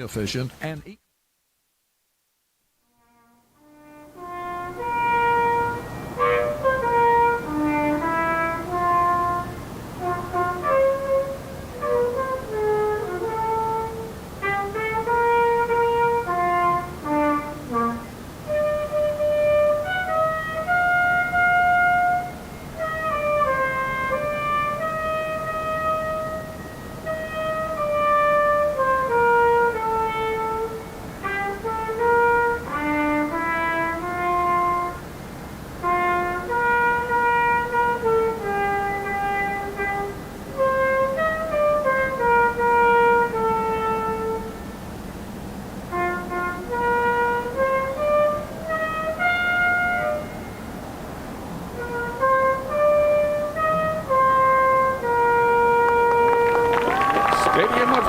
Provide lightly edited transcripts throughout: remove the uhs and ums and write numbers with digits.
efficient, and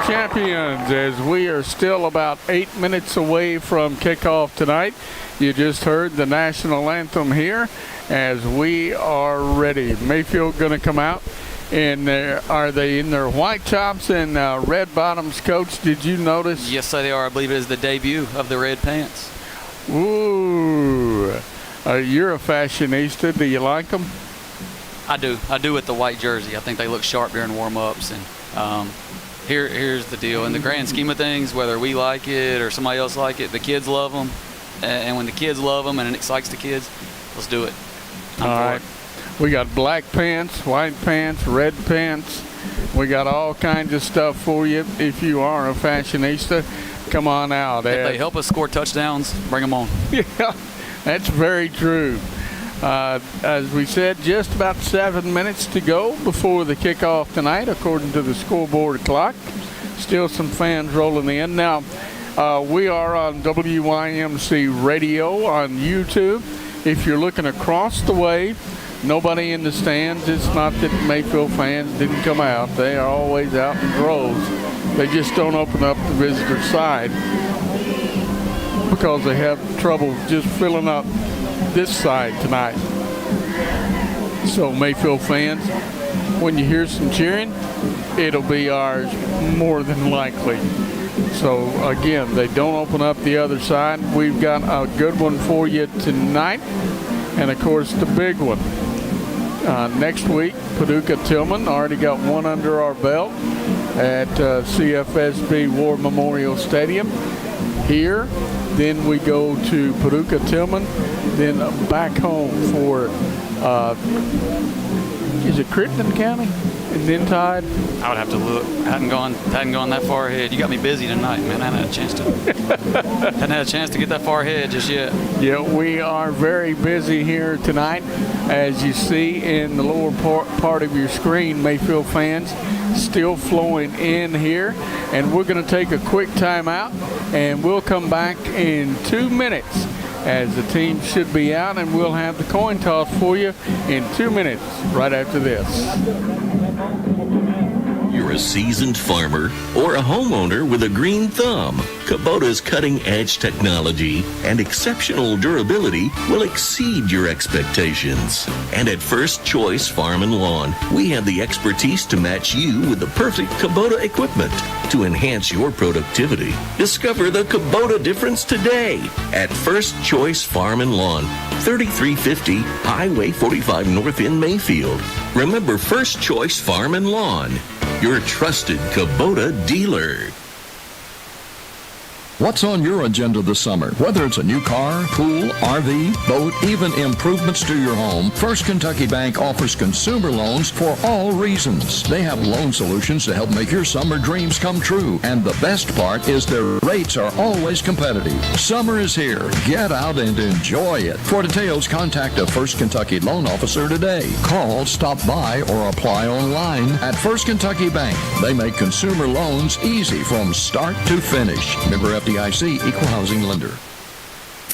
Champions, as we are still about 8 minutes away from kickoff tonight. You just heard the national anthem here as we are ready. Mayfield going to come out in their, are they in their white tops and red bottoms, Coach? Did you notice? Yes, they are. I believe it is the debut of the red pants. Ooh, you're a fashionista. Do you like them? I do. I do with the white jersey. I think they look sharp during warm-ups. And here's the deal. In the grand scheme of things, whether we like it or somebody else like it, the kids love them. And when the kids love them and it excites the kids, let's do it. All right. We got black pants, white pants, red pants. We got all kinds of stuff for you. If you are a fashionista, come on out. If they help us score touchdowns, bring them on. Yeah, that's very true. As we said, just about 7 minutes to go before the kickoff tonight, according to the scoreboard clock. Still some fans rolling in. Now, we are on WYMC Radio on YouTube. If you're looking across the way, nobody in the stands. It's not that Mayfield fans didn't come out. They are always out in droves. They just don't open up the visitor side because they have trouble just filling up this side tonight. So Mayfield fans, when you hear some cheering, it'll be ours more than likely. So again, they don't open up the other side. We've got a good one for you tonight, and of course the big one next week. Paducah Tillman already got one under our belt at CFSB War Memorial Stadium here. Then we go to Paducah Tillman, then back home for, is it Crittenden County? And then Tide? I would have to look. I hadn't gone that far ahead. You got me busy tonight, man. I hadn't had a chance to get that far ahead just yet. Yeah, we are very busy here tonight. As you see in the lower part of your screen, Mayfield fans still flowing in here. And we're going to take a quick timeout, and we'll come back in 2 minutes as the team should be out, and we'll have the coin toss for you in 2 minutes right after this. You're a seasoned farmer or a homeowner with a green thumb. Kubota's cutting-edge technology and exceptional durability will exceed your expectations. And at First Choice Farm and Lawn, we have the expertise to match you with the perfect Kubota equipment to enhance your productivity. Discover the Kubota difference today at First Choice Farm and Lawn, 3350 Highway 45 North in Mayfield. Remember First Choice Farm and Lawn, your trusted Kubota dealer. What's on your agenda this summer? Whether it's a new car, pool, RV, boat, even improvements to your home, First Kentucky Bank offers consumer loans for all reasons. They have loan solutions to help make your summer dreams come true. And the best part is their rates are always competitive. Summer is here. Get out and enjoy it. For details, contact a First Kentucky loan officer today. Call, stop by, or apply online at First Kentucky Bank. They make consumer loans easy from start to finish. Member FDIC, Equal Housing Lender.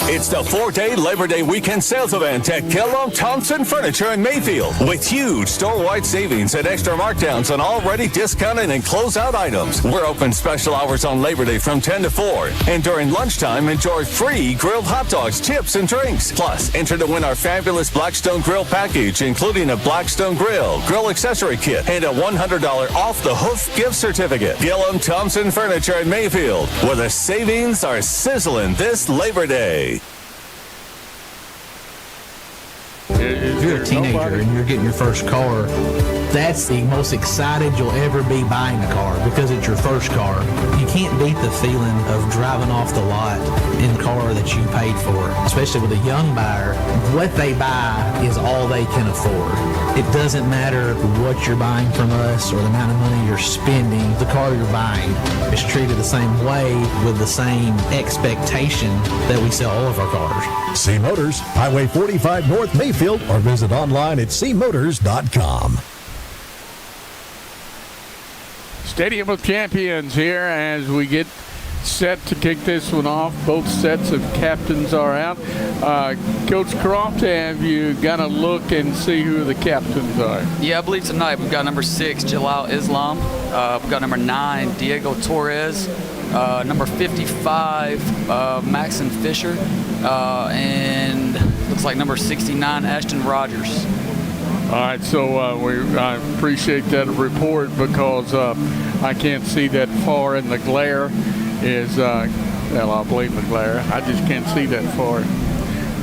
It's the 4-day Labor Day weekend sales event at Kellogg Thompson Furniture in Mayfield with huge store-wide savings and extra markdowns on already discounted and closeout items. We're open special hours on Labor Day from 10 to 4. And during lunchtime, enjoy free grilled hot dogs, chips, and drinks. Plus, enter to win our fabulous Blackstone Grill package, including a Blackstone Grill, grill accessory kit, and a $100 off-the-hoof gift certificate. Kellogg Thompson Furniture in Mayfield, where the savings are sizzling this Labor Day. If you're a teenager and you're getting your first car, that's the most excited you'll ever be buying a car because it's your first car. You can't beat the feeling of driving off the lot in a car that you paid for, especially with a young buyer. What they buy is all they can afford. It doesn't matter what you're buying from us or the amount of money you're spending. The car you're buying is treated the same way with the same expectation that we sell all of our cars. C Motors, Highway 45 North Mayfield, or visit online at cmotors.com. Stadium of Champions here as we get set to kick this one off. Both sets of captains are out. Coach Croft, have you got to look and see who the captains are? Yeah, I believe tonight we've got number 6, Jalal Islam. We've got number 9, Diego Torres. Number 55, Maxon Fisher. And looks like number 69, Ashton Rogers. All right, so I appreciate that report because I can't see that far, and the glare is, well, I blame the glare. I just can't see that far.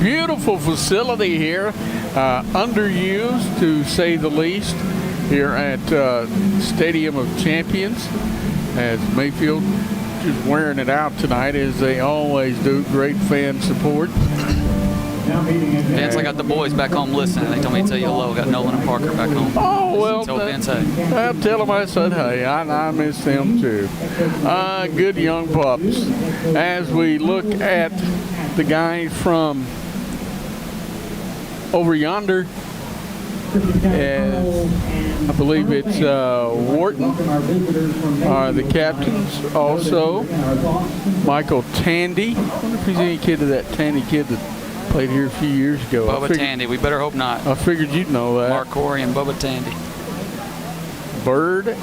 Beautiful facility here, underused to say the least, here at Stadium of Champions, as Mayfield just wearing it out tonight as they always do. Great fan support. Vince, I got the boys back home listening. They told me to tell you hello. Got Nolan and Parker back home. Oh, well, tell Vince hey. I'll tell them I said hey. I miss them too. Good young pups. As we look at the guy from over yonder, I believe it's Wharton are the captains. Also, Michael Tandy. I wonder if he's any kid of that Tandy kid that played here a few years ago. Bubba Tandy. We better hope not. I figured you'd know that. Mark Corey and Bubba Tandy. Bird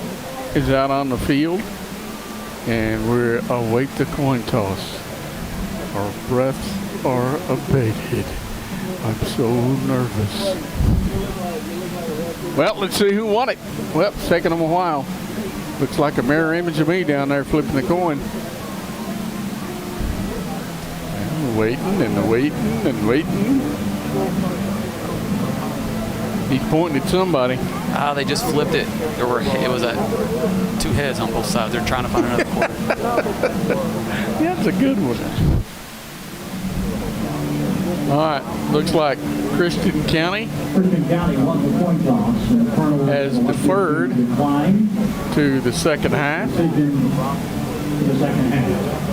is out on the field, and we await the coin toss. Our breaths are abated. I'm so nervous. Well, let's see who won it. Well, it's taking them a while. Looks like a mirror image of me down there flipping the coin. And waiting and waiting and waiting. He's pointing at somebody. They just flipped it. It was 2 heads on both sides. They're trying to find another quarter. Yeah, that's a good one. All right, looks like Christian County has deferred to the second half.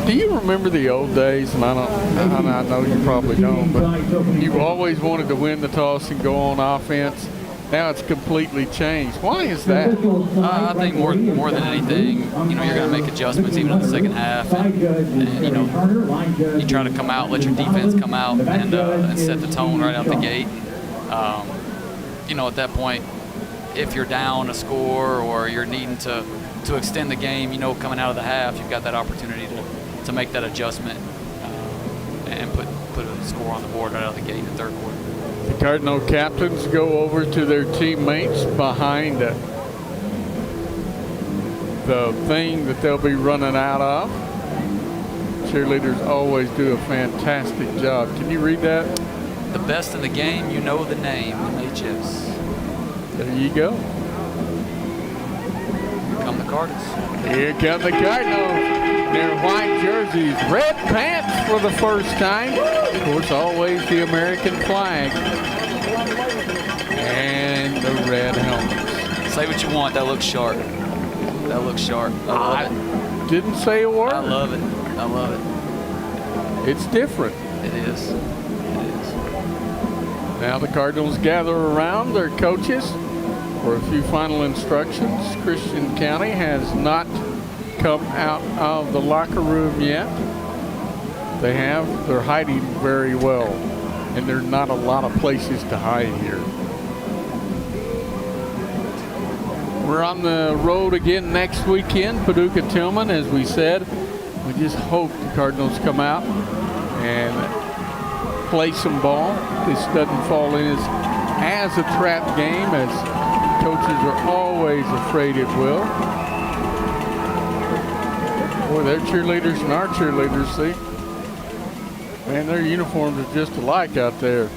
Do you remember the old days? And I know you probably don't, but you always wanted to win the toss and go on offense. Now it's completely changed. Why is that? I think more than anything, you're going to make adjustments even in the second half. And you try to come out, let your defense come out, and set the tone right out the gate. At that point, if you're down a score or you're needing to extend the game, coming out of the half, you've got that opportunity to make that adjustment and put a score on the board right out of the gate in the third quarter. The Cardinal captains go over to their teammates behind the thing that they'll be running out of. Cheerleaders always do a fantastic job. Can you read that? The best in the game, you know the name, MHS. There you go. Here come the Cardinals. Here come the Cardinals. Their white jerseys, red pants for the first time. Of course, always the American flag. And the red helmets. Say what you want. That looks sharp. That looks sharp. I love it. Didn't say a word. I love it. I love it. It's different. It is. Now the Cardinals gather around their coaches for a few final instructions. Christian County has not come out of the locker room yet. They're hiding very well, and there's not a lot of places to hide here. We're on the road again next weekend, Paducah-Tillman, as we said. We just hope the Cardinals come out and play some ball. This doesn't fall in as a trap game, as coaches are always afraid it will. Boy, their cheerleaders and our cheerleaders, see? Man, their uniforms are just alike out there.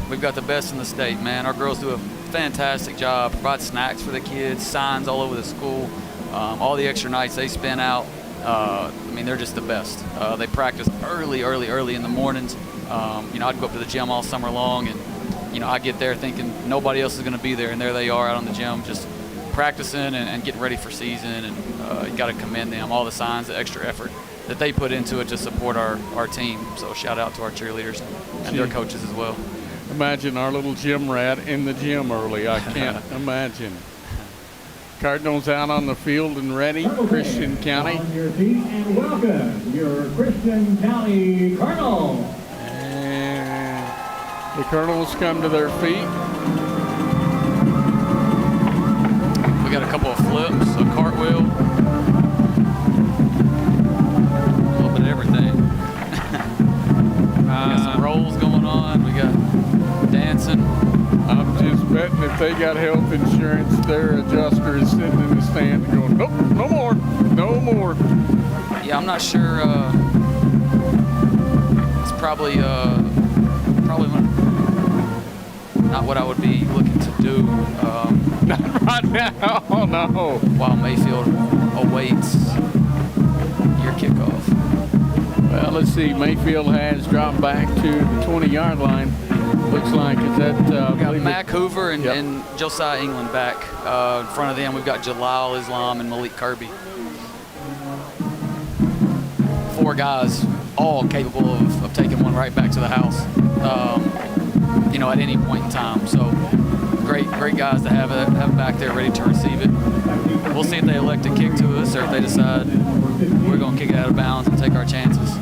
We've got the best in the state, man. Our girls do a fantastic job, provide snacks for the kids, signs all over the school, all the extra nights they spend out. I mean, they're just the best. They practice early in the mornings. I'd go up to the gym all summer long, and I get there thinking nobody else is going to be there, and there they are out on the gym just practicing and getting ready for season. And you got to commend them, all the signs, the extra effort that they put into it to support our team. So shout out to our cheerleaders and their coaches as well. Imagine our little gym rat in the gym early. I can't imagine. Cardinals out on the field and ready. Christian County. On your feet and welcome your Christian County Cardinals. And the Cardinals come to their feet. We got a couple of flips, a cartwheel, a little bit of everything. Got some rolls going on. We got dancing. I'm just betting if they got health insurance, their adjuster is sitting in the stand going, nope, no more, no more. Yeah, I'm not sure. It's probably not what I would be looking to do. Not right now, oh no. While Mayfield awaits your kickoff. Well, let's see. Mayfield has dropped back to the 20-yard line. Looks like is that. We got Mac Hoover and Josiah England back in front of them. We've got Jalal Islam and Malik Kirby. 4 guys, all capable of taking one right back to the house. At any point in time. So great guys to have back there ready to receive it. We'll see if they elect to kick to us or if they decide we're going to kick it out of bounds and take our chances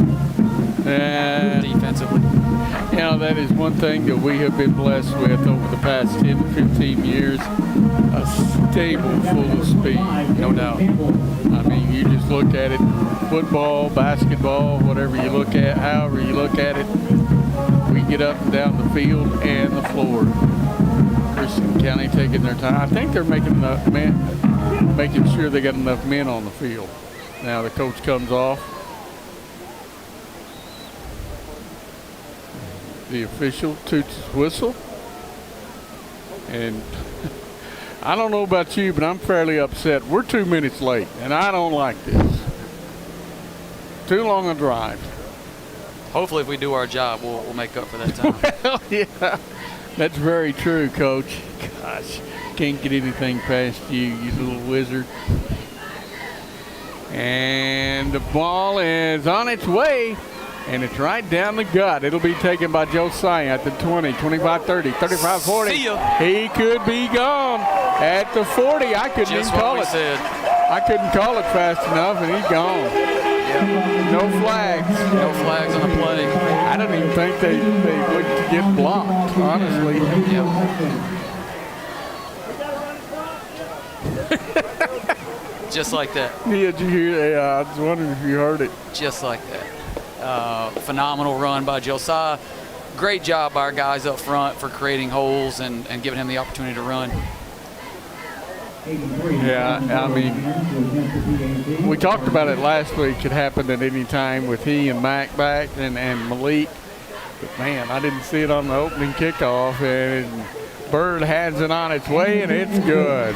defensively. That is one thing that we have been blessed with over the past 10 to 15 years, a stable full of speed, no doubt. I mean, you just look at it, football, basketball, whatever you look at, however you look at it, we get up and down the field and the floor. Christian County taking their time. I think they're making sure they got enough men on the field. Now the coach comes off. The official toots his whistle. And I don't know about you, but I'm fairly upset. We're 2 minutes late, and I don't like this. Too long a drive. Hopefully, if we do our job, we'll make up for that time. Well, yeah, that's very true, Coach. Gosh, can't get anything past you little wizard. And the ball is on its way, and it's right down the gut. It'll be taken by Josiah at the 20, 25, 30, 35, 40. See ya. He could be gone at the 40. I couldn't Just even call what it. we said. I couldn't call it fast enough, and he's gone. Yeah. No flags. No flags on the play. I don't even think they looked to get blocked, honestly. Yeah. Just like that. Yeah, did you hear that? I was wondering if you heard it. Just like that. Phenomenal run by Josiah. Great job by our guys up front for creating holes and giving him the opportunity to run. Yeah, I mean, we talked about it last week. It happened at any time with he and Mac back and Malik. But, man, I didn't see it on the opening kickoff. And Bird has it on its way, and it's good.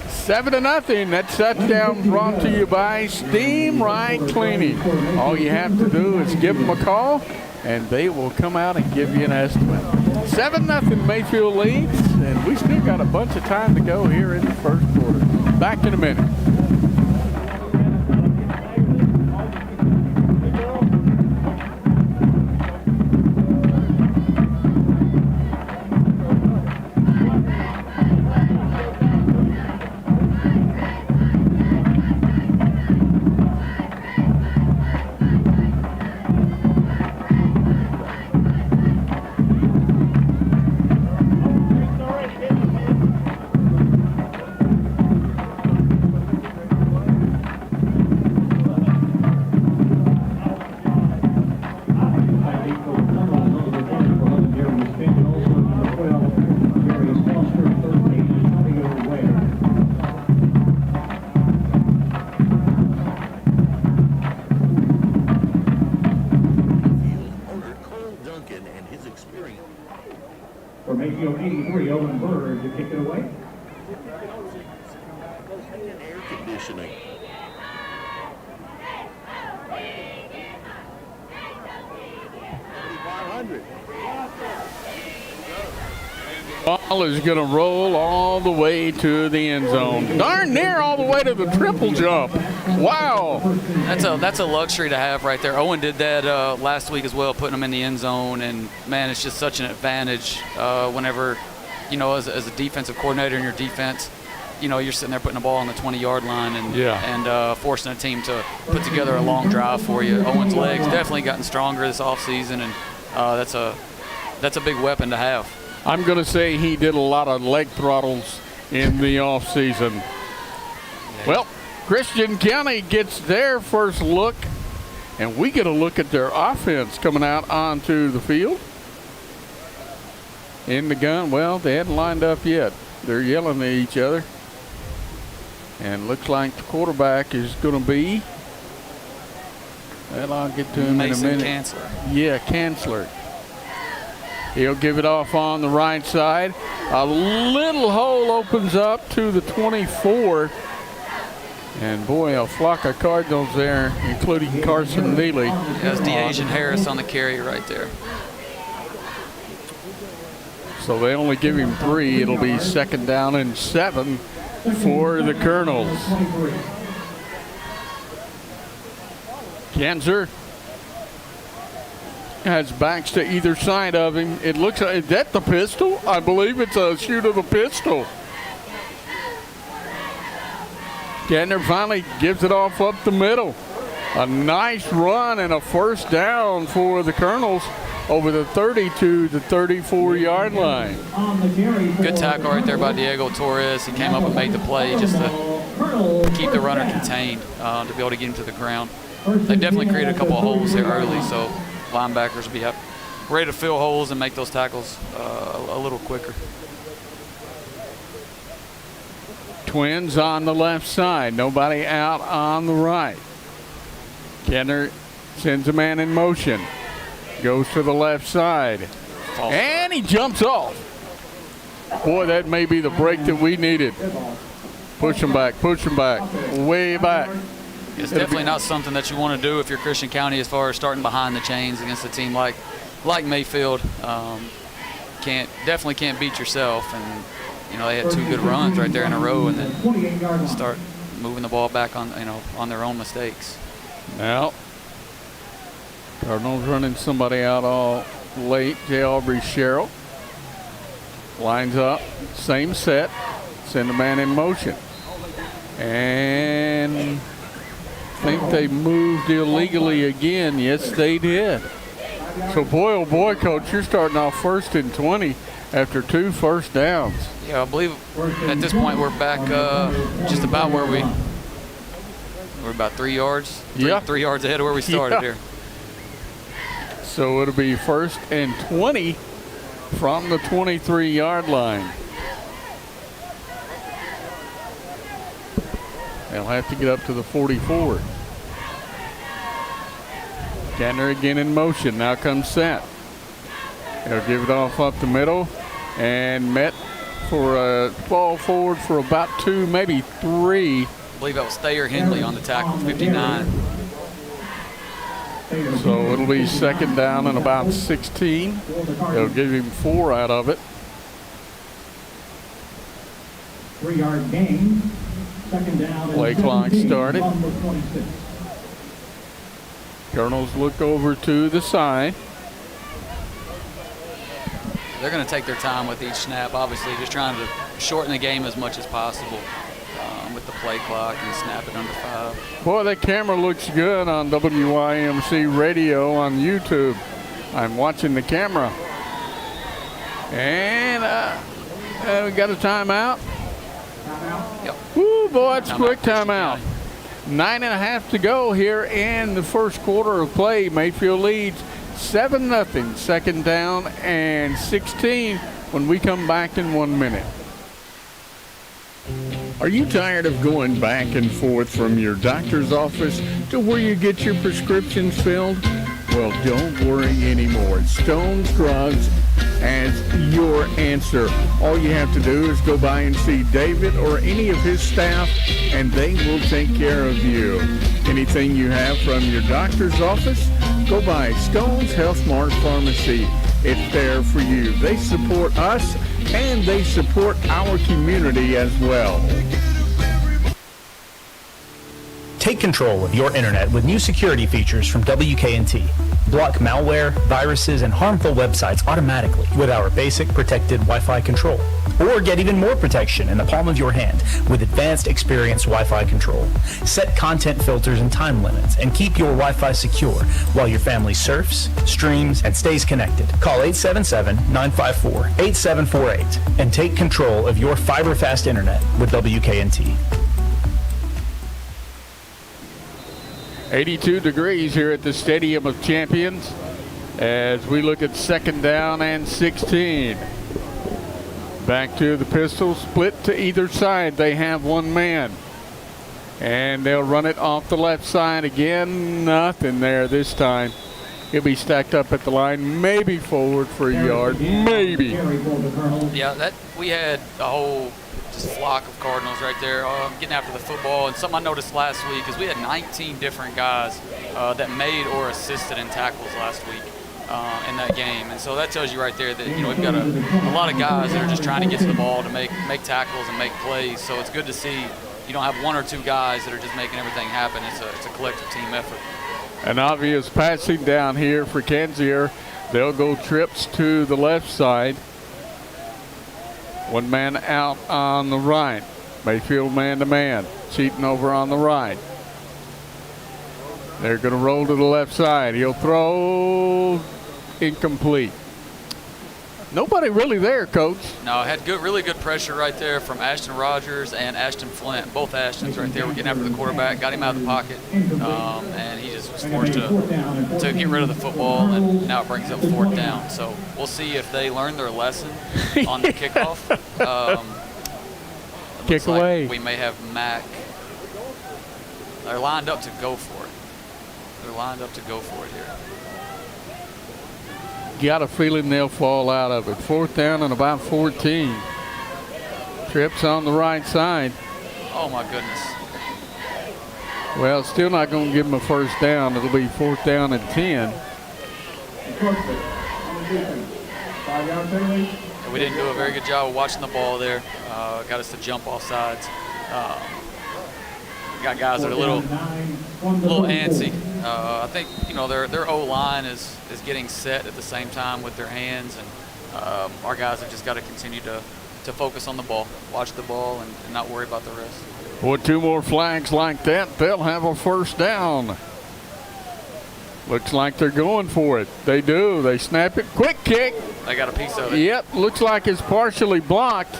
7-0. That touchdown brought to you by Steam Right Cleaning. All you have to do is give them a call, and they will come out and give you an estimate. 7-0 Mayfield leads, and we still got a bunch of time to go here in the first quarter. Back in a minute. American and his experience. For Mayfield 83, Owen Bird to kick it away. Air conditioning. Ball is going to roll all the way to the end zone. Darn near all the way to the triple jump. Wow. That's a luxury to have right there. Owen did that last week as well, putting them in the end zone. And, man, it's just such an advantage whenever, as a defensive coordinator in your defense, you're sitting there putting the ball on the 20-yard line and forcing a team to put together a long drive for you. Owen's legs definitely gotten stronger this offseason, and that's a big weapon to have. I'm going to say he did a lot of leg throttles in the offseason. Well, Christian County gets their first look, and we get a look at their offense coming out onto the field. In the gun, well, they hadn't lined up yet. They're yelling at each other. And looks like the quarterback is going to be, well, I'll get to him in a minute. Kanzler. Yeah, Kanzler. He'll give it off on the right side. A little hole opens up to the 24. And, boy, a flock of Cardinals there, including Carson Neely. That's DeAsian Harris on the carry right there. So they only give him 3. It'll be 2nd down and 7 for the Colonels. Kanzler has backs to either side of him. It looks like, is that the pistol? I believe it's a shoot of the pistol. Kanzler finally gives it off up the middle. A nice run and a first down for the Colonels over the 30 to the 34-yard line. Good tackle right there by Diego Torres. He came up and made the play just to keep the runner contained, to be able to get him to the ground. They definitely created a couple of holes there early, so linebackers will be ready to fill holes and make those tackles a little quicker. Twins on the left side. Nobody out on the right. Kanzler sends a man in motion. Goes to the left side. And he jumps off. Boy, that may be the break that we needed. Push him back, way back. It's definitely not something that you want to do if you're Christian County as far as starting behind the chains against a team like Mayfield. Definitely can't beat yourself. And, they had 2 good runs right there in a row and then start moving the ball back on their own mistakes. Now, Cardinals running somebody out all late. J. Aubrey Sherrill lines up, same set, send a man in motion. And I think they moved illegally again. Yes, they did. So, boy, oh boy, Coach, you're starting off 1st and 20 after 2 first downs. Yeah, I believe at this point we're back just about where we're about 3 yards. 3 yards ahead of where we started here. So it'll be 1st and 20 from the 23-yard line. They'll have to get up to the 44. Kanzler again in motion. Now comes Seth. They'll give it off up the middle and met for a ball forward for about 2, maybe 3. I believe that was Thayer Henley on the tackle, 59. So it'll be 2nd down and about 16. They'll give him 4 out of it. 3-yard gain. 2nd down. Play clock started. Colonels look over to the side. They're going to take their time with each snap, obviously, just trying to shorten the game as much as possible with the play clock and snap it under 5. Boy, that camera looks good on WYMC Radio on YouTube. I'm watching the camera. And we got a timeout. Yep. Woo, boy, it's quick timeout. 9.5 to go here in the first quarter of play. Mayfield leads 7-0, 2nd down and 16 when we come back in 1 minute. Are you tired of going back and forth from your doctor's office to where you get your prescriptions filled? Well, don't worry anymore. Stone's Drugs as your answer. All you have to do is go by and see David or any of his staff, and they will take care of you. Anything you have from your doctor's office, go by Stone's Health Mart Pharmacy. It's there for you. They support us, and they support our community as well. Take control of your internet with new security features from WKNT. Block malware, viruses, and harmful websites automatically with our basic protected Wi-Fi control. Or get even more protection in the palm of your hand with advanced experienced Wi-Fi control. Set content filters and time limits and keep your Wi-Fi secure while your family surfs, streams, and stays connected. Call 877-954-8748 and take control of your fiber-fast internet with WKNT. 82 degrees here at the Stadium of Champions as we look at 2nd down and 16. Back to the pistol, split to either side. They have one man. And they'll run it off the left side again. Nothing there this time. He'll be stacked up at the line, maybe forward for a yard, maybe. Yeah, we had a whole flock of Cardinals right there getting after the football. And something I noticed last week is we had 19 different guys that made or assisted in tackles last week in that game. And so that tells you right there that, we've got a lot of guys that are just trying to get to the ball to make tackles and make plays. So it's good to see you don't have one or two guys that are just making everything happen. It's a collective team effort. An obvious passing down here for Kenzier. They'll go trips to the left side. One man out on the right. Mayfield man-to-man. Cheating over on the right. They're going to roll to the left side. He'll throw incomplete. Nobody really there, Coach. No, had really good pressure right there from Ashton Rogers and Ashton Flint. Both Ashtons right there were getting after the quarterback, got him out of the pocket, and he just was forced to get rid of the football, and now it brings up 4th down. So we'll see if they learn their lesson on the kickoff. Kick away. Like we may have Mac. They're lined up to go for it. They're lined up to go for it here. Got a feeling they'll fall out of it. 4th down and about 14. Trips on the right side. Oh, my goodness. Well, still not going to give them a 1st down. It'll be 4th down and 10. And we didn't do a very good job of watching the ball there. Got us to jump off sides. Got guys that are a little antsy. I think their O-line is getting set at the same time with their hands, and our guys have just got to continue to focus on the ball, watch the ball, and not worry about the rest. With 2 more flags like that, they'll have a 1st down. Looks like they're going for it. They do. They snap it. Quick kick. They got a piece of it. Yep. Looks like it's partially blocked,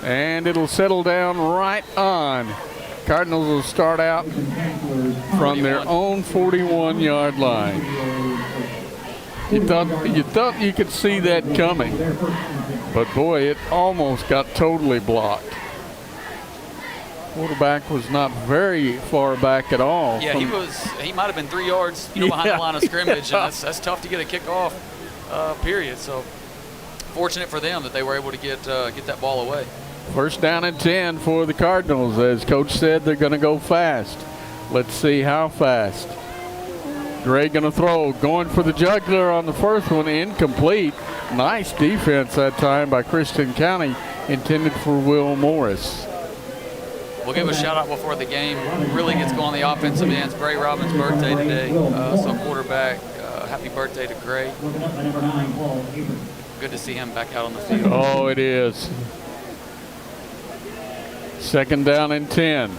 and it'll settle down right on. Cardinals will start out from their own 41-yard line. You thought you could see that coming, but boy, it almost got totally blocked. Quarterback was not very far back at all. Yeah, he might have been 3 yards, behind the line of scrimmage, and that's tough to get a kickoff. Period. So fortunate for them that they were able to get that ball away. 1st down and 10 for the Cardinals. As Coach said, they're going to go fast. Let's see how fast. Gray going to throw. Going for the jugular on the first one. Incomplete. Nice defense that time by Christian County. Intended for Will Morris. We'll give a shout out before the game really gets going on the offensive end. It's Gray Robbins' birthday today. So quarterback, happy birthday to Gray. Good to see him back out on the field. Oh, it is. 2nd down and 10.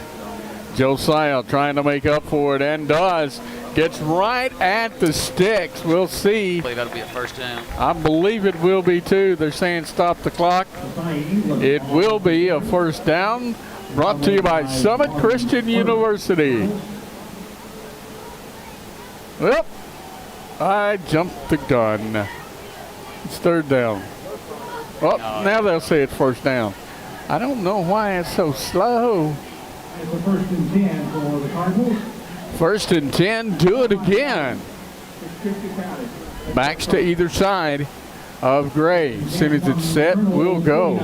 Josiah trying to make up for it and does. Gets right at the sticks. We'll see. I believe that'll be a 1st down. I believe it will be too. They're saying stop the clock. It will be a 1st down. Brought to you by Summit Christian University. Well, I jumped the gun. It's 3rd down. Oh, now they'll say it's 1st down. I don't know why it's so slow. It's a 1st and 10 for the Cardinals. 1st and 10, do it again. Backs to either side of Gray. As soon as it's set, we'll go.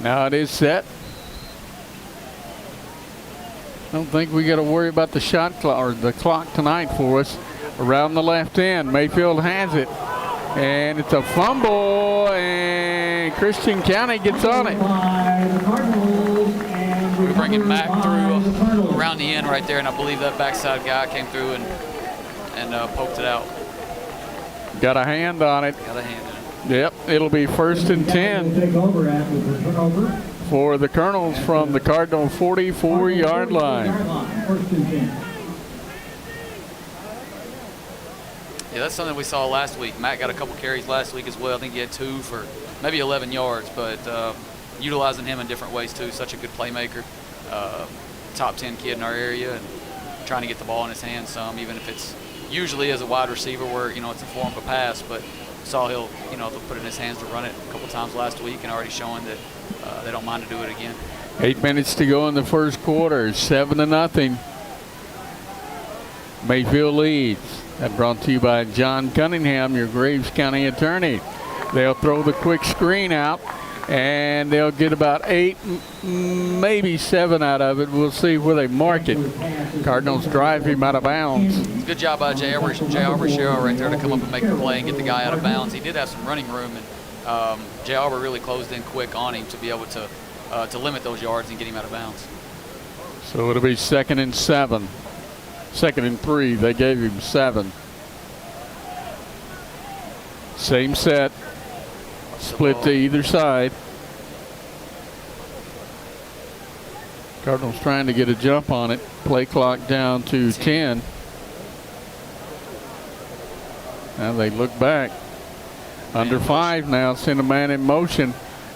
Now it is set. Don't think we got to worry about the shot clock or the clock tonight for us. Around the left end, Mayfield has it. And it's a fumble, and Christian County gets on it. We're bringing Mac through around the end right there, and I believe that backside guy came through and poked it out. Got a hand on it. Got a hand in it. Yep, it'll be 1st and 10 for the Colonels from the Cardinal 44-yard line. Yeah, that's something we saw last week. Matt got a couple carries last week as well. I think he had 2 for maybe 11 yards, but utilizing him in different ways too. Such a good playmaker, top 10 kid in our area, and trying to get the ball in his hands some, even if it's usually as a wide receiver where, it's a form of a pass, but saw he'll put it in his hands to run it a couple times last week, and already showing that they don't mind to do it again. 8 minutes to go in the first quarter. 7-0. Mayfield leads. That brought to you by John Cunningham, your Graves County attorney. They'll throw the quick screen out, and they'll get about 8, maybe 7 out of it. We'll see where they mark it. Cardinals drive him out of bounds. Good job by J. Arbor right there to come up and make the play and get the guy out of bounds. He did have some running room, and J. Arbor really closed in quick on him to be able to limit those yards and get him out of bounds. So it'll be 2nd and 7. 2nd and 3. They gave him 7. Same set. Split to either side. Cardinals trying to get a jump on it. Play clock down to 10. Now they look back. Under 5 now. Send a man in motion.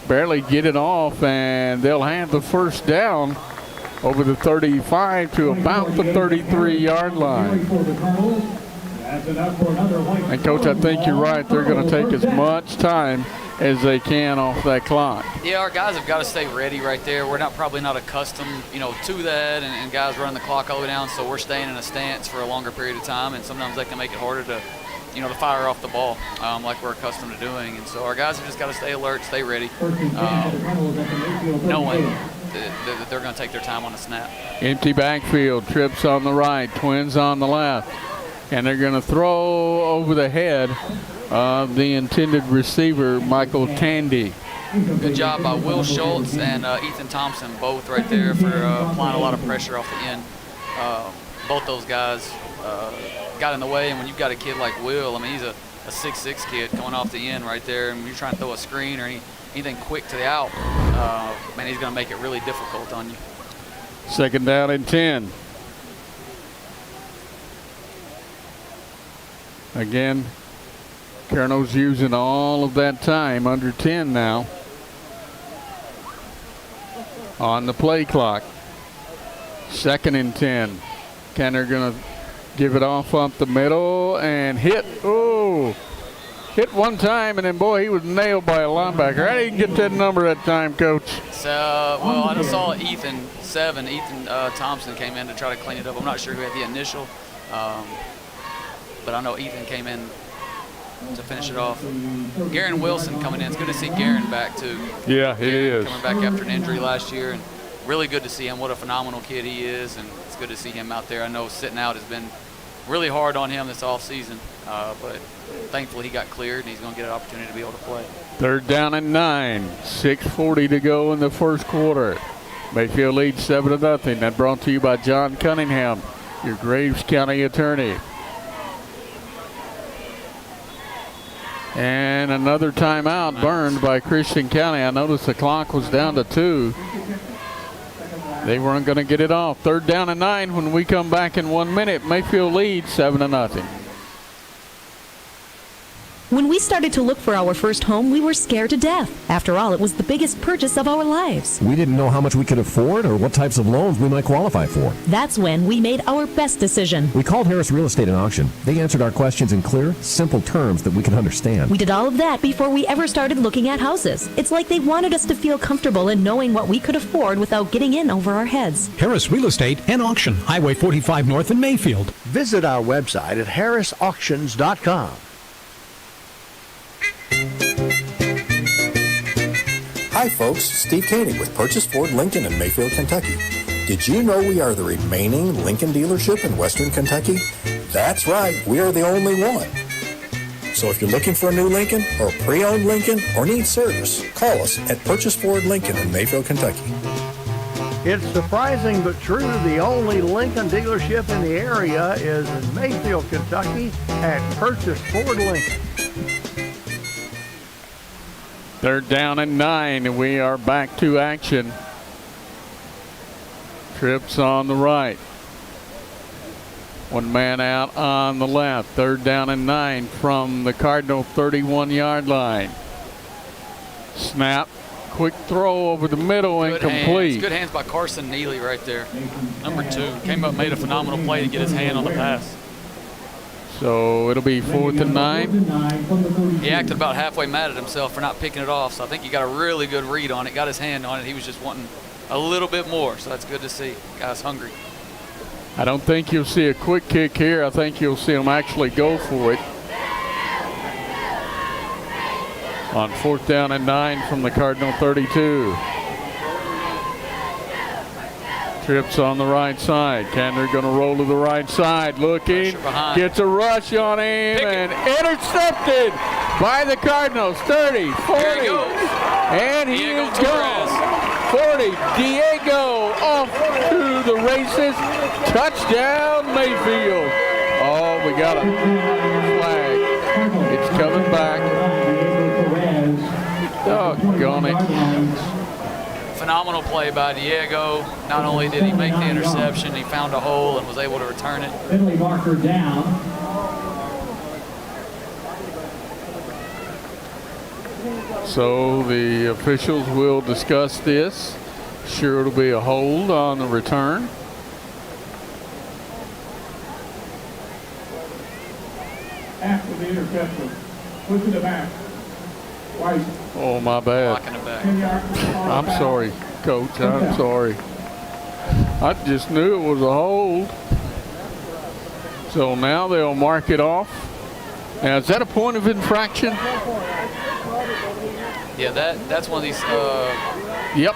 Barely get it off, and they'll have the first down over the 35 to about the 33-yard line. And, Coach, I think you're right. They're going to take as much time as they can off that clock. Yeah, our guys have got to stay ready right there. We're probably not accustomed, to that, and guys running the clock all the way down, so we're staying in a stance for a longer period of time, and sometimes that can make it harder to fire off the ball like we're accustomed to doing. And so our guys have just got to stay alert, stay ready, knowing that they're going to take their time on the snap. Empty backfield, trips on the right, Twins on the left. And they're going to throw over the head of the intended receiver, Michael Tandy. Good job by Will Schultz and Ethan Thompson, both right there for applying a lot of pressure off the end. Both those guys got in the way, and when you've got a kid like Will, he's a 6'6" kid coming off the end right there, and when you're trying to throw a screen or anything quick to the out, man, he's going to make it really difficult on you. 2nd down and 10. Again, Colonel's using all of that time, under 10 now, on the play clock. 2nd and 10. Kenner going to give it off up the middle and hit. Oh, hit one time, and then, boy, he was nailed by a linebacker. How did he get that number that time, Coach? So, well, I just saw Ethan Thompson came in to try to clean it up. I'm not sure who had the initial, but I know Ethan came in to finish it off. Garen Wilson coming in. It's good to see Garen back, too. Yeah, he is. Coming back after an injury last year, and really good to see him. What a phenomenal kid he is, and it's good to see him out there. I know sitting out has been really hard on him this offseason, but thankfully he got cleared, and he's going to get an opportunity to be able to play. 3rd down and 9. 6:40 to go in the first quarter. Mayfield leads 7-0. That brought to you by John Cunningham, your Graves County attorney. And another timeout burned by Christian County. I noticed the clock was down to 2. They weren't going to get it off. 3rd down and 9 when we come back in 1 minute. Mayfield leads 7-0. When we started to look for our first home, we were scared to death. After all, it was the biggest purchase of our lives. We didn't know how much we could afford or what types of loans we might qualify for. That's when we made our best decision. We called Harris Real Estate and Auction. They answered our questions in clear, simple terms that we could understand. We did all of that before we ever started looking at houses. It's like they wanted us to feel comfortable in knowing what we could afford without getting in over our heads. Harris Real Estate and Auction, Highway 45 North in Mayfield. Visit our website at harrisauctions.com. Hi folks, Steve Koenig with Purchase Ford Lincoln in Mayfield, Kentucky. Did you know we are the remaining Lincoln dealership in Western Kentucky? That's right, we are the only one. So if you're looking for a new Lincoln or a pre-owned Lincoln or need service, call us at Purchase Ford Lincoln in Mayfield, Kentucky. It's surprising but true, the only Lincoln dealership in the area is in Mayfield, Kentucky at Purchase Ford Lincoln. They're down at 9, and we are back to action. Trips on the right. One man out on the left. Third down and 9 from the Cardinal 31-yard line. Snap. Quick throw over the middle, incomplete. Good hands by Carson Neely right there. Number 2. Came up, made a phenomenal play to get his hand on the pass. So it'll be 4th and 9. He acted about halfway mad at himself for not picking it off, so I think he got a really good read on it, got his hand on it. He was just wanting a little bit more, so that's good to see. Guy's hungry. I don't think you'll see a quick kick here. I think you'll see him actually go for it. On 4th down and 9 from the Cardinal 32. Trips on the right side. Kander going to roll to the right side. Looking. Gets a rush on him and intercepted by the Cardinals. 30, 40. And he is gone. 40. Diego off to the races. Touchdown Mayfield. Oh, we got a flag. It's coming back. Doggone it. Phenomenal play by Diego. Not only did he make the interception, he found a hole and was able to return it. Penalty marker down. So the officials will discuss this. Sure, it'll be a hold on the return. After the interception. Look to the back. White. Oh, my bad. I'm sorry, Coach. I'm sorry. I just knew it was a hold. So now they'll mark it off. Now, is that a point of infraction? Yeah, that's one of these. Yep.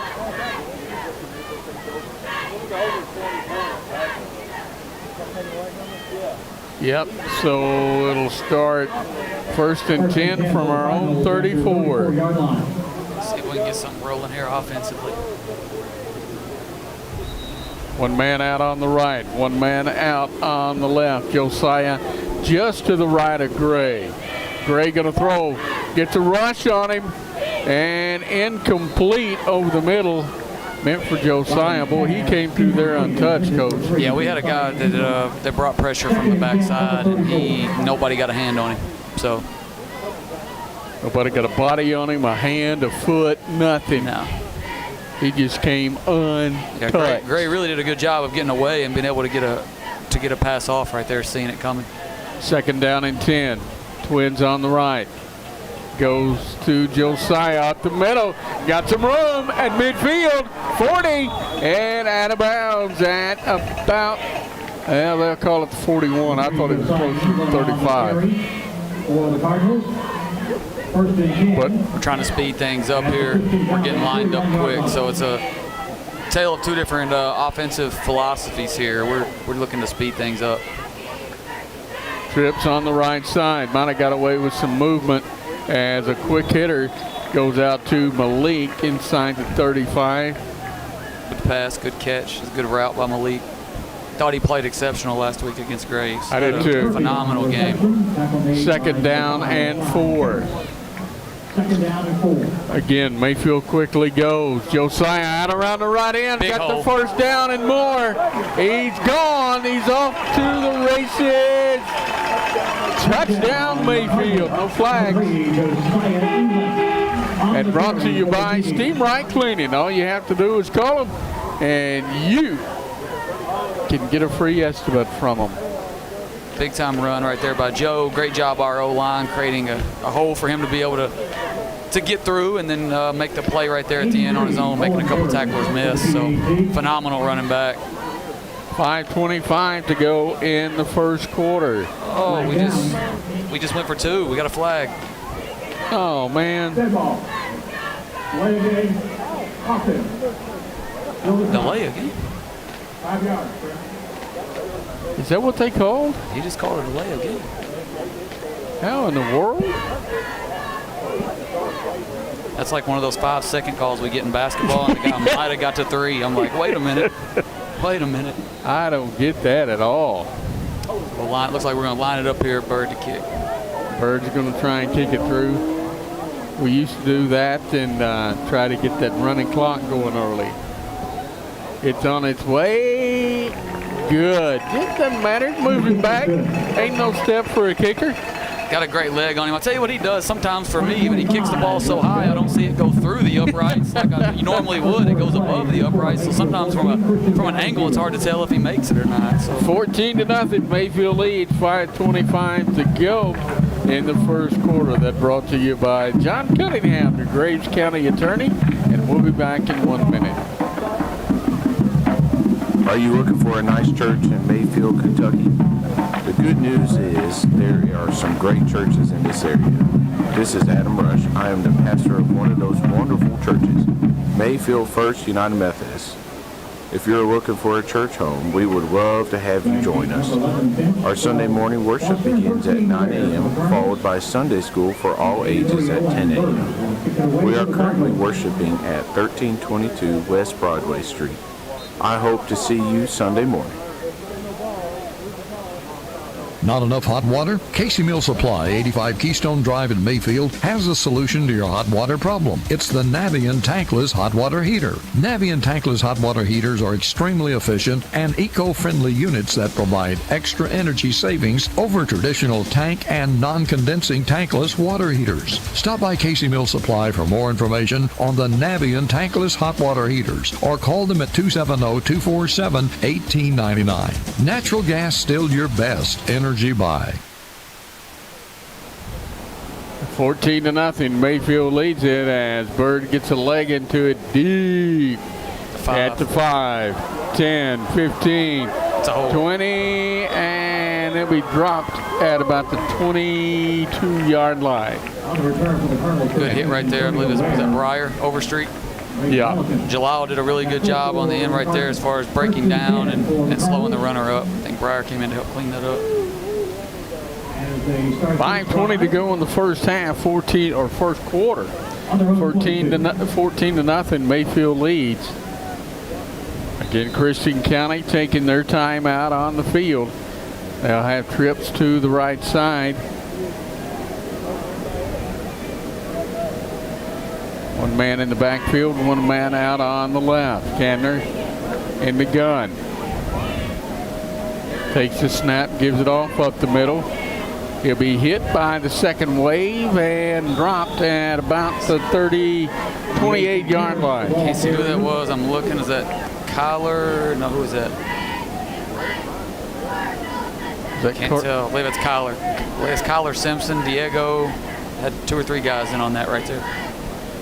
Yep, so it'll start 1st and 10 from our own 34. Let's see if we can get something rolling here offensively. One man out on the right, one man out on the left. Josiah just to the right of Gray. Gray going to throw, gets a rush on him, and incomplete over the middle. Meant for Josiah. Boy, he came through there untouched, Coach. Yeah, we had a guy that brought pressure from the backside, and nobody got a hand on him. So nobody got a body on him, a hand, a foot, nothing. No. He just came untouched. Yeah, Gray really did a good job of getting away and being able to get a pass off right there, seeing it coming. 2nd down and 10. Twins on the right. Goes to Josiah out the middle. Got some room at midfield. 40 and out of bounds at about, well, they'll call it the 41. I thought it was close to 35. For the Cardinals. 1st and 10. But we're trying to speed things up here. We're getting lined up quick, so it's a tale of two different offensive philosophies here. We're looking to speed things up. Trips on the right side. Might have got away with some movement as a quick hitter goes out to Malik inside the 35. Good pass, good catch. It's a good route by Malik. Thought he played exceptional last week against Graves. I did too. Phenomenal game. 2nd down and 4. 2nd down and 4. Again, Mayfield quickly goes. Josiah out around the right end. Big got hole. the 1st down and more. He's gone. He's off to the races. Touchdown, Mayfield. No flags. And brought to you by Steam Right Cleaning. All you have to do is call them, and you can get a free estimate from them. Big time run right there by Joe. Great job our O-line creating a hole for him to be able to get through and then make the play right there at the end on his own, making a couple tacklers miss. So phenomenal running back. 5:25 to go in the first quarter. Oh, we just went for two. We got a flag. Oh man. Delay again. 5 yards. Is that what they called? He just called it a delay again. How in the world? That's like one of those 5-second calls we get in basketball, and the guy might have got to 3. I'm like, wait a minute. Wait a minute. I don't get that at all. Well, looks like we're going to line it up here, Bird to kick. Bird's going to try and kick it through. We used to do that and try to get that running clock going early. It's on its way. Good. It doesn't matter. It's moving back. Ain't no step for a kicker. Got a great leg on him. I'll tell you what he does sometimes for me. When he kicks the ball so high, I don't see it go through the uprights like you normally would. It goes above the uprights. So sometimes from an angle, it's hard to tell if he makes it or not. So. 14-0. Mayfield leads. 5:25 to go in the first quarter. That brought to you by John Cunningham, the Graves County attorney. And we'll be back in 1 minute. Are you looking for a nice church in Mayfield, Kentucky? The good news is there are some great churches in this area. This is Adam Rush. I am the pastor of one of those wonderful churches, Mayfield First United Methodist. If you're looking for a church home, we would love to have you join us. Our Sunday morning worship begins at 9 a.m., followed by Sunday school for all ages at 10 a.m. We are currently worshiping at 1322 West Broadway Street. I hope to see you Sunday morning. Not enough hot water? Casey Mill Supply, 85 Keystone Drive in Mayfield, has a solution to your hot water problem. It's the Navian Tankless Hot Water Heater. Navian Tankless Hot Water Heaters are extremely efficient and eco-friendly units that provide extra energy savings over traditional tank and non-condensing tankless water heaters. Stop by Casey Mill Supply for more information on the Navian Tankless Hot Water Heaters or call them at 270-247-1899. Natural gas still your best energy buy. 14-0. Mayfield leads it as Bird gets a leg into it deep at the 5, 10, 15, 20, and it'll be dropped at about the 22-yard line. Good hit right there. I believe was that Breyer, Overstreet? Yeah. Jalal did a really good job on the end right there as far as breaking down and slowing the runner up. I think Breyer came in to help clean that up. 5:20 to go in the first half, first quarter. 14-0. Mayfield leads. Again, Christian County taking their time out on the field. They'll have trips to the right side. One man in the backfield, one man out on the left. Candler in the gun. Takes the snap, gives it off up the middle. He'll be hit by the second wave and dropped at about the 28-yard line. Can't see who that was. I'm looking. Is that Kyler? No, who is that? Can't tell. I believe it's Kyler. I believe it's Kyler Simpson. Diego had 2 or 3 guys in on that right there.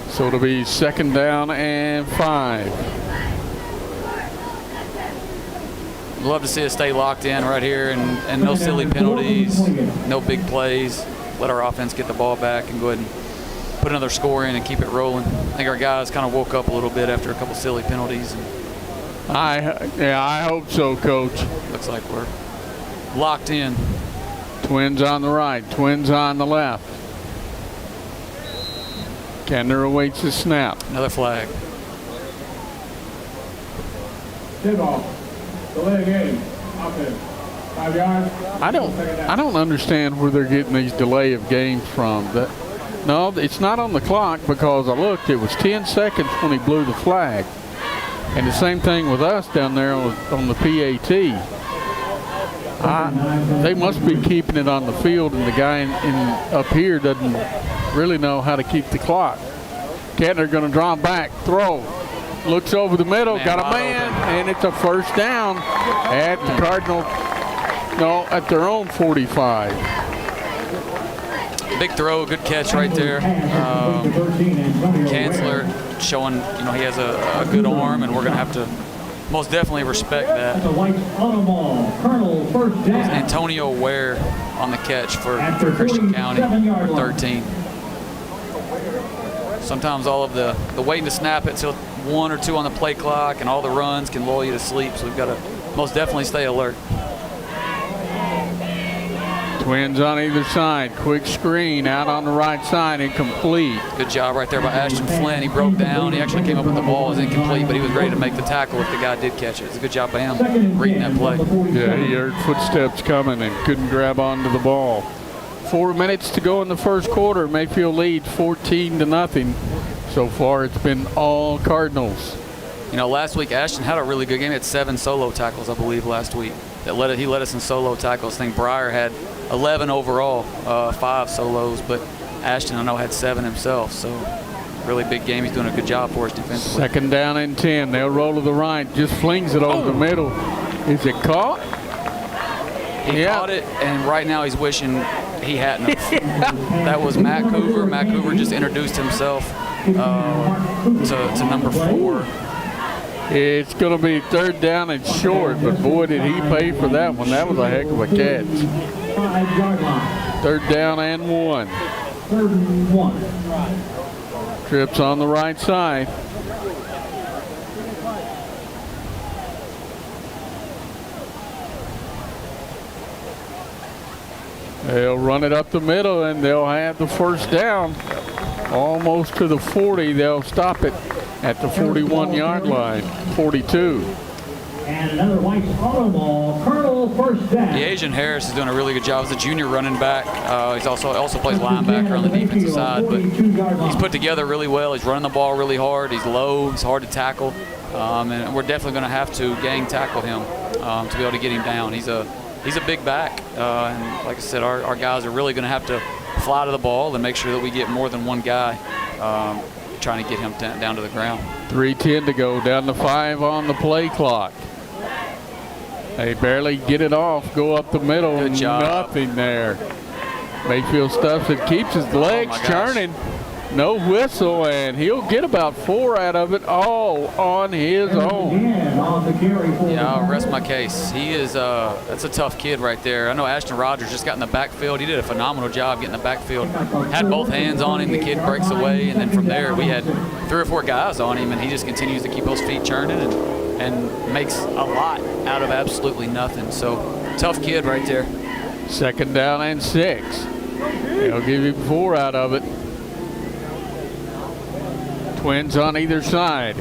So it'll be 2nd down and 5. Love to see us stay locked in right here and no silly penalties, no big plays. Let our offense get the ball back and go ahead and put another score in and keep it rolling. I think our guys kind of woke up a little bit after a couple silly penalties. I hope so, Coach. Looks like we're locked in. Twins on the right, Twins on the left. Kendner awaits the snap. Another flag. Tip off. Delay game. Offense. 5 yards. I don't understand where they're getting these delay of games from. No, it's not on the clock because I looked. It was 10 seconds when he blew the flag. And the same thing with us down there on the PAT. They must be keeping it on the field, and the guy up here doesn't really know how to keep the clock. Kettner going to draw back, throw. Looks over the middle, got a man, and it's a first down at the Cardinal, no, at their own 45. Big throw, good catch right there. Kanzler showing, he has a good arm, and we're going to have to most definitely respect that. Antonio Ware on the catch for Christian County, 13. Sometimes all of the waiting to snap it till 1 or 2 on the play clock and all the runs can lull you to sleep, so we've got to most definitely stay alert. Twins on either side. Quick screen out on the right side, incomplete. Good job right there by Ashton Flynn. He broke down. He actually came up with the ball. It was incomplete, but he was ready to make the tackle if the guy did catch it. It's a good job by him reading that play. Yeah, he heard footsteps coming and couldn't grab onto the ball. 4 minutes to go in the first quarter. Mayfield leads 14-0. So far, it's been all Cardinals. Last week Ashton had a really good game. He had 7 solo tackles, I believe, last week. He led us in solo tackles. I think Breyer had 11 overall, 5 solos, but Ashton, I know, had 7 himself. So really big game. He's doing a good job for us defensively. Second down and 10. They'll roll to the right. Just flings it over the middle. Is it caught? He caught it, and right now he's wishing he hadn't. That was Matt Coover. Matt Coover just introduced himself to number 4. It's going to be third down and short, but boy, did he pay for that one. That was a heck of a catch. 5-yard line. Third down and 1. 3rd and 1. Trips on the right side. They'll run it up the middle, and they'll have the first down. Almost to the 40. They'll stop it at the 41-yard line, 42. And another white auto ball, Colonel, first down. The Asian Harris is doing a really good job as a junior running back. He's also plays linebacker on the defensive side, but he's put together really well. He's running the ball really hard. He's low. He's hard to tackle, and we're definitely going to have to gang tackle him to be able to get him down. He's a big back, and like I said, our guys are really going to have to fly to the ball and make sure that we get more than one guy trying to get him down to the ground. 3:10 to go, down to 5 on the play clock. They barely get it off, go up the middle. Good job. Nothing there. Mayfield stuffs it, keeps his legs churning. No whistle, and he'll get about 4 out of it, all on his own. Yeah, I'll rest my case. He is, that's a tough kid right there. I know Ashton Rogers just got in the backfield. He did a phenomenal job getting in the backfield. Had both hands on him, the kid breaks away, and then from there we had 3 or 4 guys on him, and he just continues to keep those feet churning and makes a lot out of absolutely nothing. So, tough kid right there. Second down and 6. They'll give him 4 out of it. Twins on either side.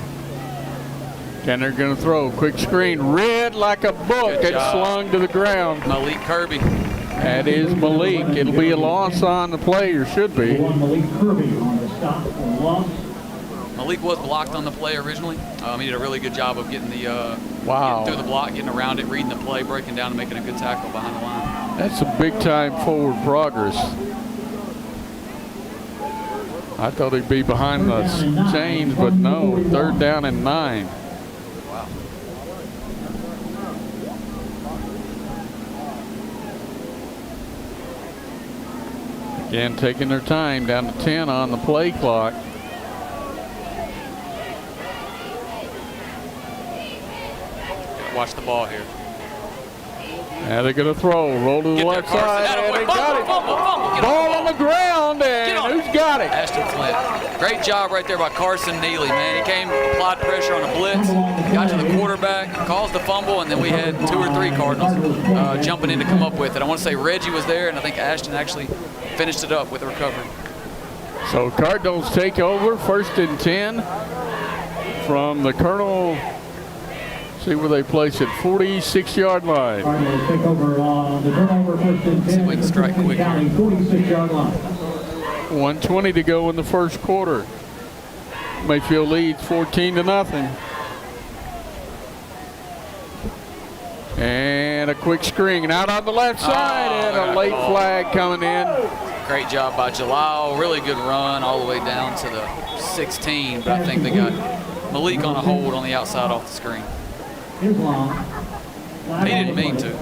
Kenner going to throw. Quick screen. Read like a book. It's slung to the ground. Malik Kirby. That is Malik. It'll be a loss on the play, or should be. Malik Kirby on the stop for loss. Malik was blocked on the play originally. He did a really good job of getting the wow. getting through the block, getting around it, reading the play, breaking down, and making a good tackle behind the line. That's some big-time forward progress. I thought he'd be behind the chains, but no. 3rd down and 9. Wow. Again, taking their time, down to 10 on the play clock. Watch the ball here. Now they're going to throw. Roll to the left side, and they got it. Ball on the ground, and who's got it? Ashton Flint. Great job right there by Carson Neely, man. He came, applied pressure on a blitz, got to the quarterback, caused the fumble, and then we had 2 or 3 Cardinals jumping in to come up with it. I want to say Reggie was there, and I think Ashton actually finished it up with a recovery. So Cardinals take over, 1st and 10 from the Colonel. See where they place it, 46-yard line. Cardinals take over on the turnover, 1st and 10. See if we can strike quick. 46-yard line. 1:20 to go in the first quarter. Mayfield leads 14-0. And a quick screen out on the left side, and a late flag coming in. Great job by Jalal. Really good run all the way down to the 16, but I think they got Malik on a hold on the outside off the screen. He didn't mean to.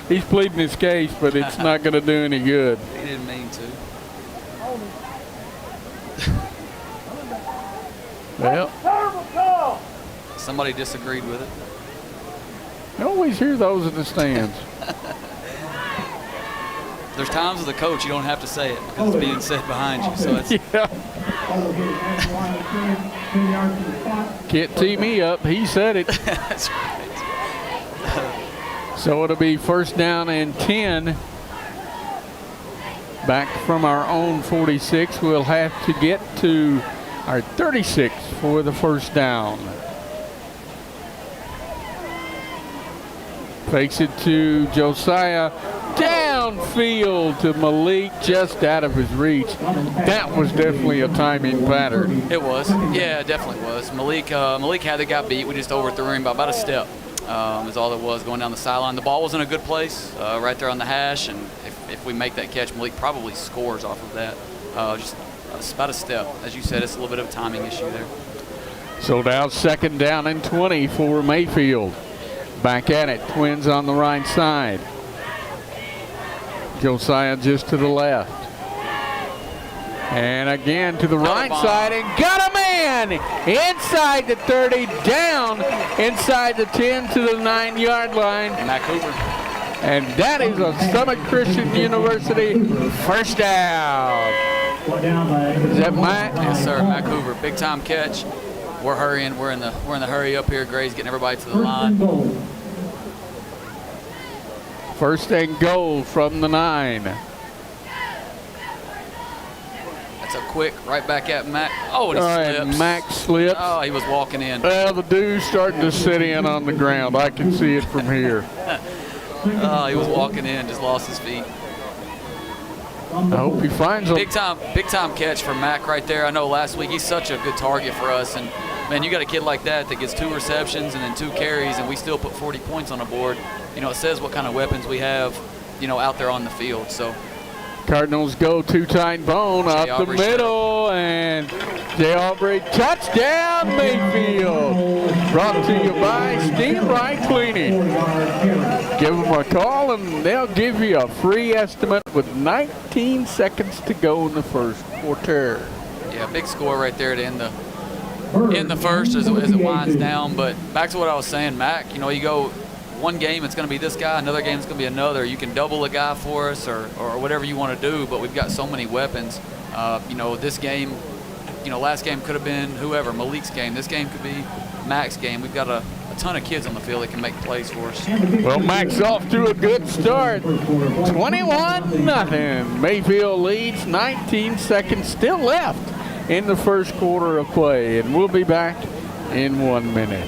He's pleading his case, but it's not going to do any good. He didn't mean to. Well, somebody disagreed with it. You always hear those in the stands. There's times as a coach you don't have to say it because it's being said behind you. So it's Can't tee me up. He said it. That's right. So it'll be first down and 10. Back from our own 46. We'll have to get to our 36 for the first down. Fakes it to Josiah. Downfield to Malik, just out of his reach. That was definitely a timing pattern. It was. Yeah, it definitely was. Malik had the guy beat. We just overthrew him by about a step. Is all it was going down the sideline. The ball was in a good place, right there on the hash, and if we make that catch, Malik probably scores off of that. Just about a step. As you said, it's a little bit of a timing issue there. So now second down and 20 for Mayfield. Back at it, Twins on the right side. Josiah just to the left. And again to the right side, and got a man inside the 30, down inside the 10 to the 9-yard line. Mac Hoover. And that is a Summit Christian University first down. Is that Mac? Yes, sir. Mac Hoover, big time catch. We're hurrying. We're in the hurry up here. Gray's getting everybody to the line. First and goal from the 9. That's a quick right back at Mac. Oh, and he slips. Mac slips. Oh, he was walking in. Well, the dude's starting to sit in on the ground. I can see it from here. He was walking in, just lost his feet. I hope he finds him. Big time catch for Mac right there. I know last week he's such a good target for us, and man, you got a kid like that gets 2 receptions and then 2 carries, and we still put 40 points on the board. You know, it says what kind of weapons we have, you know, out there on the field. So Cardinals go 2-tight bone up the middle, and Jay Aubrey, touchdown Mayfield. Brought to you by Steam Right Cleaning. Give them a call and they'll give you a free estimate with 19 seconds to go in the first quarter. Yeah, big score right there to end the first as it winds down. But back to what I was saying, Mac, you know, you go one game, it's going to be this guy, another game, it's going to be another. You can double a guy for us or whatever you want to do, but we've got so many weapons. You know, this game, you know, last game could have been whoever, Malik's game. This game could be Mac's game. We've got a ton of kids on the field that can make plays for us. Well, Mac's off to a good start. 21-0. Mayfield leads, 19 seconds still left in the first quarter of play, and we'll be back in 1 minute.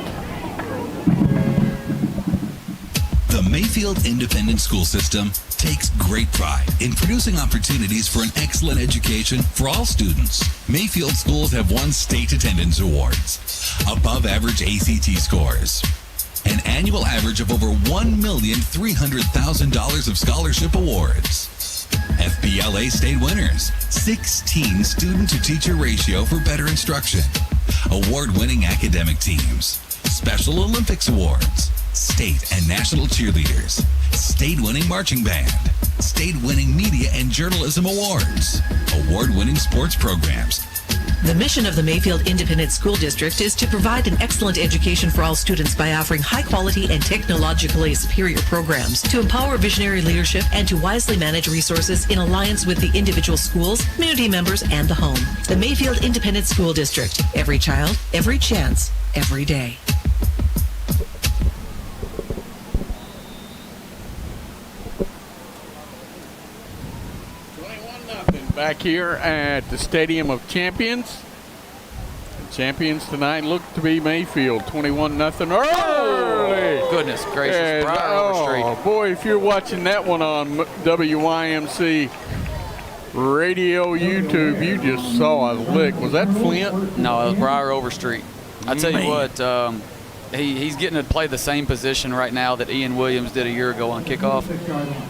The Mayfield Independent School System takes great pride in producing opportunities for an excellent education for all students. Mayfield schools have won state attendance awards, above average ACT scores, an annual average of over $1,300,000 of scholarship awards, FBLA state winners, 16 student-to-teacher ratio for better instruction, award-winning academic teams, Special Olympics awards, state and national cheerleaders, state-winning marching band, state-winning media and journalism awards, award-winning sports programs. The mission of the Mayfield Independent School District is to provide an excellent education for all students by offering high-quality and technologically superior programs, to empower visionary leadership, and to wisely manage resources in alliance with the individual schools, community members, and the home. The Mayfield Independent School District. Every child, every chance, every day. Back here at the Stadium of Champions. The champions tonight look to be Mayfield, 21-0 early. Goodness gracious, Briar Overstreet. Oh boy, if you're watching that one on WYMC Radio YouTube, you just saw a lick. Was that Flint? No, it was Briar Overstreet. I tell you what, he's getting to play the same position right now that Ian Williams did a year ago on kickoff.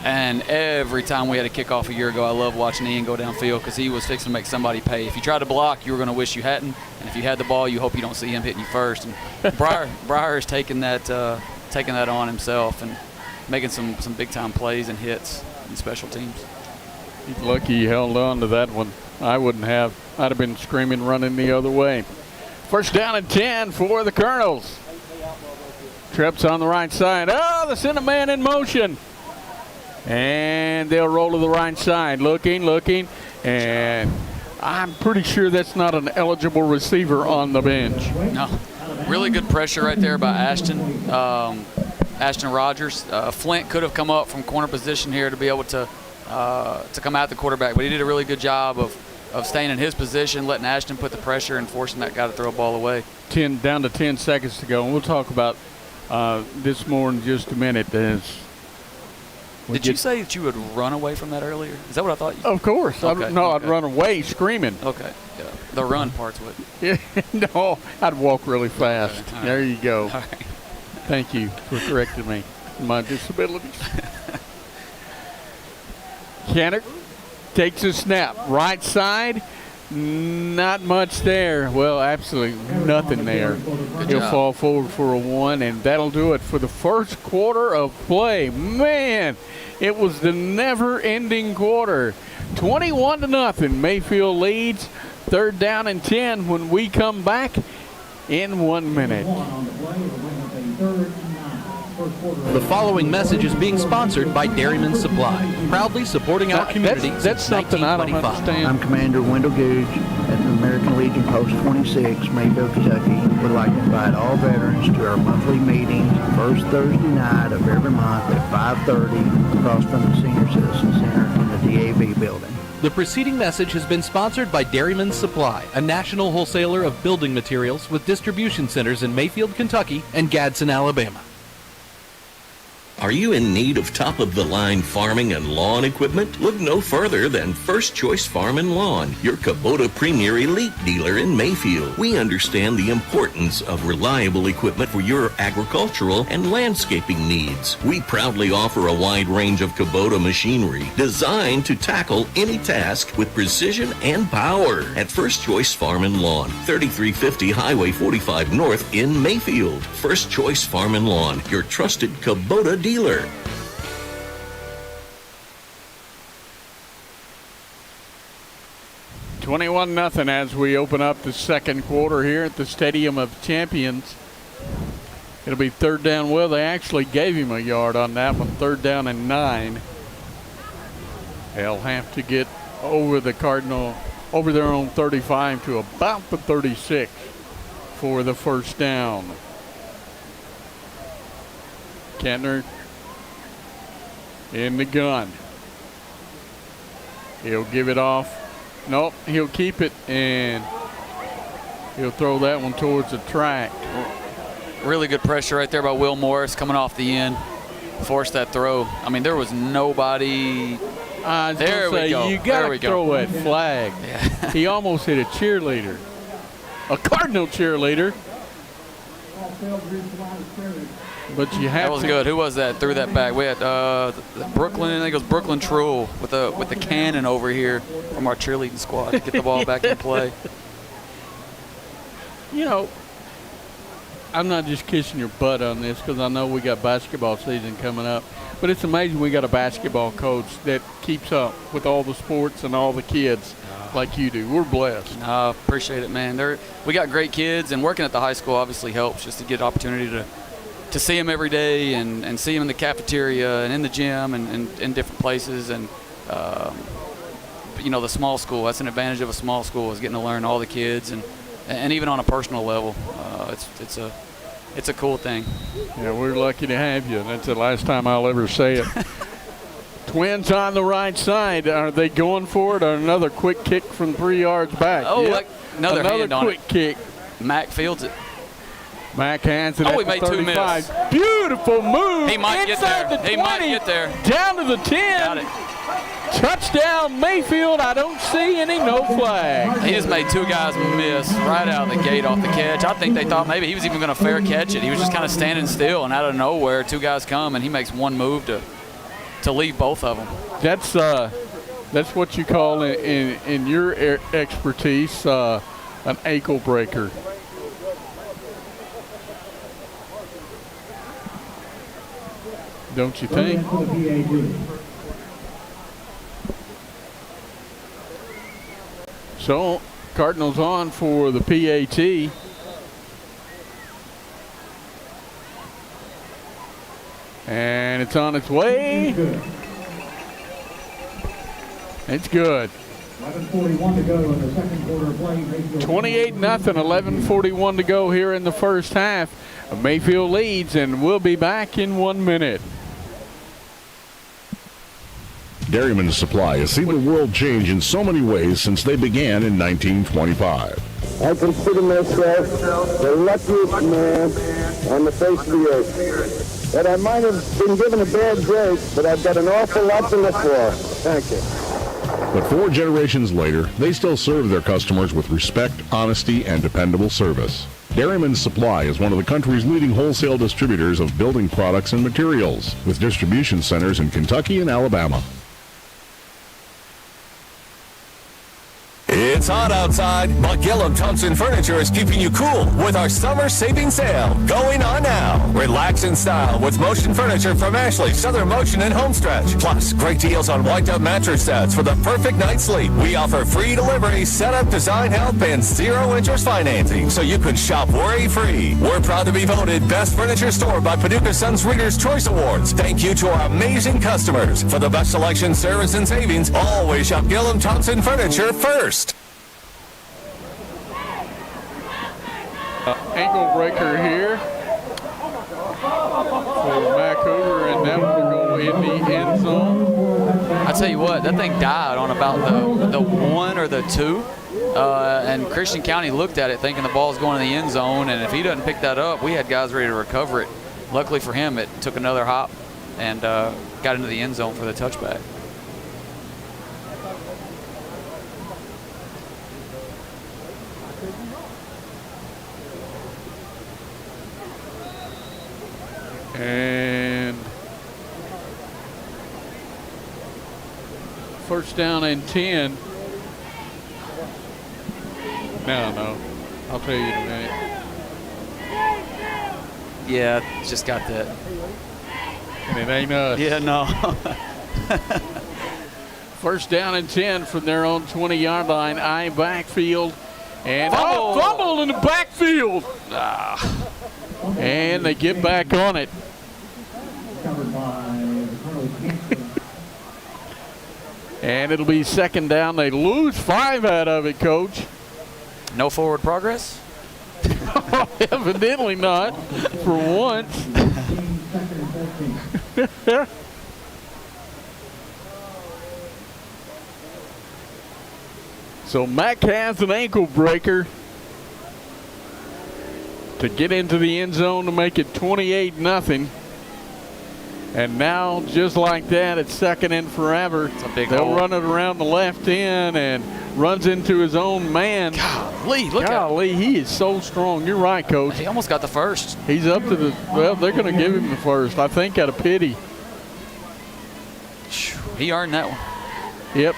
And every time we had a kickoff a year ago, I love watching Ian go downfield because he was fixing to make somebody pay. If you tried to block, you were going to wish you hadn't. And if you had the ball, you hope you don't see him hitting you first. And Breyer's taking that on himself and making some big-time plays and hits in special teams. He's lucky he held on to that one. I wouldn't have. I'd have been screaming, running the other way. First down and 10 for the Colonels. Trips on the right side. Oh, they sent a man in motion. And they'll roll to the right side. Looking. And I'm pretty sure that's not an eligible receiver on the bench. No. Really good pressure right there by Ashton Rogers. Flint could have come up from corner position here to be able to come out the quarterback, but he did a really good job of staying in his position, letting Ashton put the pressure and forcing that guy to throw a ball away. Down to 10 seconds to go, and we'll talk about this more in just a minute. Did you say that you would run away from that earlier? Is that what I thought? Of course. Okay. I'd run away screaming. Okay. Yeah. The run part's what? Yeah. No, I'd walk really fast. Okay. There you go. All right. Thank you for correcting me. My disabilities. Canner takes a snap. Right side, not much there. Well, absolutely nothing there. He'll fall forward for a 1, and that'll do it for the first quarter of play. Man, it was the never-ending quarter. 21-0. Mayfield leads. Third down and 10 when we come back in 1 minute. The following message is being sponsored by Dairyman Supply, proudly supporting our community that's since something I don't 1925. understand. I'm Commander Wendell Googe at the American Legion Post 26, Mayfield, Kentucky. We'd like to invite all veterans to our monthly meetings, first Thursday night of every month at 5:30 across from the Senior Citizen Center in the DAV building. The preceding message has been sponsored by Dairyman Supply, a national wholesaler of building materials with distribution centers in Mayfield, Kentucky and Gadsden, Alabama. Are you in need of top-of-the-line farming and lawn equipment? Look no further than First Choice Farm and Lawn, your Kubota Premier Elite dealer in Mayfield. We understand the importance of reliable equipment for your agricultural and landscaping needs. We proudly offer a wide range of Kubota machinery designed to tackle any task with precision and power. At First Choice Farm and Lawn, 3350 Highway 45 North in Mayfield. First Choice Farm and Lawn, your trusted Kubota dealer. 21-0 as we open up the second quarter here at the Stadium of Champions. It'll be third down. Well, they actually gave him a yard on that one. Third down and 9. They'll have to get over the Cardinal, over their own 35 to about the 36 for the first down. Kentner in the gun. He'll give it off. Nope, he'll keep it, and he'll throw that one towards the track. Really good pressure right there by Will Morris coming off the end. Forced that throw. I mean, there was nobody. There we go. You got to throw that flag. Yeah. He almost hit a cheerleader. A Cardinal cheerleader. But you have that was good. Who was that? Threw that back. We had Brooklyn. I think it was Brooklyn Trull with the cannon over here from our cheerleading squad to get the ball back in play. You know, I'm not just kissing your butt on this because I know we got basketball season coming up. But it's amazing we got a basketball coach that keeps up with all the sports and all the kids like you do. We're blessed. Appreciate it, man. We got great kids, and working at the high school obviously helps just to get opportunity to see them every day and see them in the cafeteria and in the gym and in different places. And, you know, the small school, that's an advantage of a small school, is getting to learn all the kids and even on a personal level. It's a cool thing. Yeah, we're lucky to have you. That's the last time I'll ever say it. Twins on the right side. Are they going for it or another quick kick from 3 yards back? Oh, yep. Another hand on quick kick. Mack fields it. Mack hands it at he the made 35. 2 misses. Beautiful move. He might get there. The 20, he might get there. Down to the 10. Got it. Touchdown, Mayfield. I don't see any, no flag. He just made two guys miss right out of the gate off the catch. I think they thought maybe he was even going to fair catch it. He was just kind of standing still, and out of nowhere, two guys come, and he makes one move to leave both of them. That's what you call in your expertise an ankle breaker. Don't you think? So, Cardinals on for the PAT. And it's on its way. It's good. 11:41 to go in the second quarter of play. 28-0, 11:41 to go here in the first half. Mayfield leads, and we'll be back in 1 minute. Dairyman's Supply has seen the world change in so many ways since they began in 1925. I consider myself the luckiest man on the face of the earth. That I might have been given a bad break, but I've got an awful lot to live for. Thank you. But 4 generations later, they still serve their customers with respect, honesty, and dependable service. Dairyman's Supply is one of the country's leading wholesale distributors of building products and materials, with distribution centers in Kentucky and Alabama. It's hot outside, but Gillum Thompson Furniture is keeping you cool with our summer saving sale going on now. Relax in style with motion furniture from Ashley, Southern Motion, and Homestretch. Plus, great deals on white-up mattress sets for the perfect night's sleep. We offer free delivery, setup, design help, and 0-interest financing, so you can shop worry-free. We're proud to be voted Best Furniture Store by Paducah Sun's Reader's Choice Awards. Thank you to our amazing customers. For the best selection, service, and savings, always shop Gillum Thompson Furniture first. Ankle breaker here for Mac Hoover, and that will go in the end zone. I tell you what, that thing died on about the 1 or the 2. And Christian County looked at it thinking the ball's going in the end zone, and if he doesn't pick that up, we had guys ready to recover it. Luckily for him, it took another hop and got into the end zone for the touchback. And first down and 10. No. I'll tell you in a minute. Yeah, just got that. And it ain't us. Yeah, no. First down and 10 from their own 20-yard line. I backfield. And fumble in the backfield. And they get back on it. And it'll be second down. They lose 5 out of it, Coach. No forward progress? Evidently not, for once. So Mack has an ankle breaker to get into the end zone to make it 28-0. And now, just like that, it's second and forever. It's a big They'll hole. run it around the left end and runs into his own man. Golly, look Golly, he is so strong. You're right, Coach. He almost got the first. He's up to the, well, they're going to give him the first, I think, out of pity. He earned that one. Yep,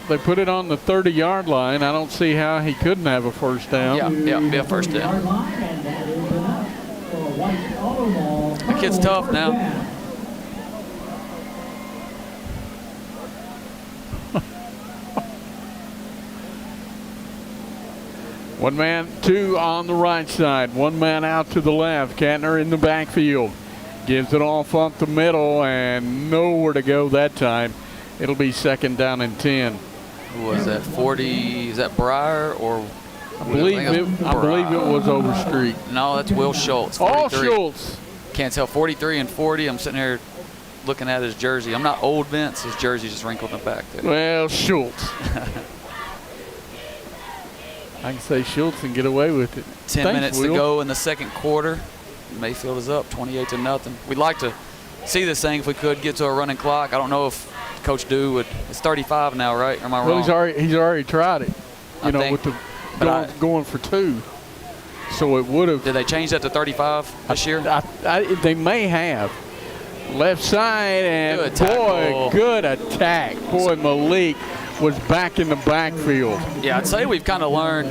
they put it on the 30-yard line. I don't see how he couldn't have a first down. Yeah, be a first down. That kid's tough now. One man, 2 on the right side. One man out to the left. Kantner in the backfield. Gives it off up the middle and nowhere to go that time. It'll be second down and 10. Who was that? 40? Is that Breyer or? I believe it was Overstreet. No, that's Will Schultz. Oh, Schultz. Can't tell. 43 and 40. I'm sitting here looking at his jersey. I'm not old Vince. His jersey just wrinkled in the back there. Well, Schultz. I can say Schultz and get away with it. 10 minutes to go in the second quarter. Mayfield is up 28-0. We'd like to see this thing if we could get to a running clock. I don't know if Coach Dew would. It's 35 now, right? Or am I wrong? Well, he's already tried it. With the going for 2. So it would have. Did they change that to 35 this year? They may have. Left side, and good boy, good attack. Boy, Malik was back in the backfield. Yeah, I'd say we've kind of learned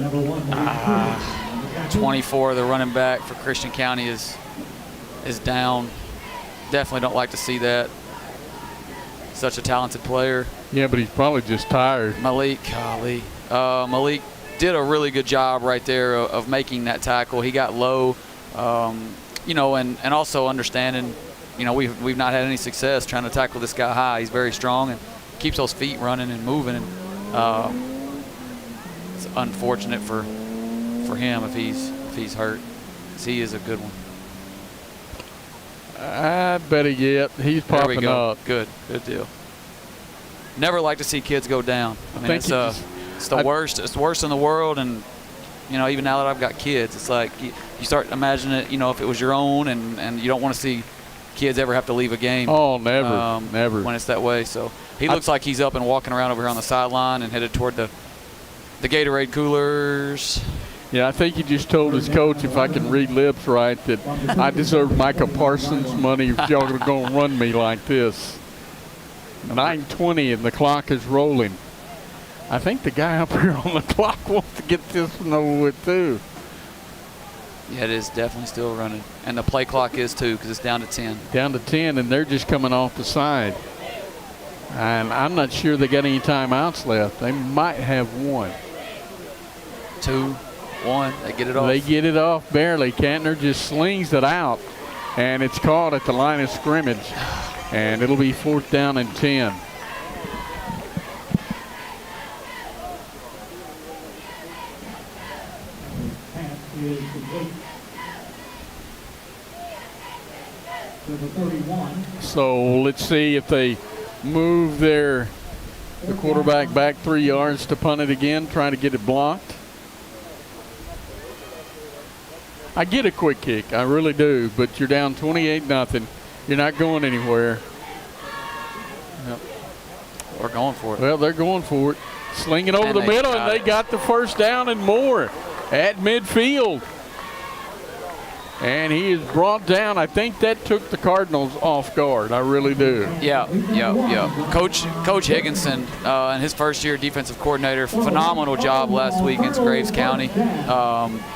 24, the running back for Christian County is down. Definitely don't like to see that. Such a talented player. Yeah, but he's probably just tired. Malik did a really good job right there of making that tackle. He got low, and also understanding, we've not had any success trying to tackle this guy high. He's very strong and keeps those feet running and moving. And it's unfortunate for him if he's hurt, 'cause he is a good one. I bet he's popping up. Good deal. Never like to see kids go down. I mean, it's the worst. It's the worst in the world. And even now that I've got kids, it's like you start imagining it. If it was your own, and you don't want to see kids ever have to leave a game. Oh, never. When it's that way. So he looks like he's up and walking around over here on the sideline and headed toward the Gatorade coolers. Yeah, I think he just told his coach, if I can read lips right, that I deserve Micah Parsons' money if y'all are going to run me like this. 9:20 and the clock is rolling. I think the guy up here on the clock wants to get this one over with too. Yeah, it is definitely still running. And the play clock is too, because it's down to 10. Down to 10, and they're just coming off the side. And I'm not sure they got any timeouts left. They might have 1. 2, 1, they get it off. They get it off barely. Kantner just slings it out, and it's caught at the line of scrimmage. And it'll be 4th down and 10. So let's see if they move the quarterback back 3 yards to punt it again, trying to get it blocked. I get a quick kick, I really do, but you're down 28-0. You're not going anywhere. Yep. We're going for it. Well, they're going for it. Slinging over the middle, and they got the 1st down and more at midfield. And he is brought down. I think that took the Cardinals off guard. I really do. Yeah. Coach Higginson, in his first year defensive coordinator, phenomenal job last week against Graves County.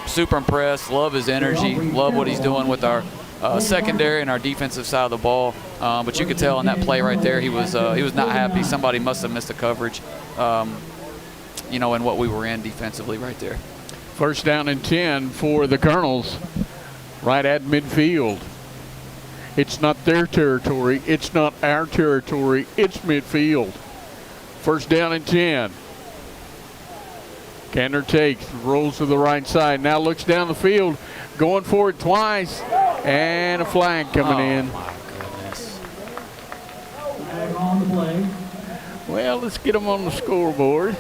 Super impressed. Love his energy. Love what he's doing with our secondary and our defensive side of the ball. But you could tell in that play right there, he was not happy. Somebody must have missed the coverage, in what we were in defensively right there. 1st down and 10 for the Colonels. Right at midfield. It's not their territory. It's not our territory. It's midfield. 1st down and 10. Kantner takes, rolls to the right side. Now looks down the field, going for it twice, and a flag coming in. My goodness. Flag on the play. Well, let's get them on the scoreboard.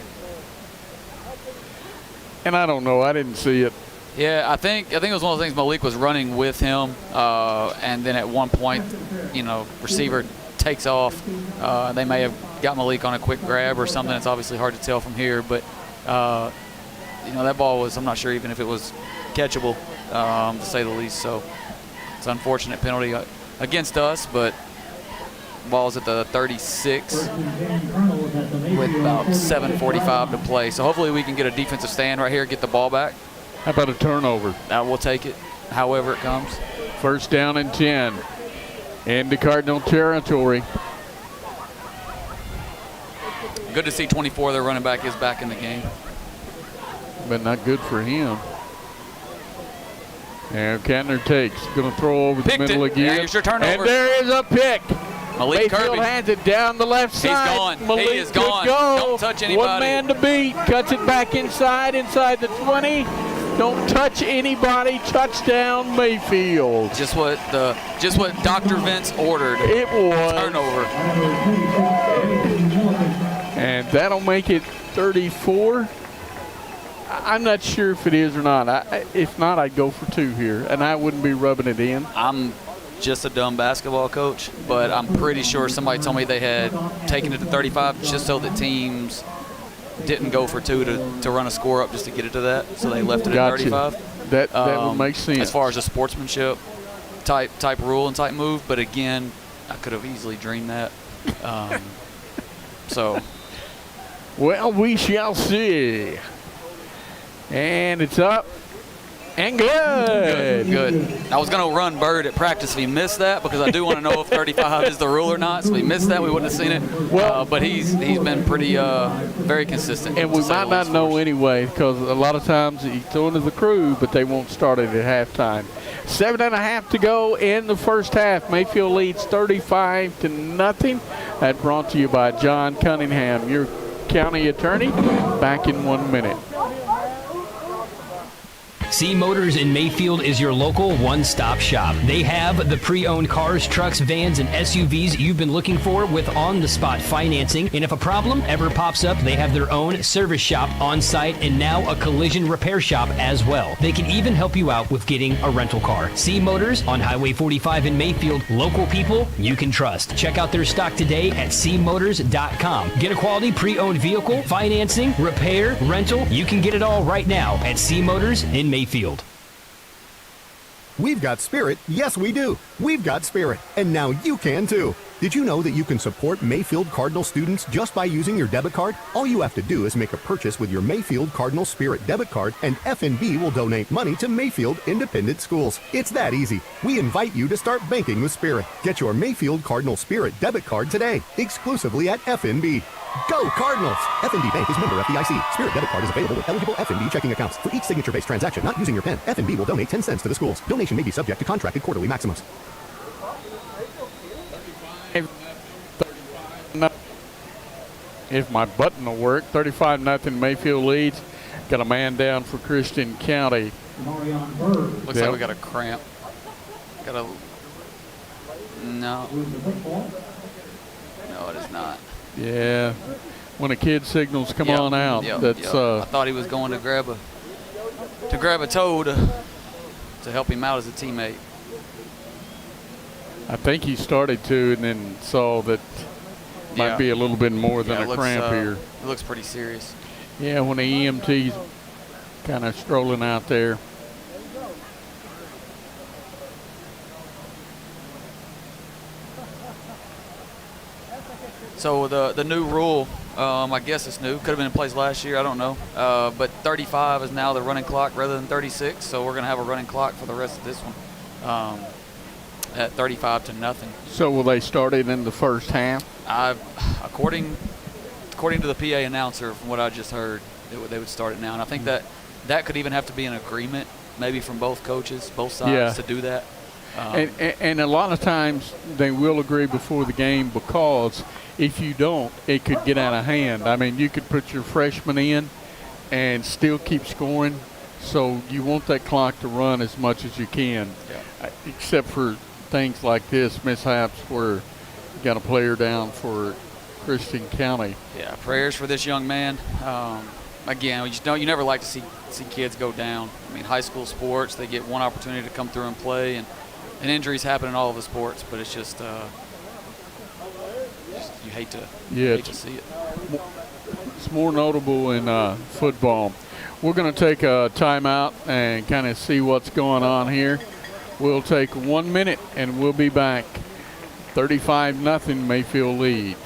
And I don't know. I didn't see it. Yeah, I think it was one of the things. Malik was running with him, and then at one point, receiver takes off. They may have got Malik on a quick grab or something. It's obviously hard to tell from here, but that ball was, I'm not sure even if it was catchable, to say the least. So it's an unfortunate penalty against us, but ball's at the 36 with about 7:45 to play. So hopefully we can get a defensive stand right here, get the ball back. How about a turnover? We'll take it however it comes. 1st down and 10 into Cardinal territory. Good to see 24, their running back, is back in the game. But not good for him. And Kantner takes. Going to throw over the middle again. There's your turnover. And there is a pick. Malik Mayfield Kirby hands it down the left side. He's gone. Malik He is gone. Go. Don't touch anybody. 1 man to beat. Cuts it back inside the 20. Don't touch anybody. Touchdown, Mayfield. Just what Dr. Vince ordered. It was. Turnover. And that'll make it 34. I'm not sure if it is or not. If not, I'd go for 2 here, and I wouldn't be rubbing it in. I'm just a dumb basketball coach, but I'm pretty sure somebody told me they had taken it to 35 just so that teams didn't go for two to run a score up just to get it to that, so they left it at 35. That would make sense. As far as a sportsmanship type rule and type move, but again, I could have easily dreamed that. So. Well, we shall see. And it's up. And good. Good. I was going to run Bird at practice if he missed that, because I do want to know if 35 is the rule or not. So if he missed that, we wouldn't have seen it. Well, but he's been pretty very consistent. And we might not know anyway, because a lot of times he's throwing to the crew, but they won't start it at halftime. 7.5 to go in the first half. Mayfield leads 35-0. That brought to you by John Cunningham, your county attorney. Back in 1 minute. C Motors in Mayfield is your local one-stop shop. They have the pre-owned cars, trucks, vans, and SUVs you've been looking for with on-the-spot financing. And if a problem ever pops up, they have their own service shop on site and now a collision repair shop as well. They can even help you out with getting a rental car. C Motors on Highway 45 in Mayfield. Local people you can trust. Check out their stock today at cmotors.com. Get a quality pre-owned vehicle, financing, repair, rental. You can get it all right now at C Motors in Mayfield. We've got spirit. Yes, we do. We've got spirit. And now you can too. Did you know that you can support Mayfield Cardinal students just by using your debit card? All you have to do is make a purchase with your Mayfield Cardinal Spirit debit card, and FNB will donate money to Mayfield Independent Schools. It's that easy. We invite you to start banking with Spirit. Get your Mayfield Cardinal Spirit debit card today, exclusively at FNB. Go Cardinals! FNB Bank is member FDIC. Spirit debit card is available with eligible FNB checking accounts. For each signature-based transaction not using your PIN, FNB will donate 10 cents to the schools. Donation may be subject to contracted quarterly maximums. If my button will work, 35-0 Mayfield leads. Got a man down for Christian County. Looks like we got a cramp. No, it is not. Yeah, when a kid signals come on out, that's. I thought he was going to grab a toe to help him out as a teammate. I think he started to, and then saw that might be a little bit more than a cramp here. It looks pretty serious. Yeah, when the EMT's kind of strolling out there. So the new rule, I guess it's new. Could have been in place last year. I don't know. But 35 is now the running clock rather than 36. So we're going to have a running clock for the rest of this one at 35-0. So will they start it in the first half? According to the PA announcer, from what I just heard, they would start it now. And I think that could even have to be an agreement, maybe from both coaches, both sides, to do that. And a lot of times they will agree before the game, because if you don't, it could get out of hand. I mean, you could put your freshman in and still keep scoring. So you want that clock to run as much as you can, except for things like this, mishaps where you got a player down for Christian County. Yeah, prayers for this young man. Again, you never like to see kids go down. I mean, high school sports, they get one opportunity to come through and play, and injuries happen in all of the sports, but it's just you hate to see it. It's more notable in football. We're going to take a timeout and kind of see what's going on here. We'll take 1 minute and we'll be back. 35-0 Mayfield leads.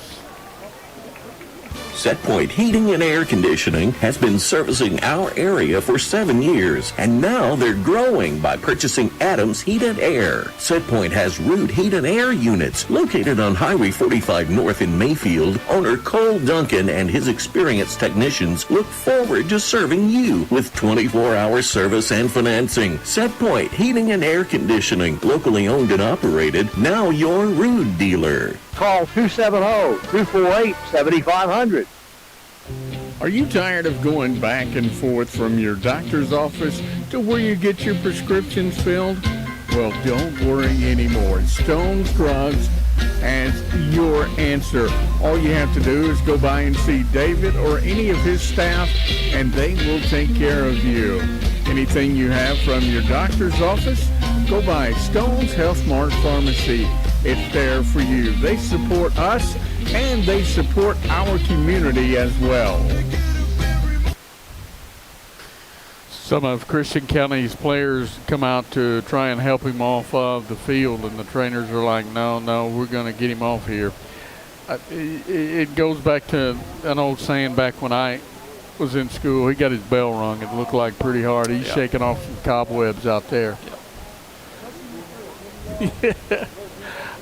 Setpoint Heating and Air Conditioning has been servicing our area for 7 years, and now they're growing by purchasing Adams Heat and Air. Setpoint has Root Heat and Air units located on Highway 45 North in Mayfield. Owner Cole Duncan and his experienced technicians look forward to serving you with 24-hour service and financing. Setpoint Heating and Air Conditioning, locally owned and operated, now your Root dealer. Call 270-248-7500. Are you tired of going back and forth from your doctor's office to where you get your prescriptions filled? Well, don't worry anymore. Stone's Drugs has your answer. All you have to do is go by and see David or any of his staff, and they will take care of you. Anything you have from your doctor's office, go by Stone's Health Mart Pharmacy. It's there for you. They support us, and they support our community as well. Some of Christian County's players come out to try and help him off of the field, and the trainers are like, no, we're going to get him off here. It goes back to an old saying back when I was in school. He got his bell rung. It looked like pretty hard. He's shaking off some cobwebs out there. Yeah.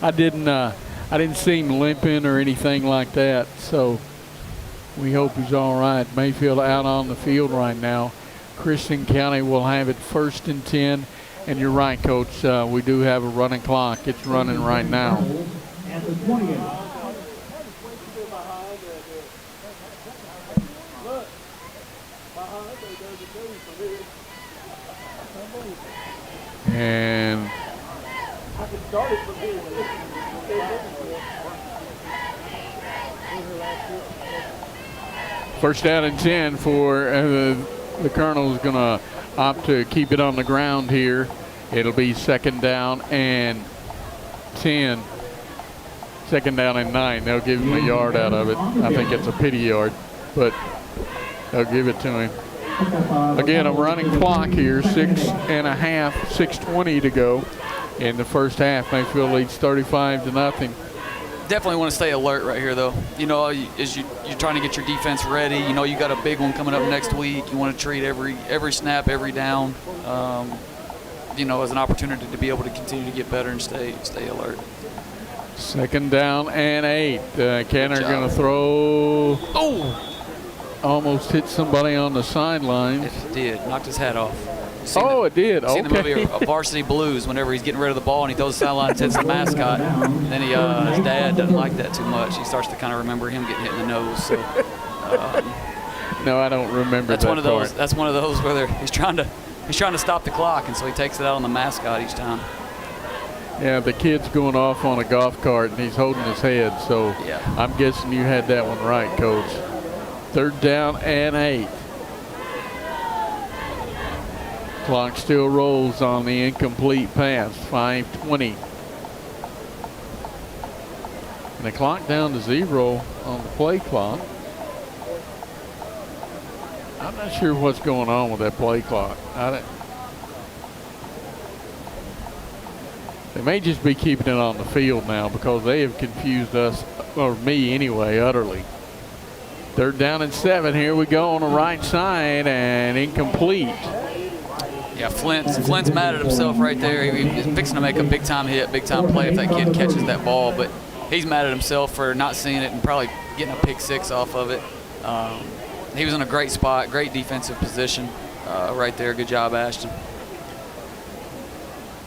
I didn't see him limping or anything like that, so we hope he's all right. Mayfield out on the field right now. Christian County will have it 1st and 10, and you're right, Coach. We do have a running clock. It's running right now. And first down and 10 for the Colonels. Going to opt to keep it on the ground here. It'll be 2nd down and 10. 2nd down and 9. They'll give him a yard out of it. I think it's a pity yard, but they'll give it to him. Again, a running clock here, 6.5, 6:20 to go in the first half. Mayfield leads 35-0. Definitely want to stay alert right here, though. You know, as you're trying to get your defense ready. You know, you got a big one coming up next week. You want to treat every snap, every down, you know, as an opportunity to be able to continue to get better and stay alert. 2nd down and 8. Kenner going to throw. Oh! Almost hit somebody on the sideline. It did. Knocked his hat off. It did. Seen the movie Varsity Blues whenever he's getting rid of the ball and he throws the sideline and hits the mascot. And then his dad doesn't like that too much. He starts to kind of remember him getting hit in the nose. So, no, I don't remember that one of those. part. That's one of those where he's trying to stop the clock, and so he takes it out on the mascot each time. Yeah, the kid's going off on a golf cart and he's holding his head. So yeah. I'm guessing you had that one right, Coach. 3rd down and 8. Clock still rolls on the incomplete pass. 5:20. And the clock down to 0 on the play clock. I'm not sure what's going on with that play clock. They may just be keeping it on the field now because they have confused us, or me anyway, utterly. 3rd down and 7. Here we go on the right side and incomplete. Yeah, Flint's mad at himself right there. He's fixing to make a big-time hit, big-time play if that kid catches that ball. But he's mad at himself for not seeing it and probably getting a pick 6 off of it. He was in a great spot, great defensive position right there. Good job, Ashton.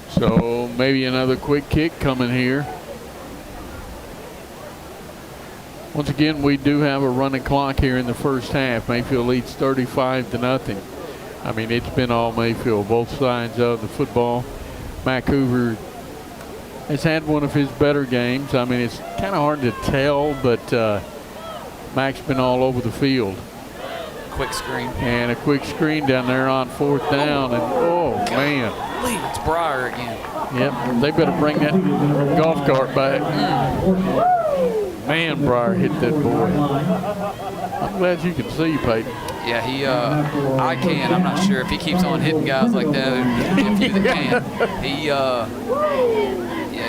So maybe another quick kick coming here. Once again, we do have a running clock here in the first half. Mayfield leads 35-0. I mean, it's been all Mayfield, both sides of the football. Mac Hoover has had one of his better games. I mean, it's kind of hard to tell, but Mac's been all over the field. Quick screen. And a quick screen down there on 4th down. And, man. It's Breyer again. Yep, they better bring that golf cart back. Man, Breyer hit that boy. I'm glad you can see, Peyton. Yeah, I can. I'm not sure if he keeps on hitting guys like that. If you can. Yeah,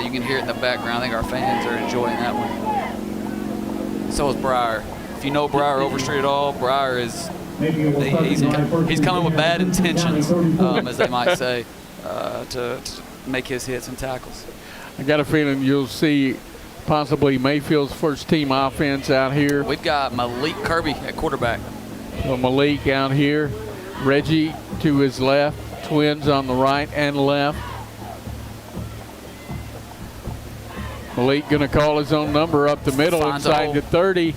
you can hear it in the background. I think our fans are enjoying that one. So is Breyer. If you know Breyer Overstreet at all, Breyer is he's coming with bad intentions, as they might say, to make his hits and tackles. I got a feeling you'll see possibly Mayfield's first team offense out here. We've got Malik Kirby at quarterback. So Malik out here. Reggie to his left. Twins on the right and left. Malik going to call his own number up the middle inside the 30.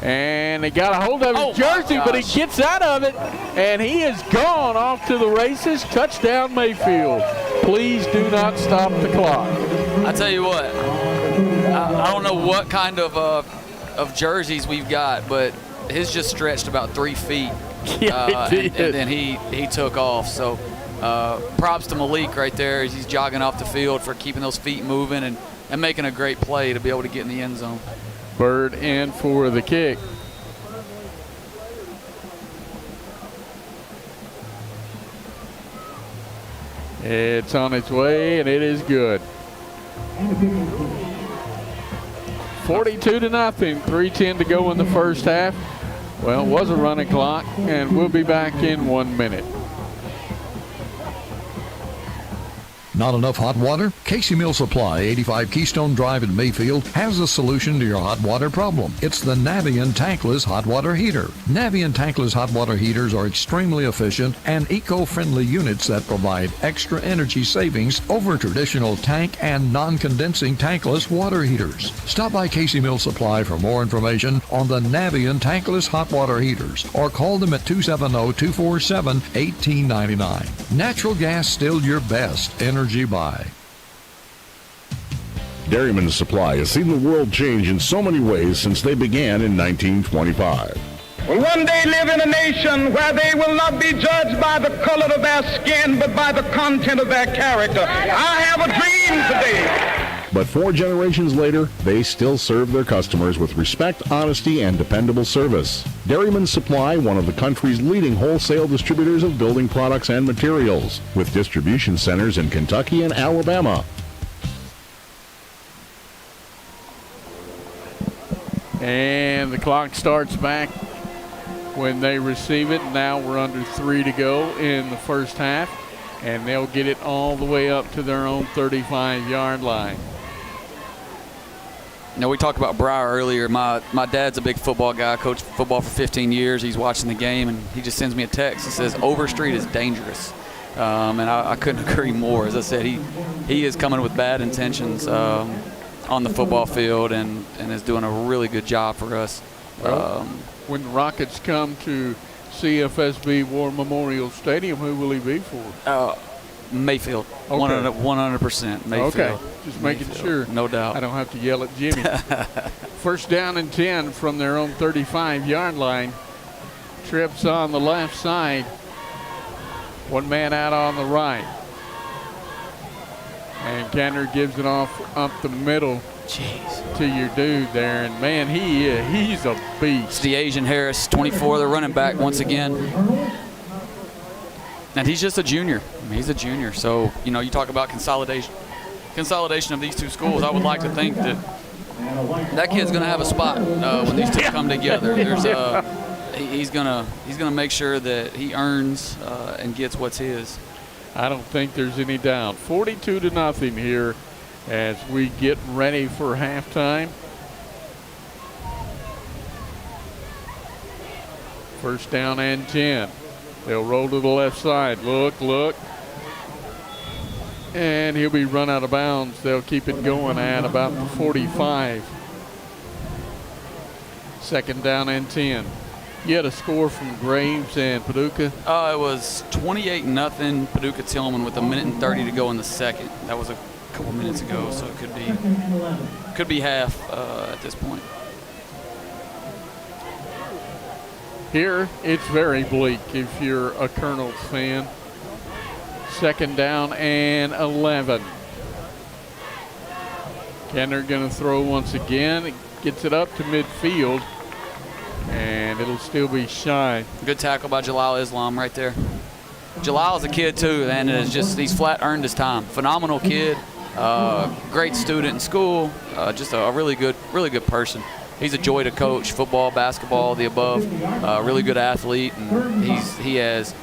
And they got a hold of his jersey, but he gets out of it. And he is gone off to the races. Touchdown Mayfield. Please do not stop the clock. I tell you what, I don't know what kind of jerseys we've got, but his just stretched about 3 feet. Yeah, and then he took off. So props to Malik right there as he's jogging off the field for keeping those feet moving and making a great play to be able to get in the end zone. Bird in for the kick. It's on its way, and it is good. 42-0, 3:10 to go in the first half. Well, it was a running clock, and we'll be back in 1 minute. Not enough hot water? Casey Mill Supply, 85 Keystone Drive in Mayfield, has a solution to your hot water problem. It's the Navion Tankless Hot Water Heater. Navion Tankless Hot Water Heaters are extremely efficient and eco-friendly units that provide extra energy savings over traditional tank and non-condensing tankless water heaters. Stop by Casey Mill Supply for more information on the Navion Tankless Hot Water Heaters or call them at 270-247-1899. Natural gas, still your best energy buy. Dairyman's Supply has seen the world change in so many ways since they began in 1925. Will one day live in a nation where they will not be judged by the color of their skin, but by the content of their character. I have a dream today. But 4 generations later, they still serve their customers with respect, honesty, and dependable service. Dairyman's Supply, one of the country's leading wholesale distributors of building products and materials, with distribution centers in Kentucky and Alabama. And the clock starts back when they receive it. Now we're under 3 to go in the first half, and they'll get it all the way up to their own 35-yard line. Now, we talked about Breyer earlier. My dad's a big football guy, coached football for 15 years. He's watching the game, and he just sends me a text that says Overstreet is dangerous. And I couldn't agree more. As I said, he is coming with bad intentions on the football field and is doing a really good job for us. Well, when the Rockets come to CFSB War Memorial Stadium, who will he be for? Mayfield. Okay. 100% Mayfield. Okay, just making sure. No doubt. I don't have to yell at Jimmy. First down and 10 from their own 35-yard line. Trips on the left side. One man out on the right. And Kenner gives it off up the middle. Jeez. To your dude there. And, man, he's a beast. It's the Asian Harris, 24, the running back once again. And he's just a junior. I mean, he's a junior. So, you talk about consolidation of these two schools. I would like to think that kid's going to have a spot when these two come together. He's gonna make sure that he earns and gets what's his. I don't think there's any doubt. 42-0 here as we get ready for halftime. First down and 10. They'll roll to the left side. Look. And he'll be run out of bounds. They'll keep it going at about the 45. Second down and 10. You had a score from Graves and Paducah? It was 28-0 Paducah Tillman with 1:30 to go in the second. That was a couple minutes ago, so it could be half at this point. Here, it's very bleak if you're a Colonels fan. Second down and 11. Kenner going to throw once again. Gets it up to midfield, and it'll still be shy. Good tackle by Jalal Islam right there. Jalal's a kid, too, and he's flat earned his time. Phenomenal kid, great student in school, just a really good person. He's a joy to coach, football, basketball, the above. Really good athlete, and he has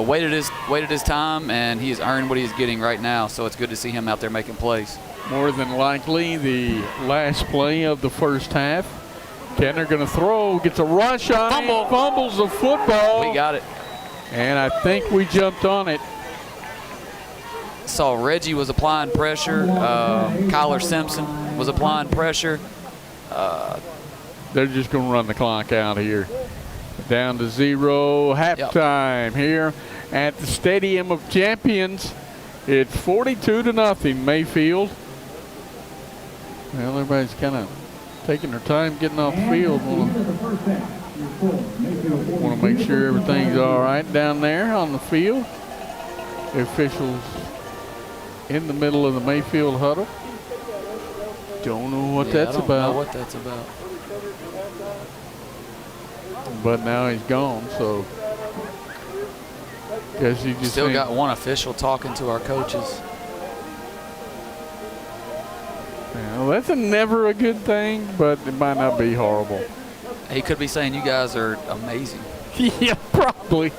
waited his time, and he has earned what he's getting right now. So it's good to see him out there making plays. More than likely, the last play of the first half. Kenner going to throw, gets a rush on it, fumbles the football. We got it. And I think we jumped on it. Saw Reggie was applying pressure. Kyler Simpson was applying pressure. They're just going to run the clock out here. Down to 0. Halftime here at the Stadium of Champions. It's 42-0 Mayfield. Well, everybody's kind of taking their time getting off the field. Want to make sure everything's all right down there on the field. The officials in the middle of the Mayfield huddle. Don't know what that's I don't about. know what that's about. But now he's gone, so guess you just Still got one official talking to our coaches. Well, that's never a good thing, but it might not be horrible. He could be saying you guys are amazing. Yeah, probably.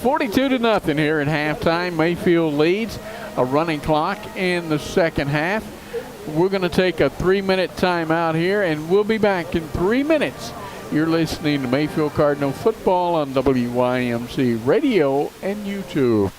42-0 here at halftime. Mayfield leads. A running clock in the second half. We're going to take a 3-minute timeout here, and we'll be back in 3 minutes. You're listening to Mayfield Cardinal football on WYMC Radio and YouTube.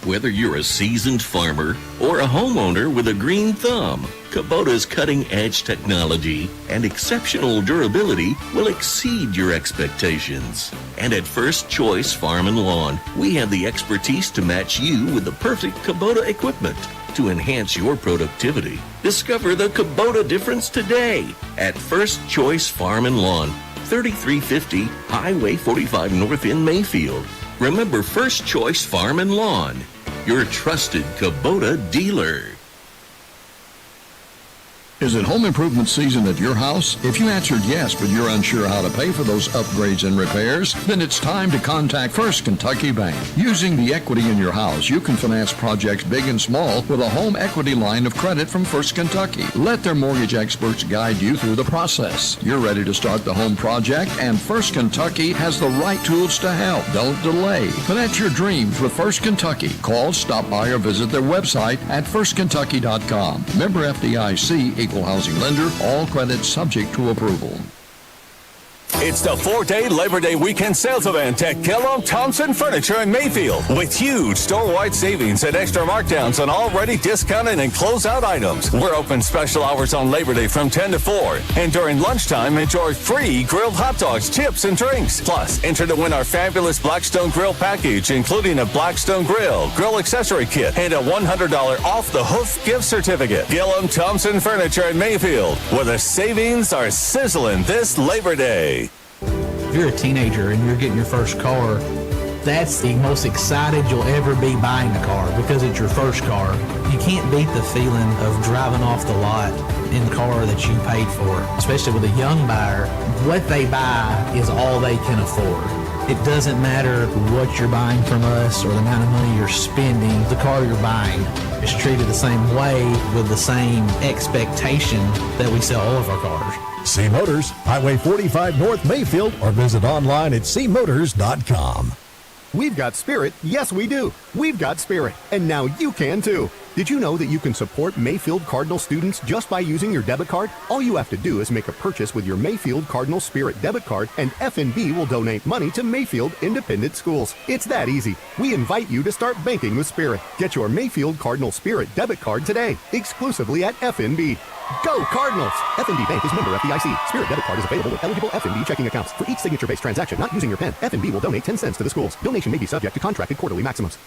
Whether you're a seasoned farmer or a homeowner with a green thumb, Kubota's cutting-edge technology and exceptional durability will exceed your expectations. And at First Choice Farm and Lawn, we have the expertise to match you with the perfect Kubota equipment to enhance your productivity. Discover the Kubota difference today at First Choice Farm and Lawn, 3350 Highway 45 North in Mayfield. Remember First Choice Farm and Lawn, your trusted Kubota dealer. Is it home improvement season at your house? If you answered yes, but you're unsure how to pay for those upgrades and repairs, then it's time to contact First Kentucky Bank. Using the equity in your house, you can finance projects big and small with a home equity line of credit from First Kentucky. Let their mortgage experts guide you through the process. You're ready to start the home project, and First Kentucky has the right tools to help. Don't delay. Finance your dreams with First Kentucky. Call, stop by, or visit their website at firstkentucky.com. Member FDIC, equal housing lender, all credits subject to approval. It's the 4-day Labor Day weekend sales event at Kellogg Thompson Furniture in Mayfield with huge store-wide savings and extra markdowns on already discounted and closeout items. We're open special hours on Labor Day from 10 to 4. And during lunchtime, enjoy free grilled hot dogs, chips, and drinks. Plus, enter to win our fabulous Blackstone Grill package, including a Blackstone Grill, grill accessory kit, and a $100 off-the-hoof gift certificate. Kellogg Thompson Furniture in Mayfield, where the savings are sizzling this Labor Day. If you're a teenager and you're getting your first car, that's the most excited you'll ever be buying a car because it's your first car. You can't beat the feeling of driving off the lot in a car that you paid for, especially with a young buyer. What they buy is all they can afford. It doesn't matter what you're buying from us or the amount of money you're spending, the car you're buying is treated the same way with the same expectation that we sell all of our cars. C Motors, Highway 45 North Mayfield, or visit online at cmotors.com. We've got spirit. Yes, we do. We've got spirit. And now you can too. Did you know that you can support Mayfield Cardinal students just by using your debit card? All you have to do is make a purchase with your Mayfield Cardinal Spirit debit card, and F&B will donate money to Mayfield Independent Schools. It's that easy. We invite you to start banking with Spirit. Get your Mayfield Cardinal Spirit debit card today, exclusively at F&B. Go Cardinals! F&B Bank is member FDIC. Spirit debit card is available with eligible F&B checking accounts. For each signature-based transaction not using your PIN, F&B will donate 10 cents to the schools. Donation may be subject to contracted quarterly maximums.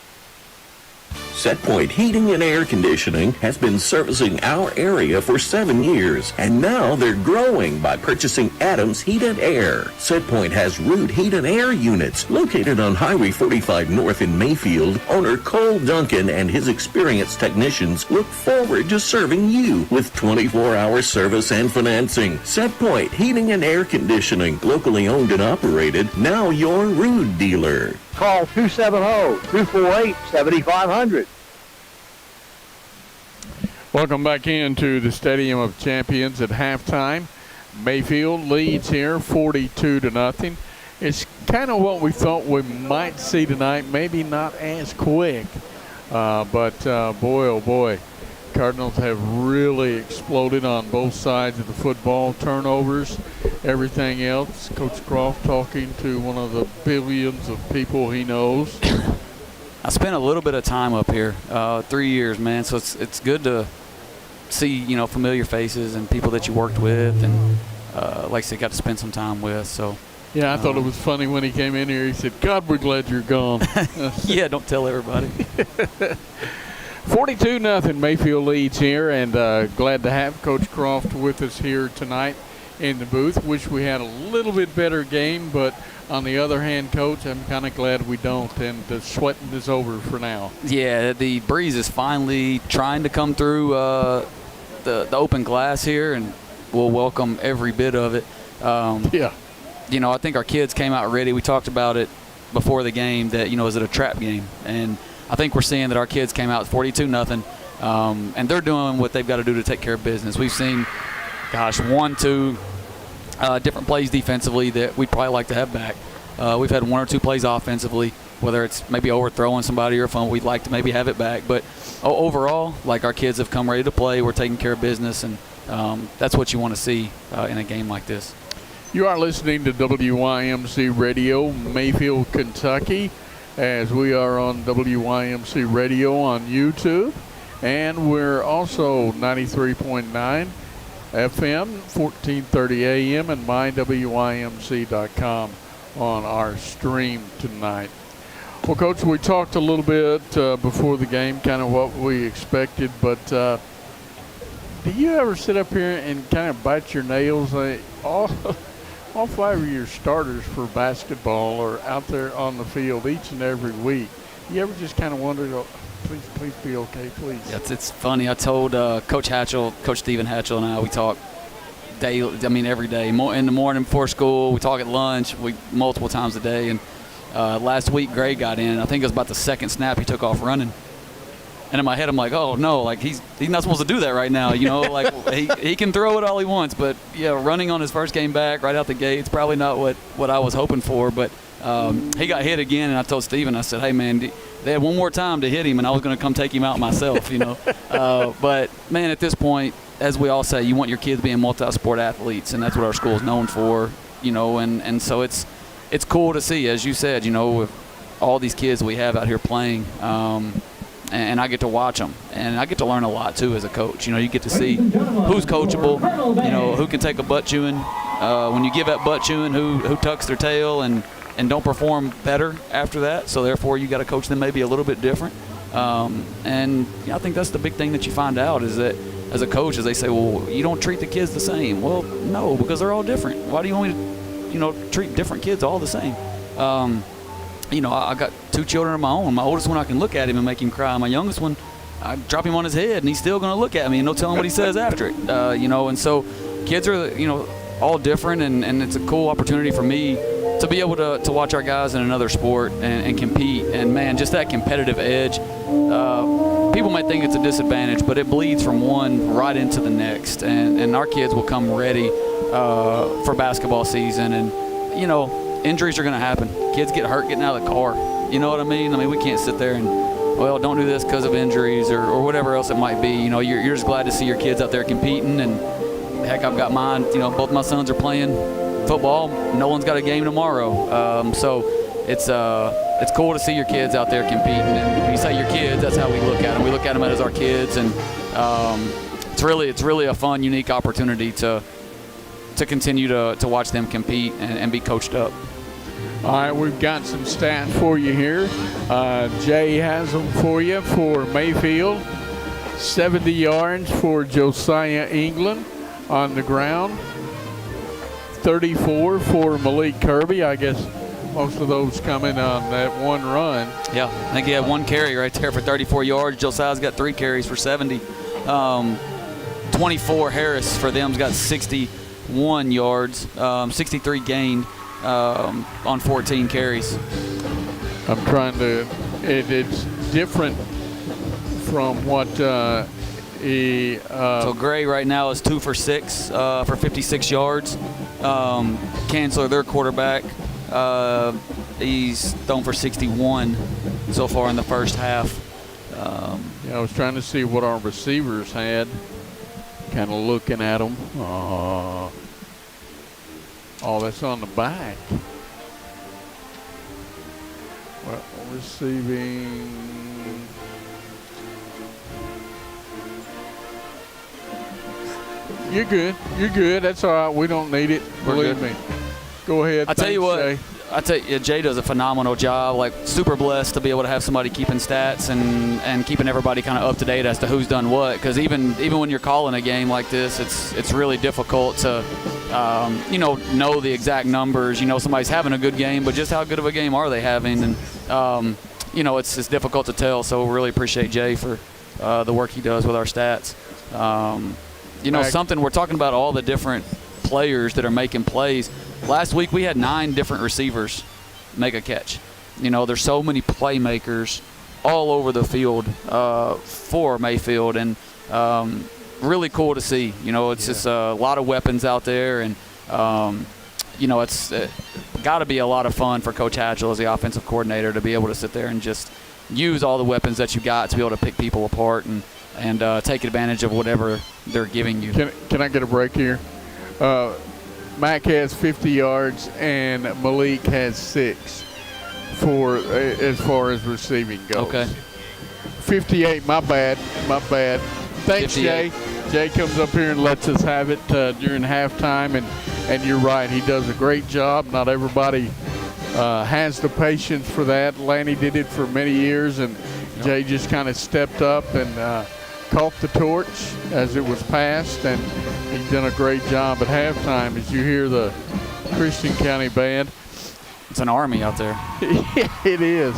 Setpoint Heating and Air Conditioning has been servicing our area for 7 years, and now they're growing by purchasing Adams Heat and Air. Setpoint has Root Heat and Air units located on Highway 45 North in Mayfield. Owner Cole Duncan and his experienced technicians look forward to serving you with 24-hour service and financing. Setpoint Heating and Air Conditioning, locally owned and operated, now your Root dealer. Call 270-248-7500. Welcome back into the Stadium of Champions at halftime. Mayfield leads here 42-0. It's kind of what we thought we might see tonight, maybe not as quick. But boy, oh boy, Cardinals have really exploded on both sides of the football. Turnovers, everything else. Coach Croft talking to one of the billions of people he knows. I spent a little bit of time up here, 3 years, man. So it's good to see, familiar faces and people that you worked with, and like I said, got to spend some time with. So yeah, I thought it was funny when he came in here. He said, "God, we're glad you're gone." Yeah, don't tell everybody. 42-0 Mayfield leads here, and glad to have Coach Croft with us here tonight in the booth. Wish we had a little bit better game, but On the other hand, Coach, I'm kind of glad we don't, and the sweating is over for now. Yeah, the breeze is finally trying to come through the open glass here, and we'll welcome every bit of it. Yeah. I think our kids came out ready. We talked about it before the game that, is it a trap game? And I think we're seeing that our kids came out 42-0, and they're doing what they've got to do to take care of business. We've seen, 1, 2 different plays defensively that we'd probably like to have back. We've had 1 or 2 plays offensively, whether it's maybe overthrowing somebody or fun, we'd like to maybe have it back. But overall, our kids have come ready to play. We're taking care of business, and that's what you want to see in a game like this. You are listening to WYMC Radio, Mayfield, Kentucky, as we are on WYMC Radio on YouTube. And we're also 93.9 FM, 1430 AM, and mywymc.com on our stream tonight. Well, Coach, we talked a little bit before the game, kind of what we expected, but do you ever sit up here and kind of bite your nails? All 5 of your starters for basketball are out there on the field each and every week. You ever just kind of wondered, please be okay, please? Yeah, it's funny. I told Coach Stephen Hatchell and I, we talk daily, every day. In the morning before school, we talk at lunch, multiple times a day. And last week, Gray got in. I think it was about the second snap he took off running. And in my head, I'm like, oh, no, he's not supposed to do that right now. He can throw it all he wants. But, yeah, running on his first game back right out the gate, it's probably not what I was hoping for. But he got hit again, and I told Steven, I said, hey, man, they had one more time to hit him, and I was going to come take him out myself, But, man, at this point, as we all say, you want your kids being multi-sport athletes, and that's what our school is known for, And so it's cool to see, as you said, with all these kids we have out here playing. And I get to watch them, and I get to learn a lot too as a coach. You get to see who's coachable, who can take a butt chewing. When you give that butt chewing, who tucks their tail and don't perform better after that. So therefore, you got to coach them maybe a little bit different. And I think that's the big thing that you find out is that as a coach, as they say, well, you don't treat the kids the same. Well, no, because they're all different. Why do you want me to, treat different kids all the same? I got 2 children of my own. My oldest one, I can look at him and make him cry. My youngest one, I drop him on his head, and he's still going to look at me, and no telling what he says after it. And so kids are, all different, and it's a cool opportunity for me to be able to watch our guys in another sport and compete. And, man, just that competitive edge. People might think it's a disadvantage, but it bleeds from one right into the next. And our kids will come ready for basketball season. And, injuries are going to happen. Kids get hurt getting out of the car. You know what I mean? We can't sit there and, don't do this because of injuries or whatever else it might be. You're just glad to see your kids out there competing. And, heck, I've got mine. Both my sons are playing football. No one's got a game tomorrow. So it's cool to see your kids out there competing. And when you say your kids, that's how we look at them. We look at them as our kids. And it's really a fun, unique opportunity to continue to watch them compete and be coached up. All right, we've got some stats for you here. Jay has them for you for Mayfield. 70 yards for Josiah England on the ground. 34 for Malik Kirby. I guess most of those coming on that one run. Yeah, I think he had 1 carry right there for 34 yards. Josiah's got 3 carries for 70. 24 Harris for them's got 61 yards, 63 gained on 14 carries. I'm trying to, it's different from what so Gray right now is 2 for 6 for 56 yards. Kansler, their quarterback, he's thrown for 61 so far in the first half. I was trying to see what our receivers had, kind of looking at them. Oh, that's on the back. Well, receiving. You're good. You're good. That's all right. We don't need it. Believe me. Go ahead. I tell you what. Jay does a phenomenal job. Super blessed to be able to have somebody keeping stats and keeping everybody kind of up to date as to who's done what. Because even when you're calling a game like this, it's really difficult to know the exact numbers. Somebody's having a good game, but just how good of a game are they having? And, it's difficult to tell. So we really appreciate Jay for the work he does with our stats. Something we're talking about all the different players that are making plays. Last week we had 9 different receivers make a catch. There's so many playmakers all over the field for Mayfield, and really cool to see. It's just a lot of weapons out there, and it's got to be a lot of fun for Coach Hatchell as the offensive coordinator to be able to sit there and just use all the weapons that you got to be able to pick people apart and take advantage of whatever they're giving you. Can I get a break here? Mac has 50 yards and Malik has 6 for as far as receiving goes. Okay. 58. My bad. Thanks, 58. Jay. Jay comes up here and lets us have it during halftime, and you're right. He does a great job. Not everybody has the patience for that. Lanny did it for many years, and Jay just kind of stepped up and caught the torch as it was passed, and he's done a great job at halftime. As you hear the Christian County Band. It's an army out there. Yeah, it is.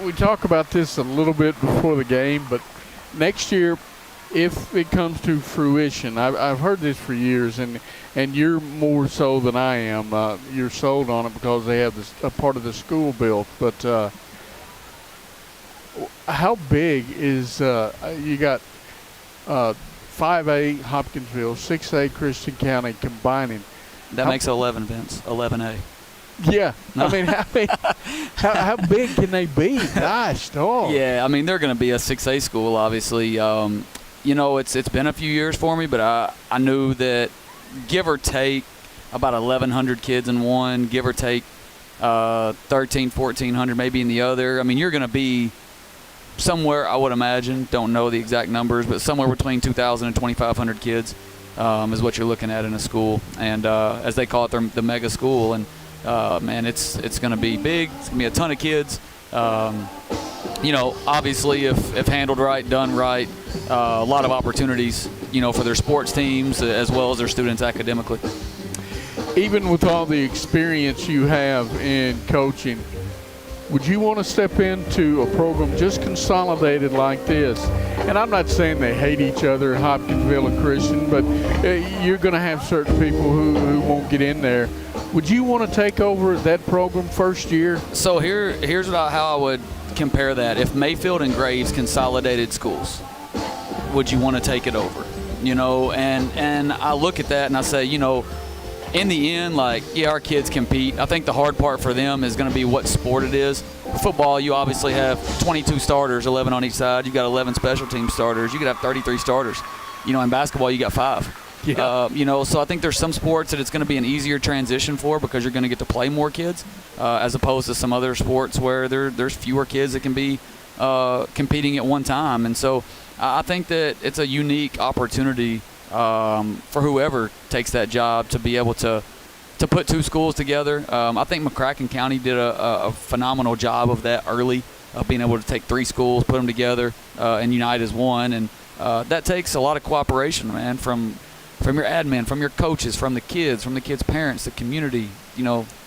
We talk about this a little bit before the game, but next year, if it comes to fruition, I've heard this for years, and you're more so than I am. You're sold on it because they have a part of the school built. But how big is you got 5A Hopkinsville, 6A Christian County combining? That makes 11, Vince. 11A. Yeah, No. How big can they be? Gosh, dog. Yeah, they're going to be a 6A school, obviously. It's been a few years for me, but I knew that give or take about 1,100 kids in one, give or take 1,300, 1,400 maybe in the other. You're going to be somewhere, I would imagine, don't know the exact numbers, but somewhere between 2,000 and 2,500 kids is what you're looking at in a school. And as they call it, the mega school. And it's going to be big. It's going to be a ton of kids. Obviously, if handled right, done right, a lot of opportunities, for their sports teams as well as their students academically. Even with all the experience you have in coaching, would you want to step into a program just consolidated like this? And I'm not saying they hate each other, Hopkinsville and Christian, but you're going to have certain people who won't get in there. Would you want to take over that program first year? So here's how I would compare that. If Mayfield and Graves consolidated schools, would you want to take it over? And I look at that and I say, in the end, our kids compete. I think the hard part for them is going to be what sport it is. Football, you obviously have 22 starters, 11 on each side. You got 11 special team starters. You could have 33 starters. In basketball, you got 5. Yeah. So I think there's some sports that it's going to be an easier transition for because you're going to get to play more kids as opposed to some other sports where there's fewer kids that can be competing at one time. And so I think that it's a unique opportunity for whoever takes that job to be able to put 2 schools together. I think McCracken County did a phenomenal job of that early, of being able to take 3 schools, put them together, and unite as one. And that takes a lot of cooperation, man, from your admin, from your coaches, from the kids' parents, the community.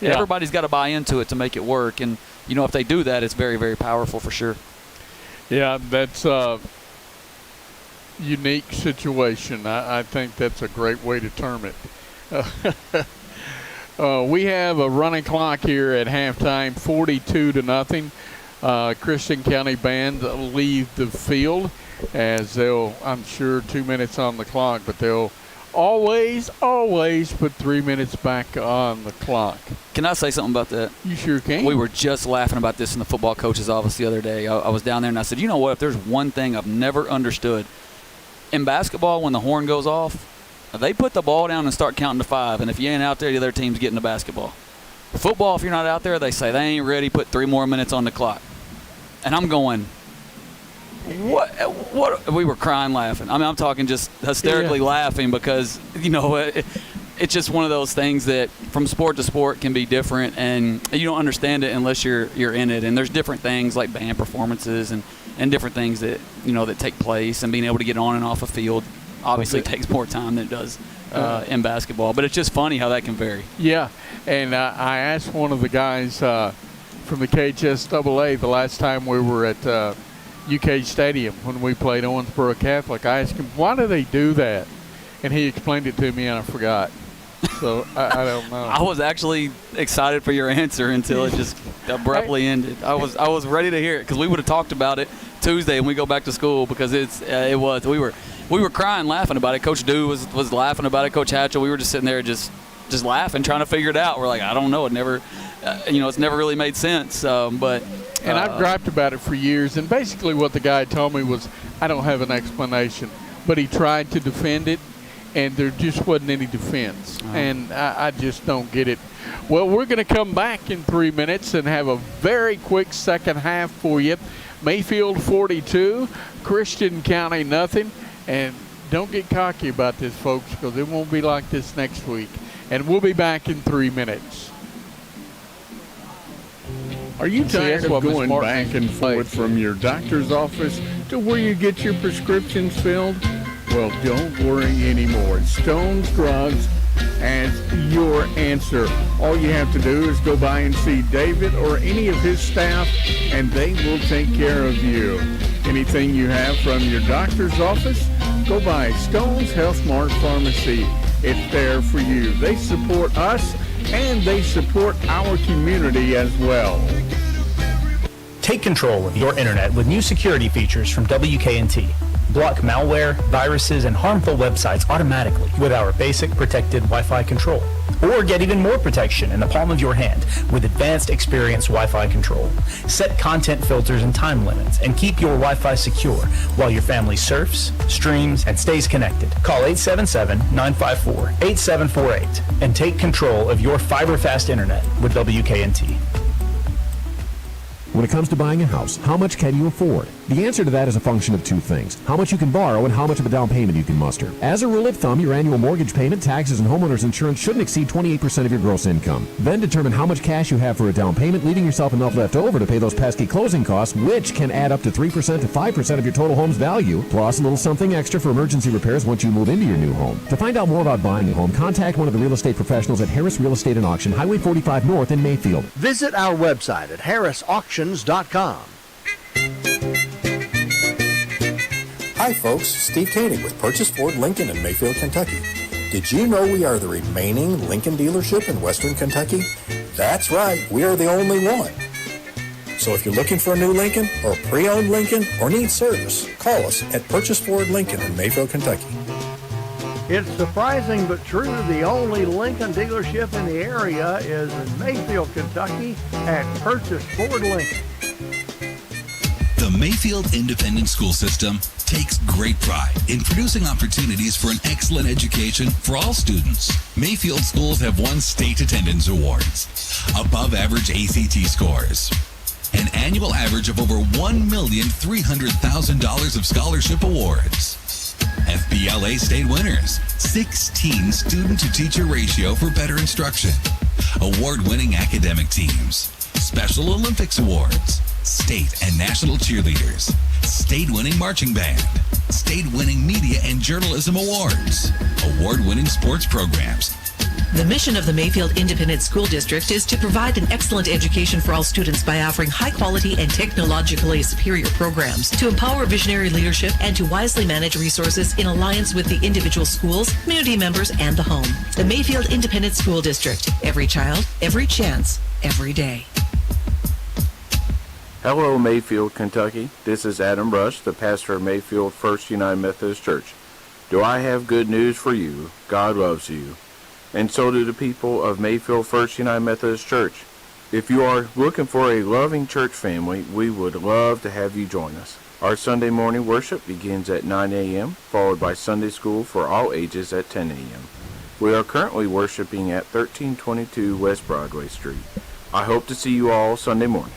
Everybody's got to buy into it to make it work. And, if they do that, it's very, very powerful for sure. Yeah, that's unique situation. I think that's a great way to term it. We have a running clock here at halftime, 42-0. Christian County Band leave the field as they'll, I'm sure, 2 minutes on the clock, but they'll always put 3 minutes back on the clock. Can I say something about that? You sure can. We were just laughing about this in the football coach's office the other day. I was down there and I said, you know what, if there's one thing I've never understood, in basketball, when the horn goes off, they put the ball down and start counting to 5, and if you ain't out there, the other team's getting the basketball. Football, if you're not out there, they say they ain't ready, put 3 more minutes on the clock. And I'm going, what? We were crying laughing. I'm talking just hysterically laughing because, it's just one of those things that from sport to sport can be different, and you don't understand it unless you're in it. And there's different things like band performances and different things that that take place, and being able to get on and off a field obviously takes more time than it does in basketball. But it's just funny how that can vary. Yeah, and I asked one of the guys from the KHSAA the last time we were at UK Stadium when we played Owensboro Catholic. I asked him, why do they do that? And he explained it to me, and I forgot. So I don't know. I was actually excited for your answer until it just abruptly ended. I was ready to hear it because we would have talked about it Tuesday when we go back to school because we were crying laughing about it. Coach Dew was laughing about it. Coach Hatchell, we were just sitting there just laughing, trying to figure it out. We're like, I don't know. It never, it's never really made sense. And I've griped about it for years. And basically what the guy told me was, I don't have an explanation. But he tried to defend it, and there just wasn't any defense. And I just don't get it. Well, we're going to come back in 3 minutes and have a very quick second half for you. Mayfield 42, Christian County nothing. And don't get cocky about this, folks, because it won't be like this next week. And we'll be back in 3 minutes. Are you tired of going back and forth from your doctor's office to where you get your prescriptions filled? Well, don't worry anymore. Stone's Drugs has your answer. All you have to do is go by and see David or any of his staff, and they will take care of you. Anything you have from your doctor's office, go by Stone's Health Mart Pharmacy. It's there for you. They support us, and they support our community as well. Take control of your internet with new security features from WKNT. Block malware, viruses, and harmful websites automatically with our basic protected Wi-Fi control. Or get even more protection in the palm of your hand with advanced experience Wi-Fi control. Set content filters and time limits and keep your Wi-Fi secure while your family surfs, streams, and stays connected. Call 877-954-8748 and take control of your fiber-fast internet with WKNT. When it comes to buying a house, how much can you afford? The answer to that is a function of two things: how much you can borrow and how much of a down payment you can muster. As a rule of thumb, your annual mortgage payment, taxes, and homeowner's insurance shouldn't exceed 28% of your gross income. Then determine how much cash you have for a down payment, leaving yourself enough left over to pay those pesky closing costs, which can add up to 3% to 5% of your total home's value, plus a little something extra for emergency repairs once you move into your new home. To find out more about buying a home, contact one of the real estate professionals at Harris Real Estate and Auction, Highway 45 North in Mayfield. Visit our website at harrisauctions.com. Hi folks, Steve Koenig with Purchase Ford Lincoln in Mayfield, Kentucky. Did you know we are the remaining Lincoln dealership in Western Kentucky? That's right, we are the only one. So if you're looking for a new Lincoln or a pre-owned Lincoln or need service, call us at Purchase Ford Lincoln in Mayfield, Kentucky. It's surprising but true, the only Lincoln dealership in the area is in Mayfield, Kentucky at Purchase Ford Lincoln. The Mayfield Independent School System takes great pride in producing opportunities for an excellent education for all students. Mayfield schools have won state attendance awards, above average ACT scores, an annual average of over $1,300,000 of scholarship awards, FBLA state winners, 16 student-to-teacher ratio for better instruction, award-winning academic teams, Special Olympics awards, state and national cheerleaders, state-winning marching band, state-winning media and journalism awards, award-winning sports programs. The mission of the Mayfield Independent School District is to provide an excellent education for all students by offering high-quality and technologically superior programs, to empower visionary leadership, and to wisely manage resources in alliance with the individual schools, community members, and the home. The Mayfield Independent School District. Every child, every chance, every day. Hello, Mayfield, Kentucky. This is Adam Rush, the pastor of Mayfield First United Methodist Church. Do I have good news for you? God loves you. And so do the people of Mayfield First United Methodist Church. If you are looking for a loving church family, we would love to have you join us. Our Sunday morning worship begins at 9 a.m., followed by Sunday school for all ages at 10 a.m. We are currently worshiping at 1322 West Broadway Street. I hope to see you all Sunday morning.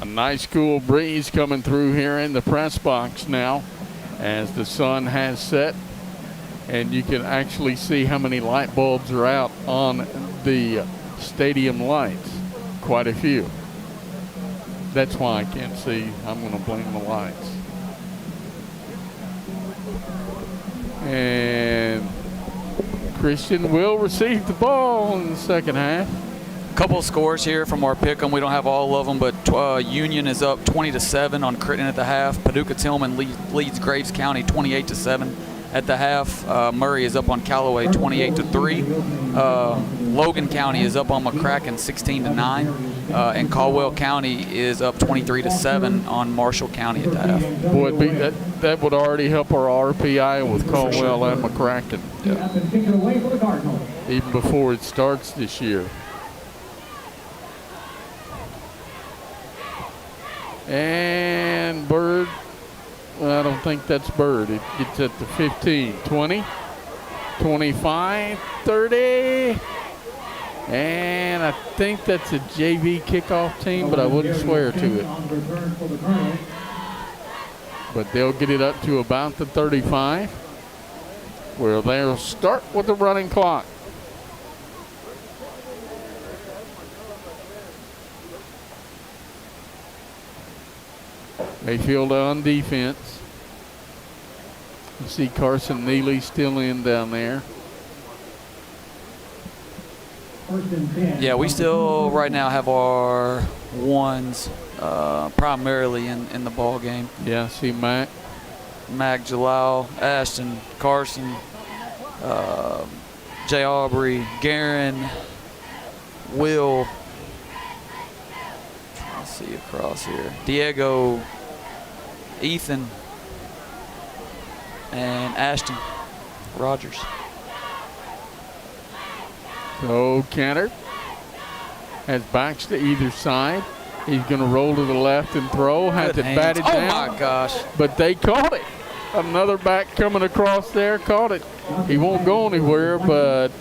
A nice cool breeze coming through here in the press box now as the sun has set. And you can actually see how many light bulbs are out on the stadium lights. Quite a few. That's why I can't see. I'm going to blame the lights. And Christian will receive the ball in the second half. Couple of scores here from our pick'em. We don't have all of them, but Union is up 20-7 on Crittenden at the half. Paducah Tillman leads Graves County 28-7 at the half. Murray is up on Callaway 28-3. Logan County is up on McCracken 16-9. And Caldwell County is up 23-7 on Marshall County at the half. Boy, that would already help our RPI with Caldwell and McCracken. Yeah. Even before it starts this year. And Bird, well, I don't think that's Bird. It gets at the 15, 20, 25, 30. And I think that's a JV kickoff team, but I wouldn't swear to it. But they'll get it up to about the 35, where they'll start with the running clock. Mayfield on defense. You see Carson Neely still in down there. Yeah, we still right now have our ones primarily in the ball game. Yeah, see Mac, Jalal, Ashton, Carson, Jay Aubrey, Garin, Will. Trying to see across here. Diego, Ethan, and Ashton Rogers. So Cantor has backs to either side. He's going to roll to the left and throw. Has it batted down. Oh, my gosh. But they caught it. Another back coming across there caught it. He won't go anywhere, but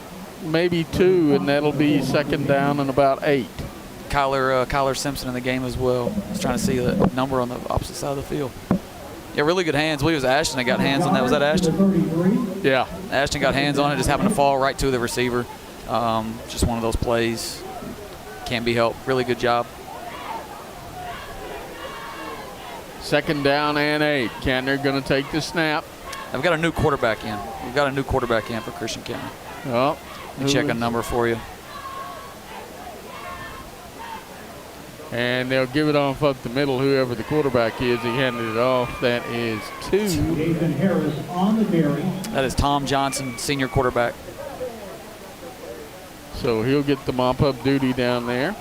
maybe two, and that'll be second down and about 8. Kyler Simpson in the game as well. I was trying to see the number on the opposite side of the field. Yeah, really good hands. I believe it was Ashton that got hands on that. Was that Ashton? Yeah. Ashton got hands on it, just happened to fall right to the receiver. Just one of those plays. Can't be helped. Really good job. Second down and 8. Cantor going to take the snap. I've got a new quarterback in. We've got a new quarterback in for Christian County. Oh, Let me check a number for you. And they'll give it off up the middle. Whoever the quarterback is, he handed it off. That is 2. Nathan Harris on the carry. That is Tom Johnson, senior quarterback. So he'll get the mop-up duty down there.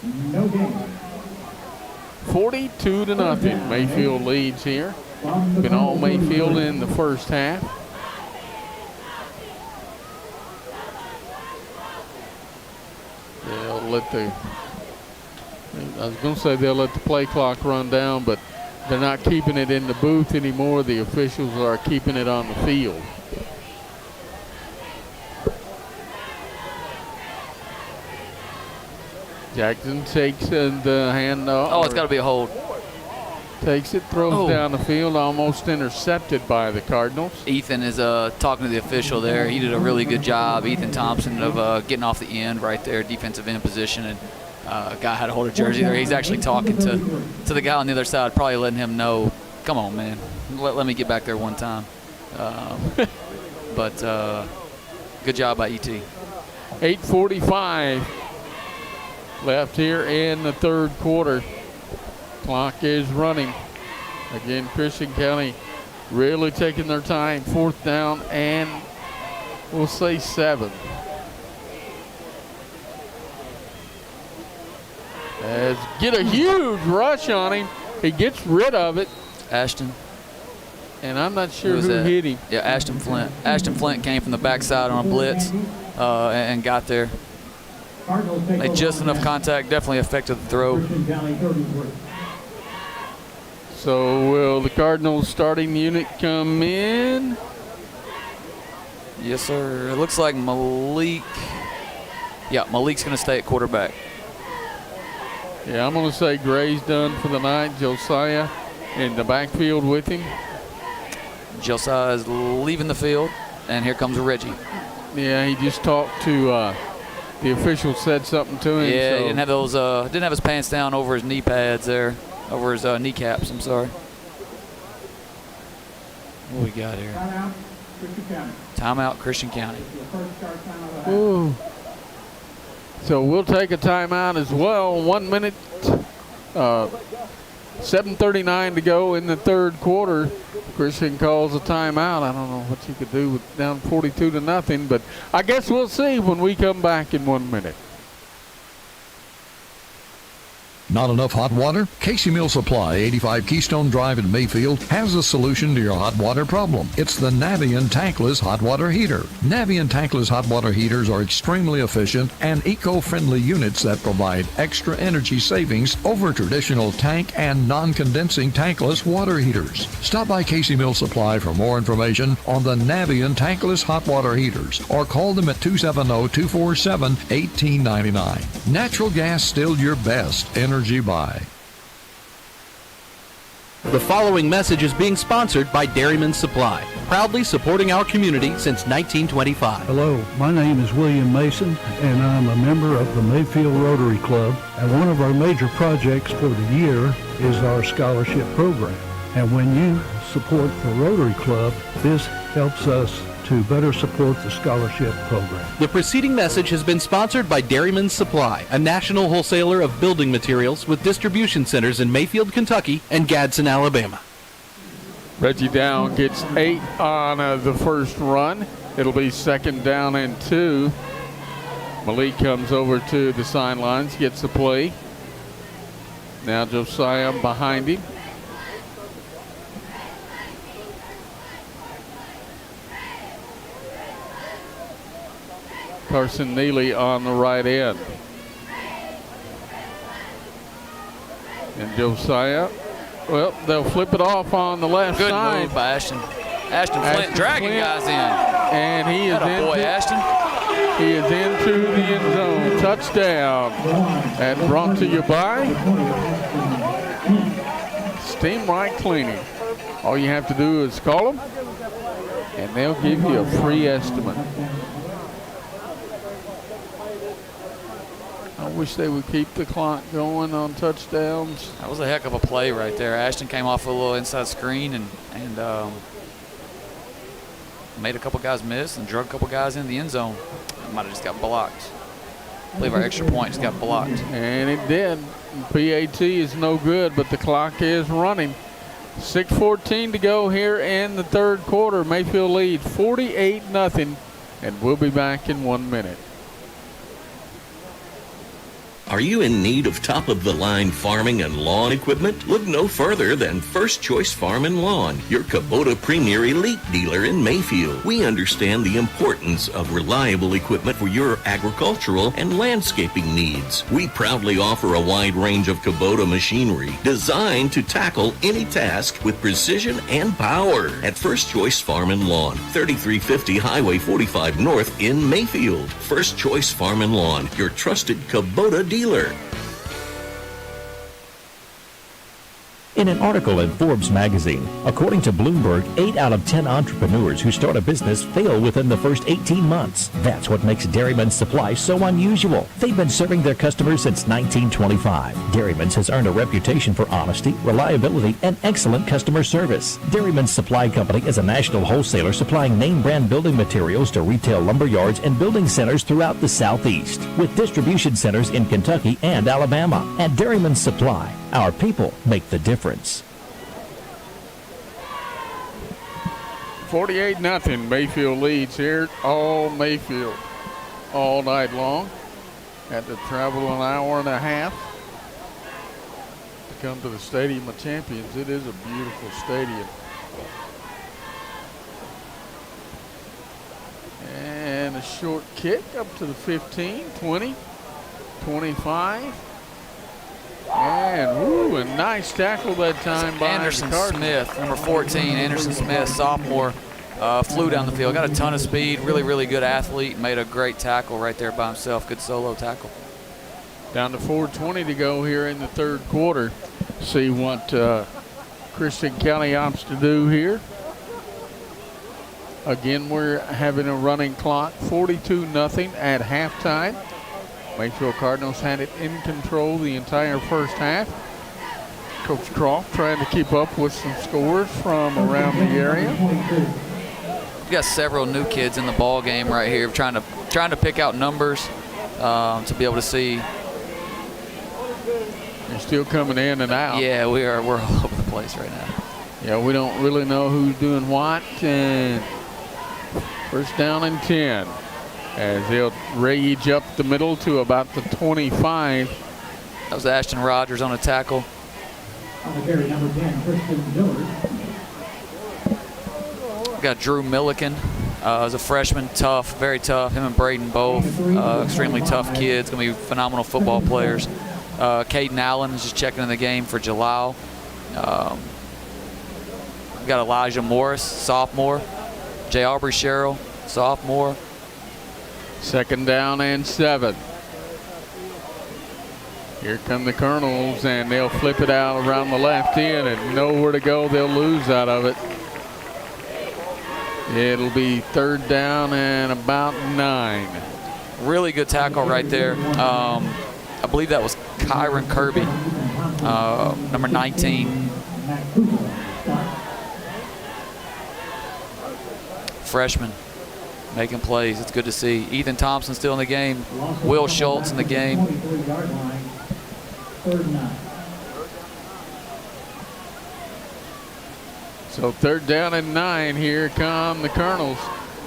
No game. 42-0. Mayfield leads here. Been all Mayfield in the first half. They'll let I was going to say they'll let the play clock run down, but they're not keeping it in the booth anymore. The officials are keeping it on the field. Jackson takes the handoff. Oh, it's got to be a hold. Takes it, throws down the field, almost intercepted by the Cardinals. Ethan is talking to the official there. He did a really good job, Ethan Thompson, of getting off the end right there, defensive end position. And guy had a hold of jersey there. He's actually talking to the guy on the other side, probably letting him know, come on, man, let me get back there one time. But good job by ET. 8:45 left here in the third quarter. Clock is running. Again, Christian County really taking their time. Fourth down and we'll say 7. As get a huge rush on him. He gets rid of it. Ashton. And I'm not sure who hit him. Yeah, Ashton Flint. Ashton Flint came from the backside on a blitz and got there. Made just enough contact, definitely affected the throw. So will the Cardinals starting unit come in? Yes, sir. It looks like Malik. Yeah, Malik's going to stay at quarterback. Yeah, I'm going to say Gray's done for the night. Josiah in the backfield with him. Josiah is leaving the field, and here comes Reggie. Yeah, he just talked to the official, said something to him. Yeah, so. he didn't have those. Didn't have his pants down over his knee pads there, over his kneecaps. I'm sorry. got here? Timeout, Christian County. Timeout, Christian County. Your first start time of the half. Ooh. So we'll take a timeout as well. 1 minute, 7:39 to go in the third quarter. Christian calls a timeout. I don't know what you could do with down 42-0, but I guess we'll see when we come back in 1 minute. Not enough hot water? Casey Mill Supply, 85 Keystone Drive in Mayfield, has a solution to your hot water problem. It's the Navian Tankless Hot Water Heater. Navian Tankless Hot Water Heaters are extremely efficient and eco-friendly units that provide extra energy savings over traditional tank and non-condensing tankless water heaters. Stop by Casey Mill Supply for more information on the Navian Tankless Hot Water Heaters or call them at 270-247-1899. Natural gas, still your best energy buy. The following message is being sponsored by Dairyman Supply, proudly supporting our community since 1925. Hello, my name is William Mason, and I'm a member of the Mayfield Rotary Club. And one of our major projects for the year is our scholarship program. And when you support the Rotary Club, this helps us to better support the scholarship program. The preceding message has been sponsored by Dairyman Supply, a national wholesaler of building materials with distribution centers in Mayfield, Kentucky, and Gadsden, Alabama. Reggie Down gets 8 on the first run. It'll be 2nd down and 2. Malik comes over to the sidelines, gets the play. Now Josiah behind him. Carson Neely on the right end. And Josiah, well, they'll flip it off on the left Good side. move by Ashton. Ashton Flint dragging guys in. And he is boy, Ashton. He is into the end zone. Touchdown. And brought to you by Steam Right Cleaning. All you have to do is call them, and they'll give you a free estimate. I wish they would keep the clock going on touchdowns. That was a heck of a play right there. Ashton came off a little inside screen and made a couple guys miss and drug a couple guys in the end zone. It might have just got blocked. I believe our extra point just got blocked. And it did. PAT is no good, but the clock is running. 6:14 to go here in the third quarter. Mayfield leads 48-0, and we'll be back in 1 minute. Are you in need of top-of-the-line farming and lawn equipment? Look no further than First Choice Farm and Lawn, your Kubota Premier Elite dealer in Mayfield. We understand the importance of reliable equipment for your agricultural and landscaping needs. We proudly offer a wide range of Kubota machinery designed to tackle any task with precision and power. At First Choice Farm and Lawn, 3350 Highway 45 North in Mayfield. First Choice Farm and Lawn, your trusted Kubota dealer. In an article in Forbes magazine, according to Bloomberg, 8 out of 10 entrepreneurs who start a business fail within the first 18 months. That's what makes Dairyman's Supply so unusual. They've been serving their customers since 1925. Dairyman's has earned a reputation for honesty, reliability, and excellent customer service. Dairyman's Supply Company is a national wholesaler supplying name brand building materials to retail lumber yards and building centers throughout the Southeast, with distribution centers in Kentucky and Alabama. At Dairyman's Supply, our people make the difference. 48-0. Mayfield leads here. All Mayfield all night long. Had to travel an hour and a half to come to the Stadium of Champions. It is a beautiful stadium. And a short kick up to the 15, 20, 25. And a nice tackle that time by Anderson the Cardinals. Smith, number 14, Anderson Smith, sophomore, flew down the field. Got a ton of speed, really, really good athlete. Made a great tackle right there by himself. Good solo tackle. Down to 4:20 to go here in the third quarter. See what Christian County opts to do here. Again, we're having a running clock, 42-0 at halftime. Mayfield Cardinals had it in control the entire first half. Coach Croft trying to keep up with some scores from around the area. We've got several new kids in the ball game right here, trying to pick out numbers to be able to see. They're still coming in and out. Yeah, we're all over the place right now. Yeah, we don't really know who's doing what. And first down and 10 as they'll rage up the middle to about the 25. That was Ashton Rogers on a tackle. On the carry, number 10, Kristen Dillard. We got Drew Milliken. As a freshman, tough, very tough. Him and Braden both extremely tough kids. Going to be phenomenal football players. Caden Allen is just checking in the game for Jalal. We've got Elijah Morris, sophomore. J. Aubrey Sherrill, sophomore. Second down and 7. Here come the Colonels, and they'll flip it out around the left end, and nowhere to go. They'll lose out of it. It'll be third down and about 9. Really good tackle right there. I believe that was Kyron Kirby, number 19. Freshman making plays. It's good to see. Ethan Thompson still in the game. Will Schultz in the game. So third down and 9. Here come the Colonels.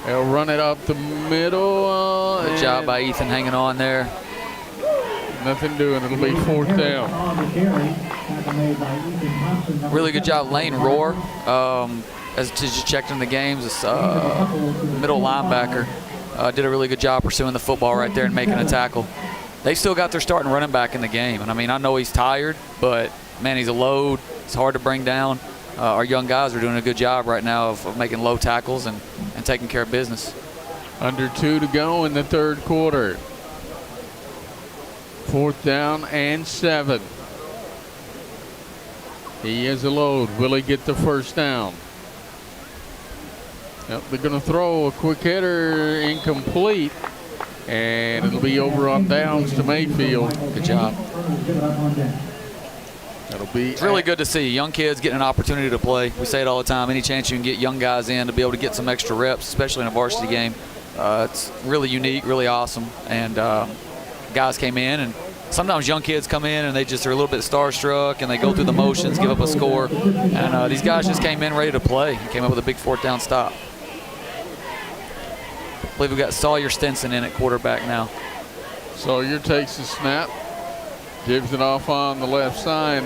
They'll run it up the middle. Good job by Ethan hanging on there. Nothing doing. It'll be fourth down. Really good job, Lane Rohr. As just checked in the games, this middle linebacker did a really good job pursuing the football right there and making a tackle. They still got their starting running back in the game. And, I mean, I know he's tired, but, man, he's a load. It's hard to bring down. Our young guys are doing a good job right now of making low tackles and taking care of business. Under 2 to go in the third quarter. Fourth down and 7. He is a load. Will he get the first down? Yep, they're going to throw a quick hitter, incomplete, and it'll be over on downs to Mayfield. Good job. That'll be. It's really good to see young kids getting an opportunity to play. We say it all the time. Any chance you can get young guys in to be able to get some extra reps, especially in a varsity game, it's really unique, really awesome. And guys came in, and sometimes young kids come in and they just are a little bit starstruck and they go through the motions, give up a score. And these guys just came in ready to play and came up with a big fourth down stop. I believe we've got Sawyer Stinson in at quarterback now. Sawyer takes the snap, gives it off on the left side.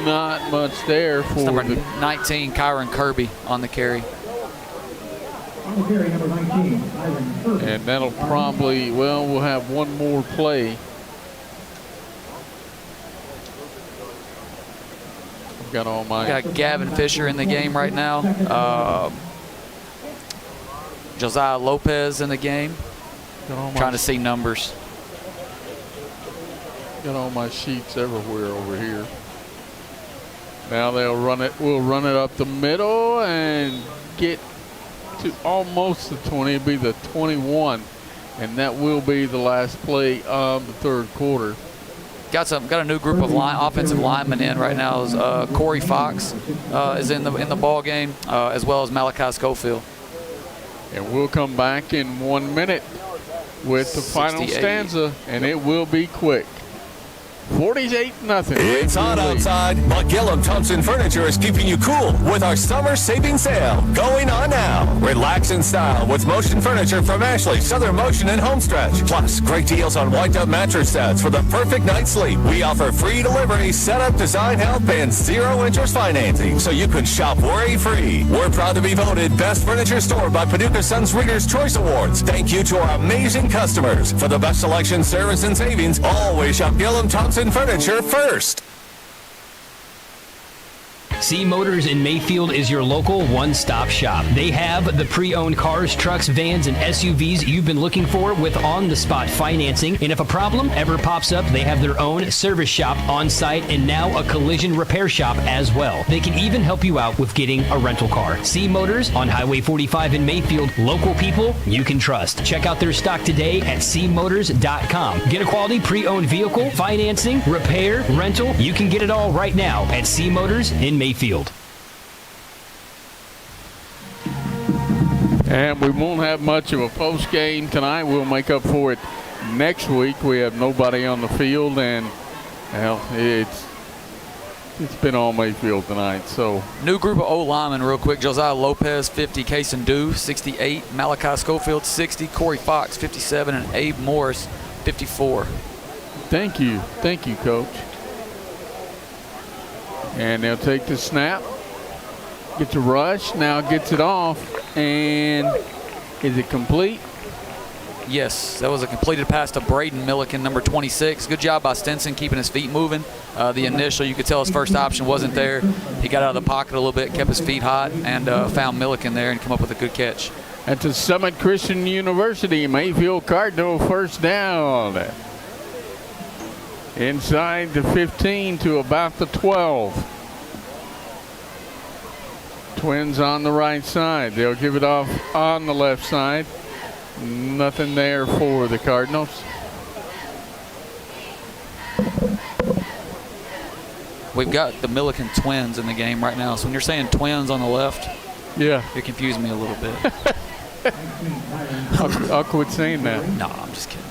Not much there for number 19, Kyron Kirby on the carry. On the carry, number 19, Kyron Kirby. And that'll probably, we'll have one more play. Got Gavin Fisher in the game right now. Josiah Lopez in the game. Trying to see numbers. Got all my sheets everywhere over here. Now they'll run it. We'll run it up the middle and get to almost the 20. It'll be the 21, and that will be the last play of the third quarter. Got a new group of offensive linemen in right now. Corey Fox is in the ball game, as well as Malachi Schofield. And we'll come back in 1 minute with the final stanza, and it will be quick. 48-0. It's hot outside, but Gillum Thompson Furniture is keeping you cool with our summer saving sale going on now. Relax in style with motion furniture from Ashley, Southern Motion, and Homestretch. Plus, great deals on wind-up mattress sets for the perfect night's sleep. We offer free delivery, setup, design help, and zero-interest financing, so you can shop worry-free. We're proud to be voted Best Furniture Store by Paducah Sun's Reader's Choice Awards. Thank you to our amazing customers. For the best selection, service, and savings, always shop Gillum Thompson Furniture first. C Motors in Mayfield is your local one-stop shop. They have the pre-owned cars, trucks, vans, and SUVs you've been looking for with on-the-spot financing. And if a problem ever pops up, they have their own service shop on site and now a collision repair shop as well. They can even help you out with getting a rental car. C Motors on Highway 45 in Mayfield. Local people you can trust. Check out their stock today at cmotors.com. Get a quality pre-owned vehicle, financing, repair, rental. You can get it all right now at C Motors in Mayfield. And we won't have much of a post game tonight. We'll make up for it next week. We have nobody on the field, and well, it's been all Mayfield tonight. So new group of O-linemen real quick. Josiah Lopez, 50. Kason Dew, 68. Malachi Schofield, 60. Corey Fox, 57. And Abe Morris, 54. Thank you, Coach. And they'll take the snap. Gets a rush. Now gets it off. And is it complete? Yes, that was a completed pass to Braden Milliken, number 26. Good job by Stinson keeping his feet moving. The initial, you could tell his first option wasn't there. He got out of the pocket a little bit, kept his feet hot, and found Milliken there and come up with a good catch. At the Summit Christian University, Mayfield Cardinals first down. Inside the 15 to about the 12. Twins on the right side. They'll give it off on the left side. Nothing there for the Cardinals. We've got the Milliken twins in the game right now. So when you're saying twins on the left, yeah, you're confusing me a little bit. I'll quit saying that. No, I'm just kidding.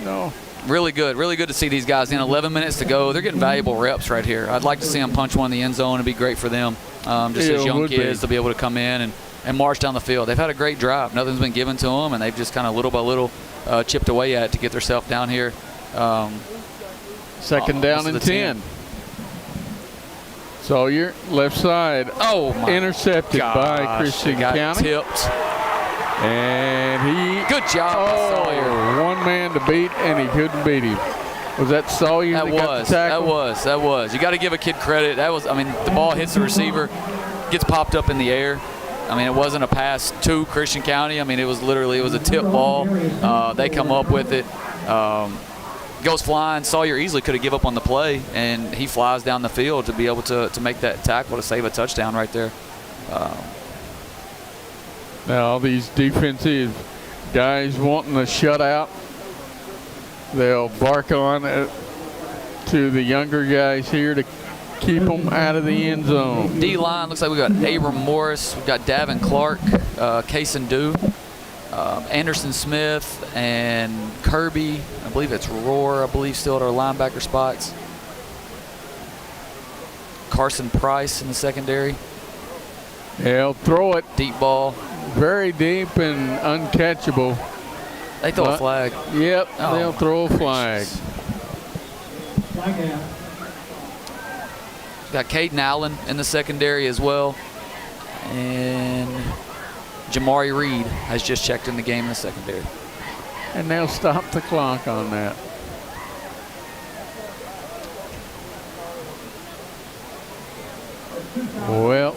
No. Really good to see these guys in. 11 minutes to go. They're getting valuable reps right here. I'd like to see them punch one in the end zone. It'd be great for them. Just as young kids to be able to come in and march down the field. They've had a great drive. Nothing's been given to them, and they've just kind of little by little chipped away at it to get themselves down here. Second down and 10. Sawyer, left side. Oh, my intercepted by Christian County. Tipped. And he. Good job, Sawyer. One man to beat, and he couldn't beat him. Was that Sawyer that got the tackle? That was. You got to give a kid credit. The ball hits the receiver, gets popped up in the air. It wasn't a pass to Christian County. It was a tip ball. They come up with it. Goes flying. Sawyer easily could have given up on the play, and he flies down the field to be able to make that tackle to save a touchdown right there. Now these defensive guys wanting a shutout, they'll bark on it to the younger guys here to keep them out of the end zone. D-line looks like we got Abram Morris, we've got Davin Clark, Kason Dew, Anderson Smith, and Kirby. I believe it's Roar, still at our linebacker spots. Carson Price in the secondary. They'll throw it. Deep ball. Very deep and uncatchable. They throw a flag. Yep, they'll throw a flag. Got Caden Allen in the secondary as well. And Jamari Reed has just checked in the game in the secondary. And they'll stop the clock on that. Well,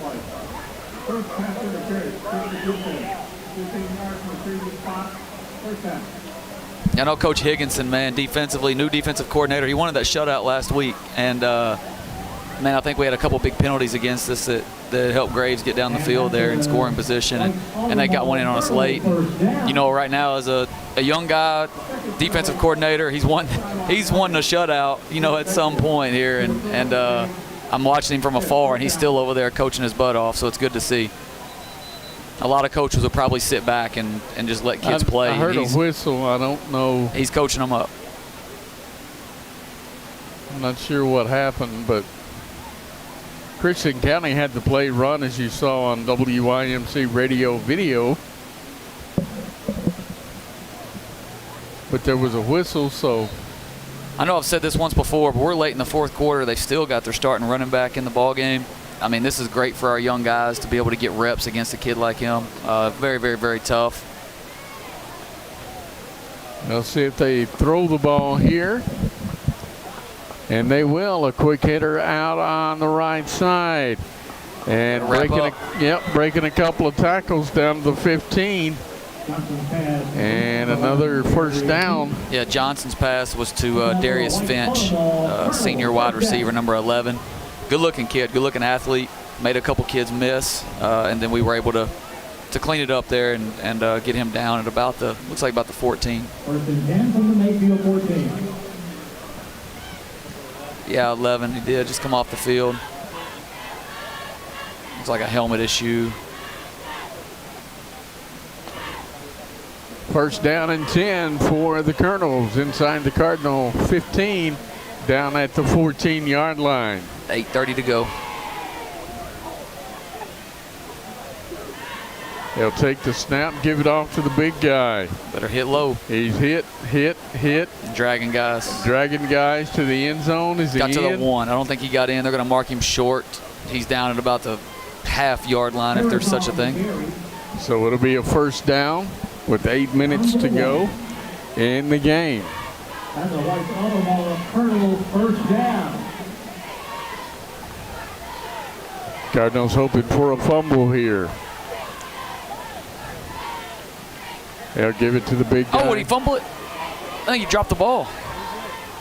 I know Coach Higginson, man, defensively, new defensive coordinator. He wanted that shutout last week, and I think we had a couple big penalties against us that helped Graves get down the field there in scoring position, and they got one in on us late. Right now as a young guy, defensive coordinator, he's wanting a shutout, at some point here, and I'm watching him from afar, and he's still over there coaching his butt off, so it's good to see. A lot of coaches will probably sit back and just let kids play. I heard a whistle. I don't know. He's coaching them up. I'm not sure what happened, but Christian County had the play run, as you saw on WYMC Radio video. But there was a whistle, so. I know I've said this once before, but we're late in the fourth quarter. They've still got their starting running back in the ball game. This is great for our young guys to be able to get reps against a kid like him. Very, very, very tough. They'll see if they throw the ball here. And they will. A quick hitter out on the right side. And breaking a couple of tackles down to the 15. And another first down. Yeah, Johnson's pass was to Darius Finch, senior wide receiver, number 11. Good-looking kid, good-looking athlete. Made a couple kids miss, and then we were able to clean it up there and get him down at about the 14. First and 10 from the Mayfield 14. Yeah, 11. He did just come off the field. Looks like a helmet issue. First down and 10 for the Colonels inside the Cardinal 15, down at the 14-yard line. 8:30 to go. They'll take the snap, give it off to the big guy. Better hit low. He's hit. Dragging guys. Dragging guys to the end zone. Is he got to in? the 1. I don't think he got in. They're going to mark him short. He's down at about the half-yard line if there's such a thing. So it'll be a first down with 8 minutes to go in the game. That's a white auto ball, Colonel's first down. Cardinals hoping for a fumble here. They'll give it to the big guy. Oh, would he fumble it? I think he dropped the ball.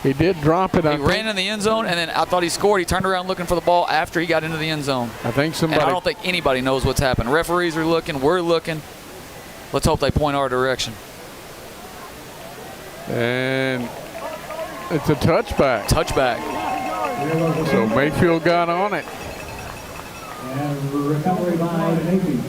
He did drop it. He ran in the end zone, and then I thought he scored. He turned around looking for the ball after he got into the end zone. I think somebody. And I don't think anybody knows what's happened. Referees are looking. We're looking. Let's hope they point our direction. And it's a touchback. So Mayfield got on it. And recovery by Mayfield.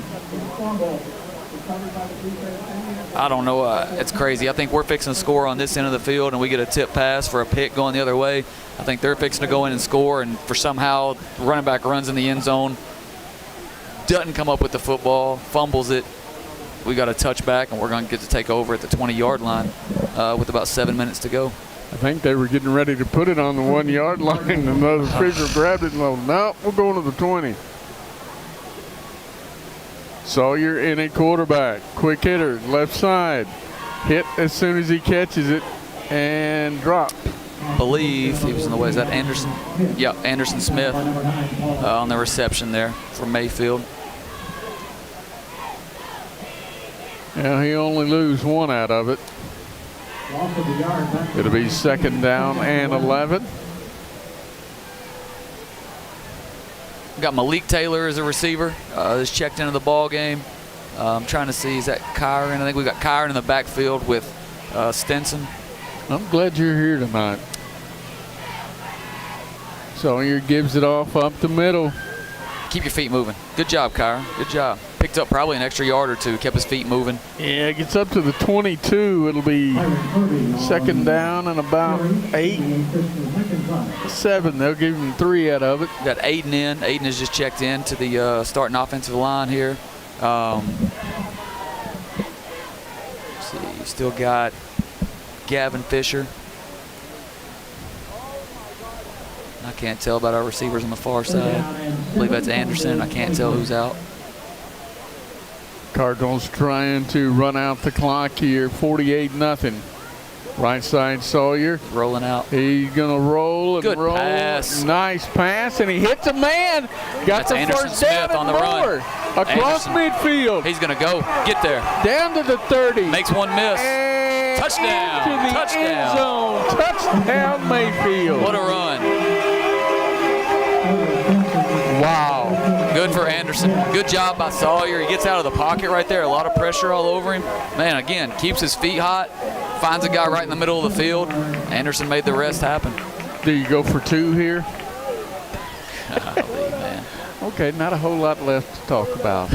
I don't know. It's crazy. I think we're fixing to score on this end of the field, and we get a tip pass for a pick going the other way. I think they're fixing to go in and score, and for somehow the running back runs in the end zone, doesn't come up with the football, fumbles it. We got a touchback, and we're going to get to take over at the 20-yard line with about 7 minutes to go. I think they were getting ready to put it on the 1-yard line, and another official grabbed it and went, no, we're going to the 20. Sawyer in a quarterback. Quick hitter, left side. Hit as soon as he catches it and dropped. Believe he was in the way. Is that Anderson? Yeah, Anderson Smith on the reception there for Mayfield. Yeah, he only lose one out of it. It'll be second down and 11. Got Malik Taylor as a receiver. Is checked into the ball game. I'm trying to see, is that Kyron? I think we got Kyron in the backfield with Stinson. I'm glad you're here tonight. Sawyer gives it off up the middle. Keep your feet moving. Good job, Kyron. Good job. Picked up probably an extra yard or two. Kept his feet moving. Yeah, it gets up to the 22. It'll be second down and about 7. They'll give him 3 out of it. Got Aiden in. Aiden has just checked in to the starting offensive line here. Let's see. Still got Gavin Fisher. I can't tell about our receivers on the far side. I believe that's Anderson. I can't tell who's out. Cardinals trying to run out the clock here, 48-0. Right side Sawyer. Rolling out. He's going to roll and Good roll. pass. Nice pass, and he hits a man. Got That's the Anderson first Smith down on the and run. more. Across Anderson. midfield. He's going to go. Get there. Down to the 30. Makes one miss. And Touchdown. into the Touchdown. end zone. Touchdown Mayfield. What a run. Wow. Good for Anderson. Good job by Sawyer. He gets out of the pocket right there. A lot of pressure all over him. Man, again, keeps his feet hot. Finds a guy right in the middle of the field. Anderson made the rest happen. Do you go for 2 here? Golly, man. Okay, not a whole lot left to talk about.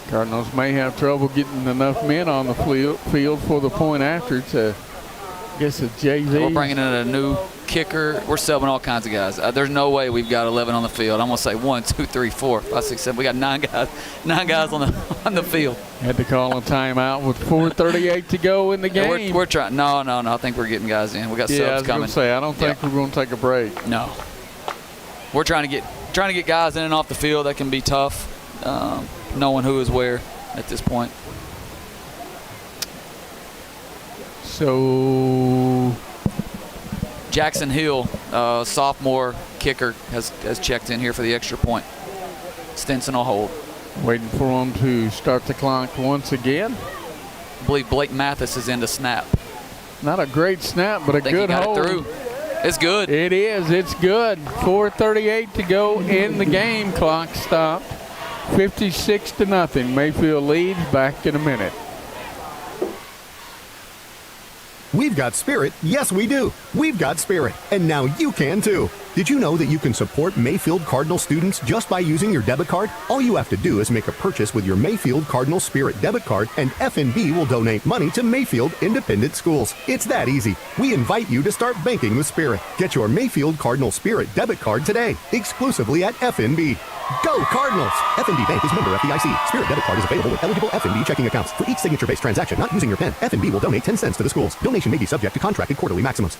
Cardinals may have trouble getting enough men on the field for the point after to, I guess, a JV. We're bringing in a new kicker. We're subbing all kinds of guys. There's no way we've got 11 on the field. I'm going to say 1, 2, 3, 4, 5, 6, 7. We got 9 guys on the field. Had to call a timeout with 4:38 to go in the game. We're trying. No. I think we're getting guys in. We got subs I was coming. Gonna say, I don't think we're going to take a break. No. We're trying to get guys in and off the field. That can be tough. Knowing who is where at this point. So Jackson Hill, sophomore kicker, has checked in here for the extra point. Stinson will hold. Waiting for him to start the clock once again. I believe Blake Mathis is in to snap. Not a great snap, but a good hold. It through. It's good. It is. It's good. 4:38 to go in the game. Clock stopped. 56-0. Mayfield leads. Back in a minute. We've got spirit. Yes, we do. We've got spirit. And now you can too. Did you know that you can support Mayfield Cardinals students just by using your debit card? All you have to do is make a purchase with your Mayfield Cardinals Spirit debit card, and FNB will donate money to Mayfield Independent Schools. It's that easy. We invite you to start banking with Spirit. Get your Mayfield Cardinals Spirit debit card today, exclusively at FNB. Go Cardinals! FNB Bank is member FDIC. Spirit debit card is available with eligible FNB checking accounts. For each signature-based transaction not using your PIN, FNB will donate 10 cents to the schools. Donation may be subject to contracted quarterly maximums.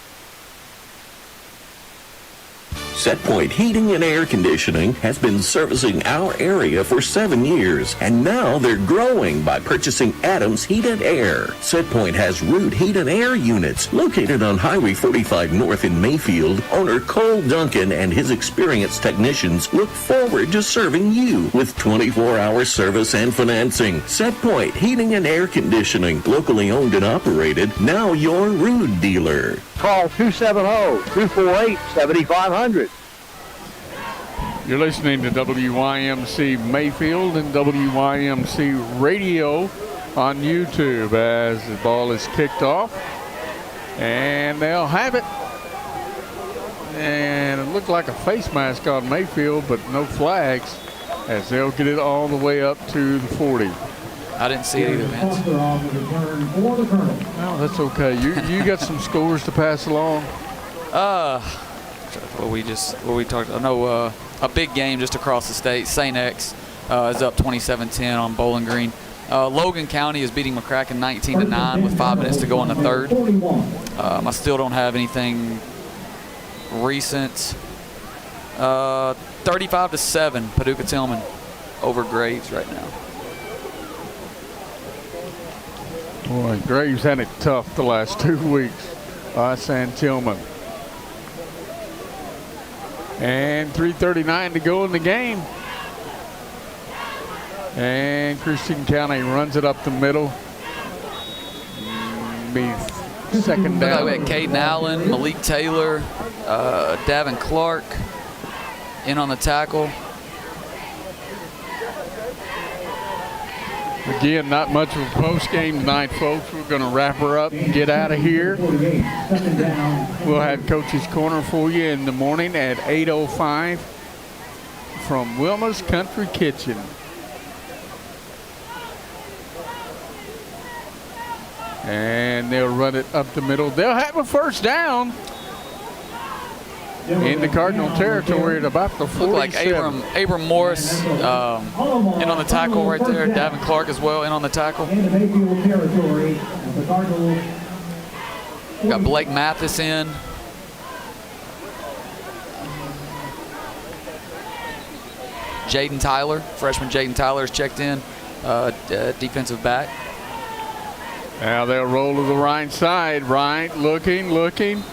Setpoint Heating and Air Conditioning has been servicing our area for 7 years, and now they're growing by purchasing Adams Heat and Air. Setpoint has Root Heat and Air units located on Highway 45 North in Mayfield. Owner Cole Duncan and his experienced technicians look forward to serving you with 24-hour service and financing. Setpoint Heating and Air Conditioning, locally owned and operated, now your Root dealer. Call 270-248-7500. You're listening to WYMC Mayfield and WYMC Radio on YouTube as the ball is kicked off. And they'll have it. And it looked like a face mask on Mayfield, but no flags, as they'll get it all the way up to the 40. I didn't see it either, Vince. No, that's okay. You got some scores to pass along. What we talked. I know a big game just across the state. St. X is up 27-10 on Bowling Green. Logan County is beating McCracken 19-9 with 5 minutes to go in the third. I still don't have anything recent. 35-7, Paducah Tillman over Graves right now. Boy, Graves had it tough the last 2 weeks. San Tillman. And 3:39 to go in the game. And Christian County runs it up the middle. Be second down. We had Caden Allen, Malik Taylor, Davin Clark in on the tackle. Again, not much of a post game tonight, folks. We're going to wrap her up and get out of here. We'll have Coach's Corner for you in the morning at 8:05 from Wilma's Country Kitchen. And they'll run it up the middle. They'll have a first down in the Cardinal territory at about the 47. Look like Abram Morris in on the tackle right there. Davin Clark as well in on the tackle. Got Blake Mathis in. Jaden Tyler, freshman Jaden Tyler is checked in, defensive back. Now they'll roll to the right side. Right, looking.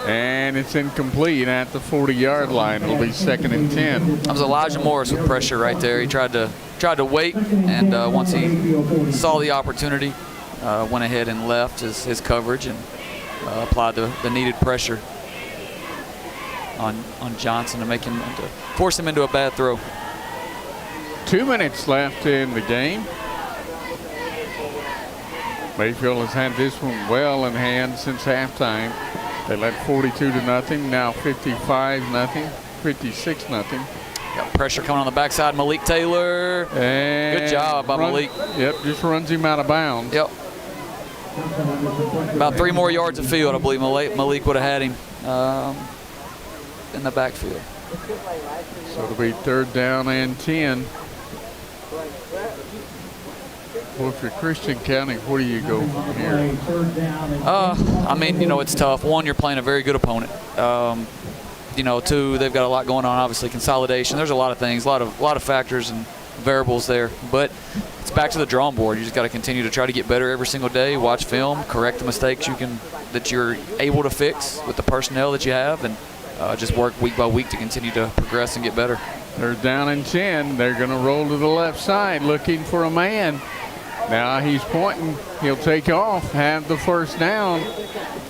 And it's incomplete at the 40-yard line. It'll be 2nd and 10. That was Elijah Morris with pressure right there. He tried to wait, and once he saw the opportunity, went ahead and left his coverage and applied the needed pressure on Johnson to force him into a bad throw. 2 minutes left in the game. Mayfield has had this one well in hand since halftime. They led 42-0, now 55-0, 56-0 Got pressure coming on the backside. Malik Taylor. And good job by Malik. Yep, just runs him out of bounds. Yep. About 3 more yards of field, I believe Malik would have had him in the backfield. So it'll be 3rd down and 10. Well, if you're Christian County, where do you go from here? I mean, it's tough. 1, you're playing a very good opponent. 2, they've got a lot going on, obviously, consolidation. There's a lot of things, a lot of factors, and variables there. But it's back to the drawing board. You just got to continue to try to get better every single day, watch film, correct the mistakes that you're able to fix with the personnel that you have, and just work week by week to continue to progress and get better. They're down in 10. They're going to roll to the left side looking for a man. Now he's pointing. He'll take off, have the first down,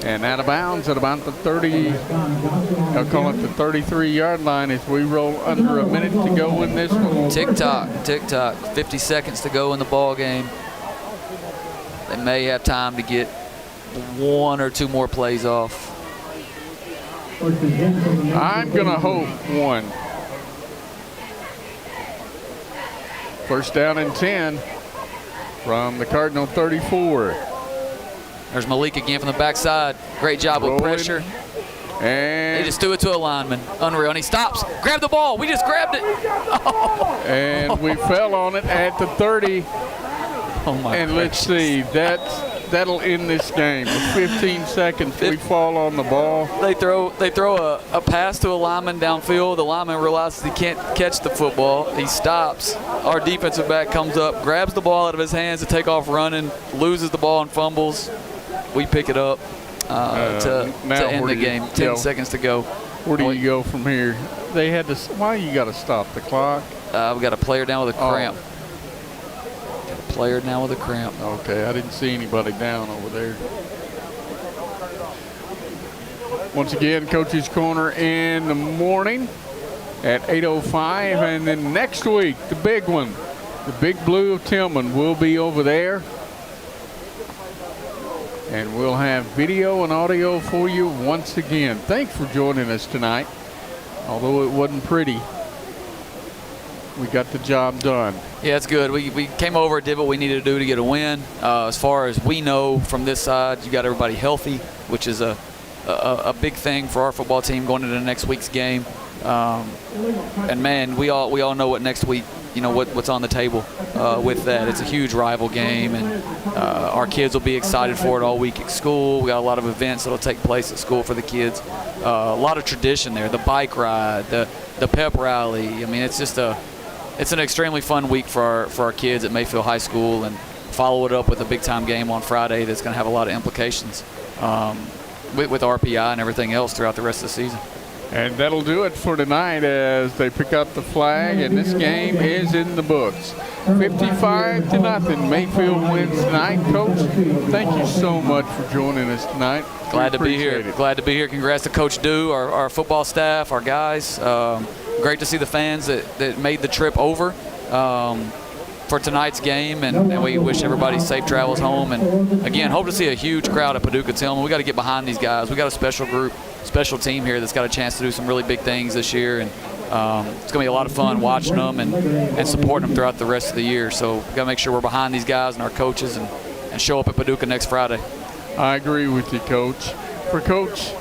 and out of bounds at about the 30, I'll call it the 33-yard line as we roll under a minute to go in this one. Tick-tock, tick-tock. 50 seconds to go in the ball game. They may have time to get one or two more plays off. I'm going to hope one. First down and 10 from the Cardinal 34. There's Malik again from the backside. Great job with pressure. And they just threw it to a lineman. Unreal. And he stops. Grab the ball. We just grabbed it. Oh. And we fell on it at the 30. Oh my And let's see, that'll end this game. With 15 seconds, we fall on the ball. They throw a pass to a lineman downfield. The lineman realizes he can't catch the football. He stops. Our defensive back comes up, grabs the ball out of his hands to take off running, loses the ball and fumbles. We pick it up to end the game. 10 seconds to go. Where do you go from here? They had to. Why you got to stop the clock? We got a player down with a cramp. Player now with a cramp. Okay, I didn't see anybody down over there. Once again, Coach's Corner in the morning at 8:05, and then next week, the big one, the Big Blue of Tillman will be over there. And we'll have video and audio for you once again. Thanks for joining us tonight. Although it wasn't pretty, we got the job done. Yeah, it's good. We came over, did what we needed to do to get a win. As far as we know from this side, you got everybody healthy, which is a big thing for our football team going into the next week's game. And man, we all know what next week, what's on the table with that. It's a huge rival game, and our kids will be excited for it all week at school. We got a lot of events that'll take place at school for the kids. A lot of tradition there. The bike ride, the pep rally. I mean, it's an extremely fun week for our kids at Mayfield High School, and follow it up with a big-time game on Friday that's going to have a lot of implications with RPI and everything else throughout the rest of the season. And that'll do it for tonight as they pick up the flag, and this game is in the books. 55-0. Mayfield wins tonight. Coach, thank you so much for joining us tonight. Glad to be here. Glad to be here. Congrats to Coach Dew, our football staff, our guys. Great to see the fans that made the trip over for tonight's game, and we wish everybody safe travels home. And again, hope to see a huge crowd at Paducah Tillman. We got to get behind these guys. We got a special team here that's got a chance to do some really big things this year, and it's going to be a lot of fun watching them and supporting them throughout the rest of the year. So we got to make sure we're behind these guys and our coaches and show up at Paducah next Friday. I agree with you, Coach. For Coach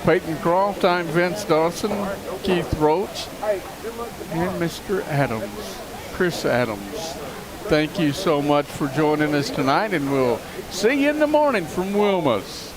Peyton Croft, I'm Vince Dawson, Keith Roach, and Mr. Adams, Chris Adams. Thank you so much for joining us tonight, and we'll see you in the morning from Wilma's.